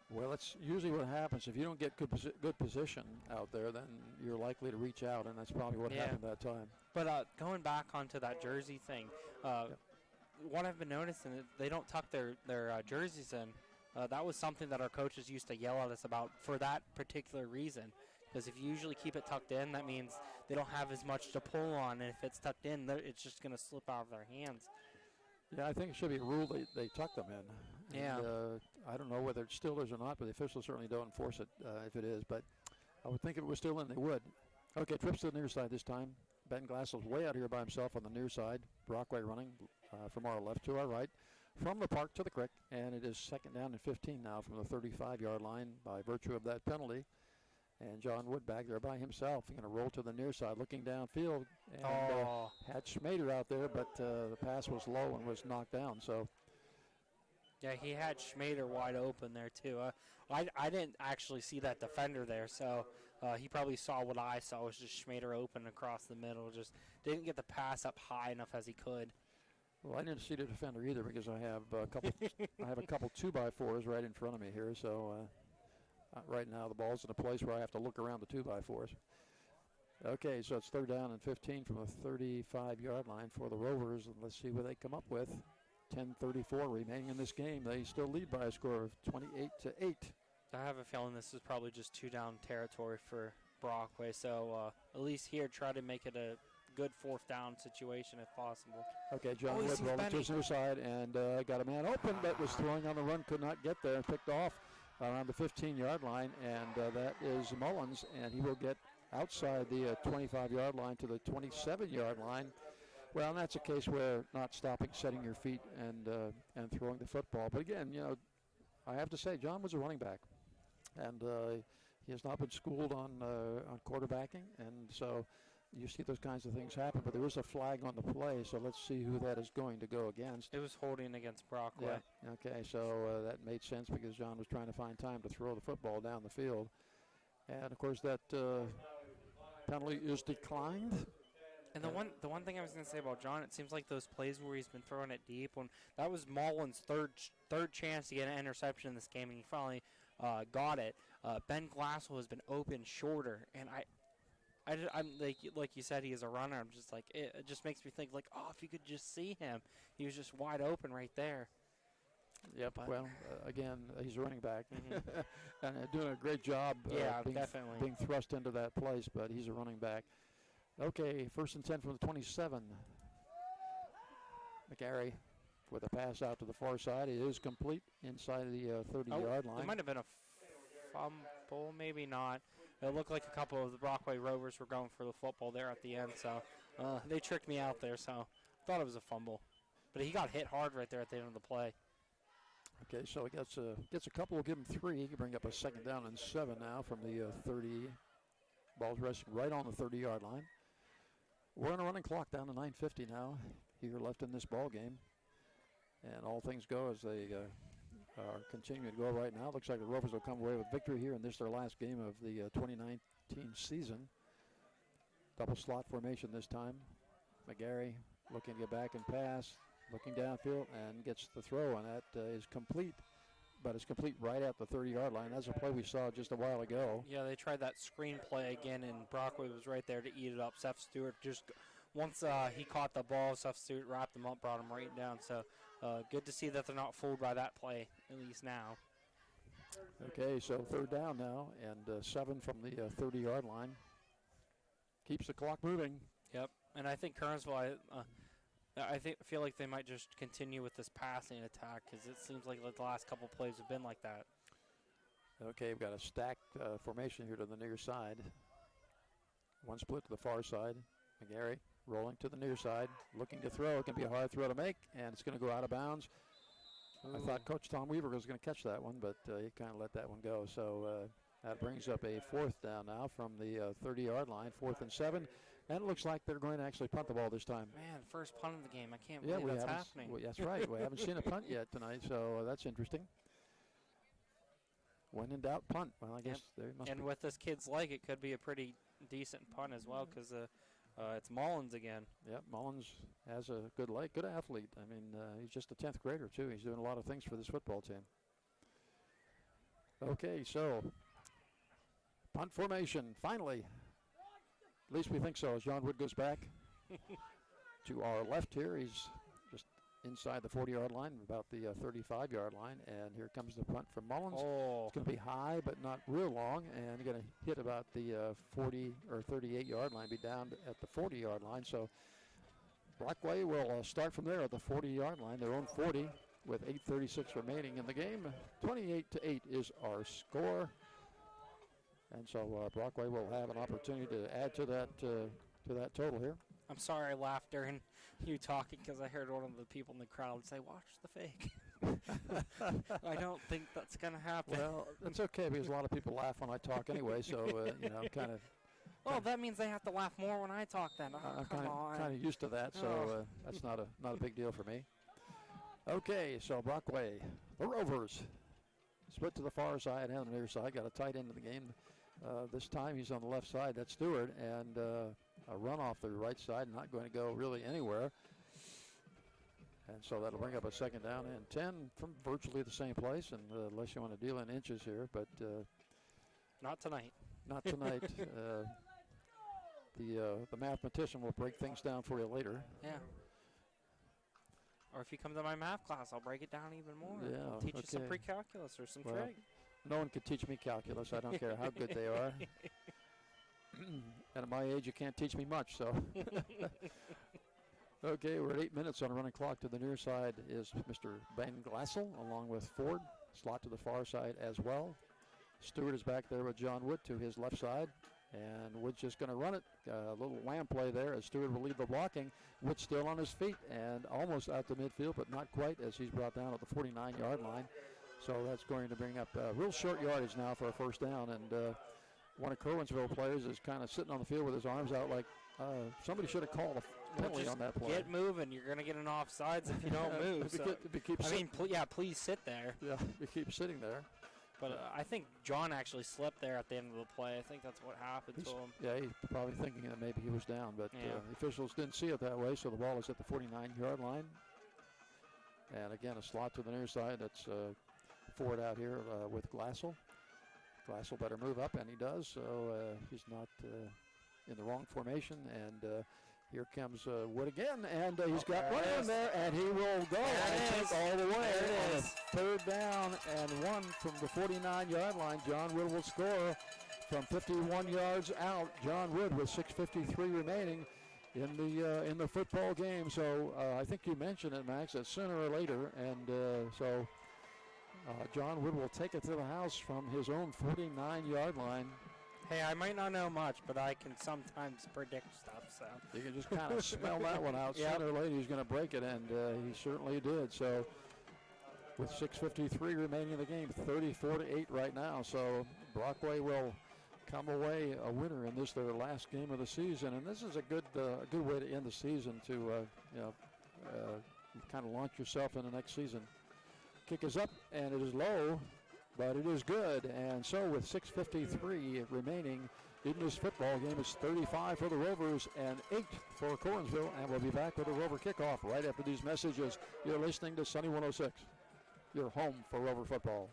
Well, it's usually what happens. If you don't get good position out there, then you're likely to reach out, and that's probably what happened that time. But going back onto that jersey thing, what I've been noticing is they don't tuck their jerseys in. That was something that our coaches used to yell at us about for that particular reason. Because if you usually keep it tucked in, that means they don't have as much to pull on. And if it's tucked in, it's just going to slip out of their hands. Yeah, I think it should be a rule they tuck them in. Yeah. And, I don't know whether it still is or not, but the officials certainly don't enforce it if it is. But I would think if it was still in, they would. Okay, trips to the near side this time. Ben Glassel's way out here by himself on the near side. Brockway running from our left to our right, from the park to the creek, and it is 2nd down and 15 now from the 35-yard line by virtue of that penalty. And John Wood back there by himself. He's going to roll to the near side, looking downfield, and had Schmader out there, but the pass was low and was knocked down. So. Yeah, he had Schmader wide open there, too. I didn't actually see that defender there, so he probably saw what I saw, was just Schmader open across the middle. Just didn't get the pass up high enough as he could. Well, I didn't see the defender either because I have a couple 2x4s right in front of me here. So right now the ball's in a place where I have to look around the 2x4s. Okay, so it's 3rd down and 15 from the 35-yard line for the Rovers. And let's see what they come up with. 10:34 remaining in this game. They still lead by a score of 28-8. I have a feeling this is probably just 2-down territory for Brockway. So at least here, try to make it a good 4th down situation if possible. Okay, John Wood rolling to his near side and got a man open, but was throwing on the run, could not get there, and picked off around the 15-yard line, and that is Mullins, and he will get outside the 25-yard line to the 27-yard line. Well, and that's a case where not stopping, setting your feet, and throwing the football. But again, I have to say, John was a running back, and he has not been schooled on quarterbacking, and so you see those kinds of things happen. But there is a flag on the play, so let's see who that is going to go against. It was holding against Brockway. Yeah. Okay, so that made sense because John was trying to find time to throw the football down the field, and of course that penalty is declined. And the one thing I was going to say about John, it seems like those plays where he's been throwing it deep, when that was Mullins' third chance to get an interception in this game, and he finally got it. Ben Glassell has been open shorter, and I'm like you said, he is a runner. I'm just like, it just makes me think like, if you could just see him, he was just wide open right there. Yep. But well, again, he's a running back, and doing a great job. Definitely being thrust into that place, but he's a running back. Okay, 1st and 10 from the 27. McGarry with a pass out to the far side. It is complete inside the 30-yard line. It might have been a fumble, maybe not. It looked like a couple of the Brockway Rovers were going for the football there at the end, so they tricked me out there, so I thought it was a fumble. But he got hit hard right there at the end of the play. Okay, so he gets a couple. We'll give him 3. He can bring up a 2nd down and 7 now from the 30. Ball's resting right on the 30-yard line. We're on a running clock down to 9:50 now here left in this ball game. And all things go as they are continuing to go right now. Looks like the Rovers will come away with victory here in this their last game of the 2019 season. Double slot formation this time. McGarry looking to get back and pass, looking downfield, and gets the throw, and that is complete. But it's complete right at the 30-yard line. That's a play we saw just a while ago. Yeah, they tried that screen play again, and Brockway was right there to eat it up. Seth Stewart just once he caught the ball, Seth Stewart wrapped him up, brought him right down. So good to see that they're not fooled by that play, at least now. Okay, so 3rd down now, and 7 from the 30-yard line. Keeps the clock moving. Yep, and I think Curwensville, I feel like they might just continue with this passing attack because it seems like the last couple plays have been like that. Okay, we've got a stacked formation here to the near side. One split to the far side. McGarry rolling to the near side, looking to throw. It can be a hard throw to make, and it's going to go out of bounds. Ooh. I thought Coach Tom Weaver was going to catch that one, but he kind of let that one go. So that brings up a 4th down now from the 30-yard line, 4th and 7. And it looks like they're going to actually punt the ball this time. Man, first punt of the game. I can't believe that's happening. Well, that's right. We haven't seen a punt yet tonight, so that's interesting. When in doubt, punt. Well, I guess there must be. And with this kid's leg, it could be a pretty decent punt as well because it's Mullins again. Yep, Mullins has a good leg, good athlete. I mean, he's just a 10th grader, too. He's doing a lot of things for this football team. Okay, so punt formation, finally. At least we think so as John Wood goes back to our left here. He's just inside the 40-yard line, about the 35-yard line. And here comes the punt from Mullins. Oh. It's going to be high, but not real long. And going to hit about the 40 or 38-yard line, be down at the 40-yard line. So Brockway will start from there at the 40-yard line, their own 40, with 8:36 remaining in the game. 28-8 is our score. And so Brockway will have an opportunity to add to to that total here. I'm sorry I laughed during you talking because I heard one of the people in the crowd say, "Watch the fake." I don't think that's going to happen. Well, it's okay because a lot of people laugh when I talk anyway, so, I'm kind of Well, that means they have to laugh more when I talk then. Oh, I'm come on. kind of used to that, so that's not a big deal for me. Okay, so Brockway, the Rovers, split to the far side and the near side. Got a tight end of the game. This time he's on the left side. That's Stewart, and a run off the right side, not going to go really anywhere. And so that'll bring up a second down and 10 from virtually the same place, and unless you want to deal in inches here, but Not tonight. not tonight. The mathematician will break things down for you later. Yeah. Or if you come to my math class, I'll break it down even more. Yeah, I'll teach you some okay. pre-calculus or some Well, trig. No one can teach me calculus. I don't care how good they are. And at my age, you can't teach me much, so. Okay, we're at 8 minutes on a running clock. To the near side is Mr. Ben Glassell, along with Ford. Slot to the far side as well. Stewart is back there with John Wood to his left side. And Wood's just going to run it. A little wham play there as Stewart will lead the blocking. Wood's still on his feet and almost out to midfield, but not quite as he's brought down at the 49-yard line. So that's going to bring up real short yardage now for a first down. And one of Curwensville players is kind of sitting on the field with his arms out like somebody should have called a penalty on that play. Get moving. You're going to get an offsides if you don't move. If you keep sitting. Please sit there. Yeah, you keep sitting there. But I think John actually slept there at the end of the play. I think that's what happened to him. Yeah, he's probably thinking that maybe he was down, but Yeah. the officials didn't see it that way, so the ball is at the 49-yard line. And again, a slot to the near side. That's Ford out here with Glassell. Glassell better move up, and he does, so he's not in the wrong formation. And here comes Wood again, and he's got one in there, and he will go, I think, all the way. There it On is. a third down and one from the 49-yard line. John Wood will score from 51 yards out. John Wood with 6:53 remaining in the football game. So I think you mentioned it, Max, that sooner or later, and so John Wood will take it to the house from his own 49-yard line. Hey, I might not know much, but I can sometimes predict stuff. So You can just kind of smell that one out. Yep. Sooner or later he's going to break it, and he certainly did. So with 6:53 remaining in the game, 34-8 right now. So Brockway will come away a winner in this their last game of the season, and this is a good way to end the season to kind of launch yourself in the next season. Kick is up, and it is low, but it is good. And so with 6:53 remaining in this football game, it's 35 for the Rovers and 8 for Curwensville. And we'll be back with a Rover kickoff right after these messages. You're listening to Sunny 106, your home for Rover football.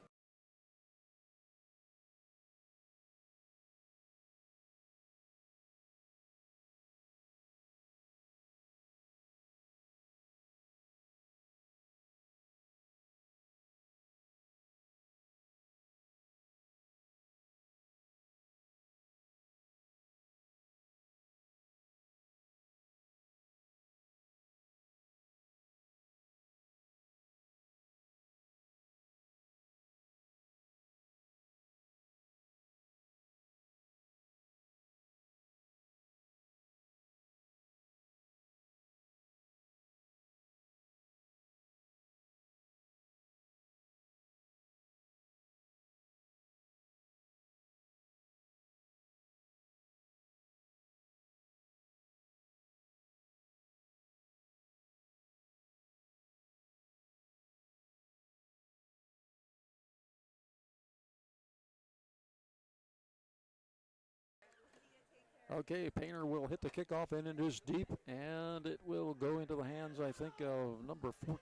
Okay, Painter will hit the kickoff, and it is deep, and it will go into the hands, I think, of number 14,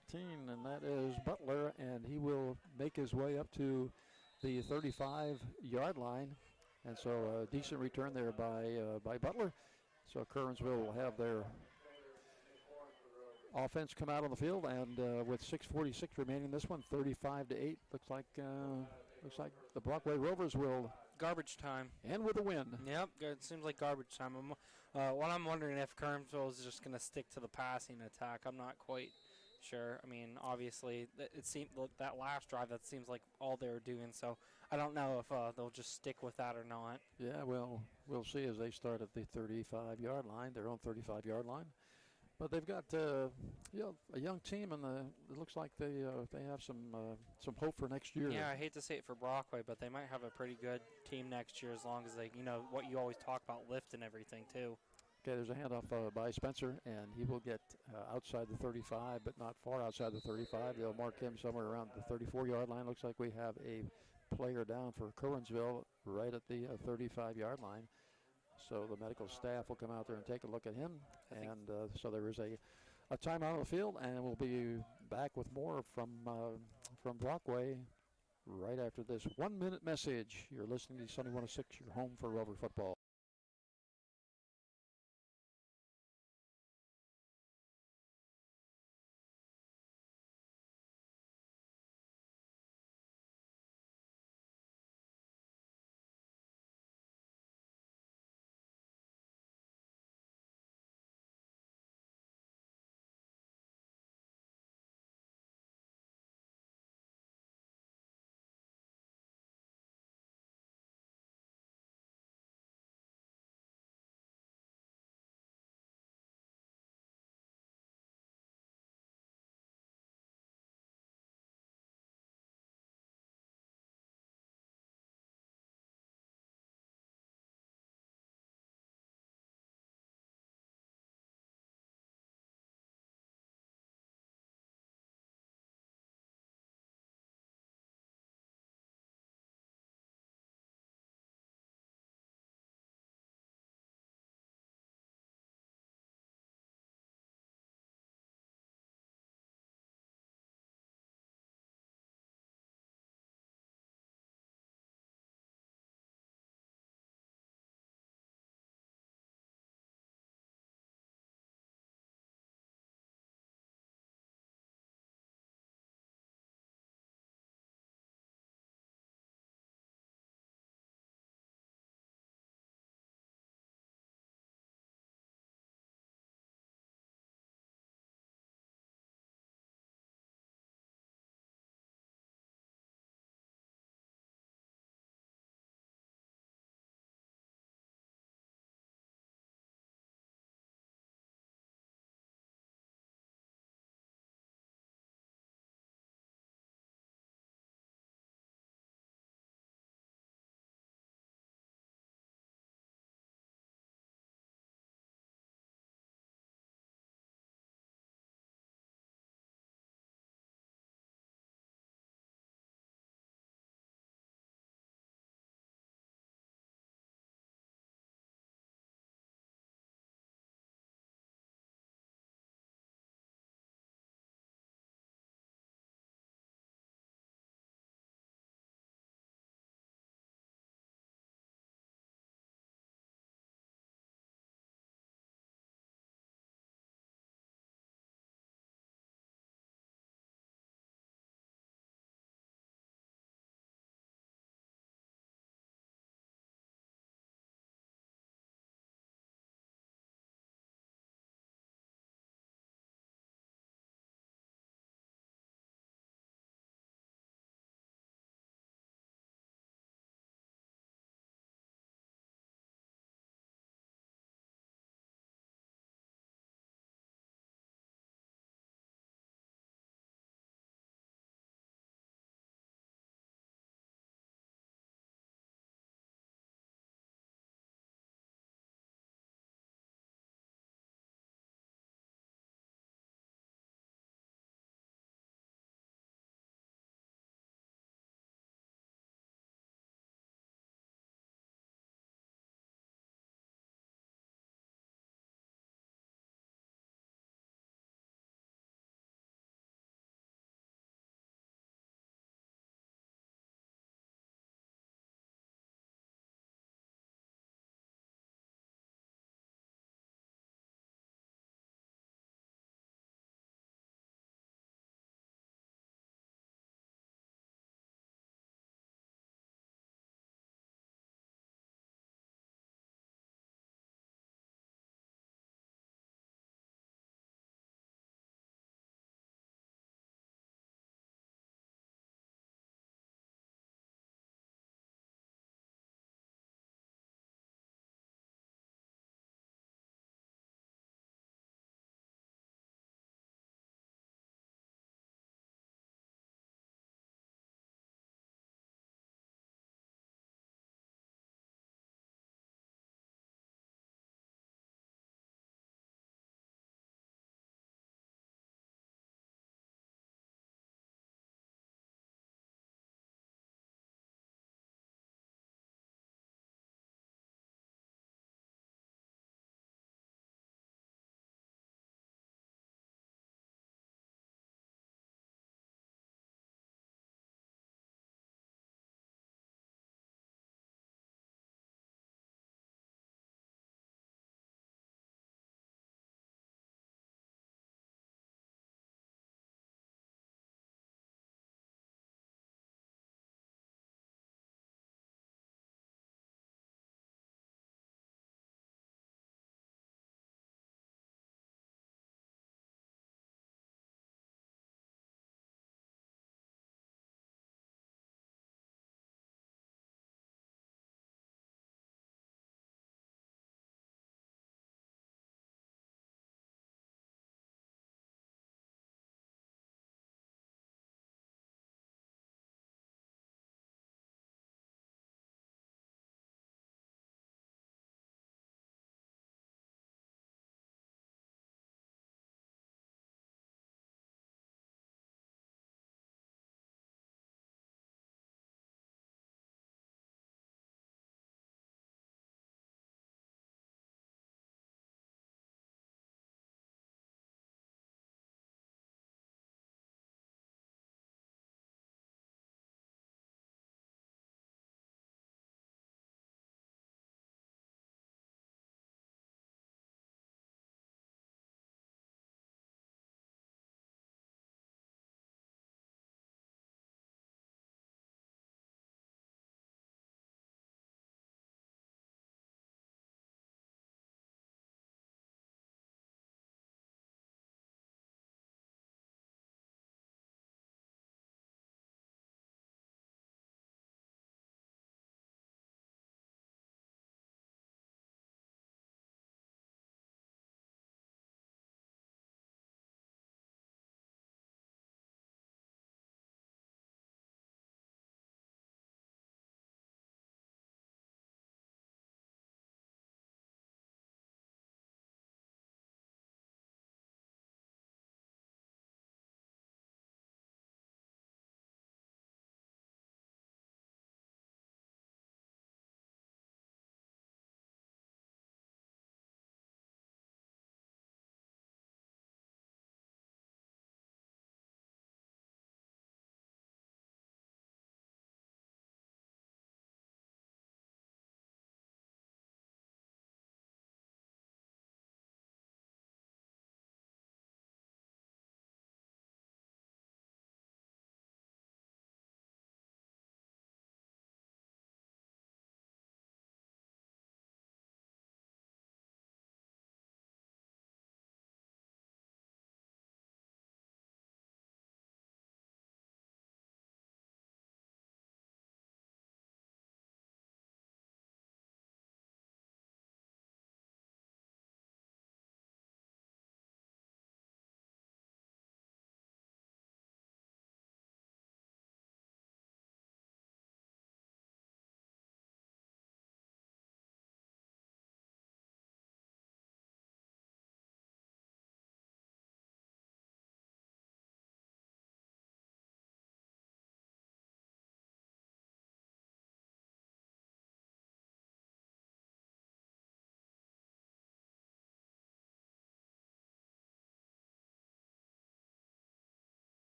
and that is Butler, and he will make his way up to the 35-yard line. And so a decent return there by Butler. So Curwensville will have their offense come out on the field, and with 6:46 remaining, this one 35-8. Looks like the Brockway Rovers will garbage time. end with a win. Yep, it seems like garbage time. What I'm wondering if Curwensville is just going to stick to the passing attack. I'm not quite Sure. I mean, obviously, it seemed that last drive, that seems like all they were doing. So I don't know if they'll just stick with that or not. Yeah, well, we'll see as they start at the 35-yard line, their own 35-yard line. But they've got a young team, and it looks like they have some hope for next year. Yeah, I hate to say it for Brockway, but they might have a pretty good team next year as long as they, what you always talk about, lift and everything too. Okay, there's a handoff by Spencer, and he will get outside the 35, but not far outside the 35. They'll mark him somewhere around the 34-yard line. Looks like we have a player down for Curwensville right at the 35-yard line. So the medical staff will come out there and take a look at him. And so there is a timeout on the field, and we'll be back with more from Brockway right after this 1-minute message. You're listening to Sunny 106, your home for Rover football.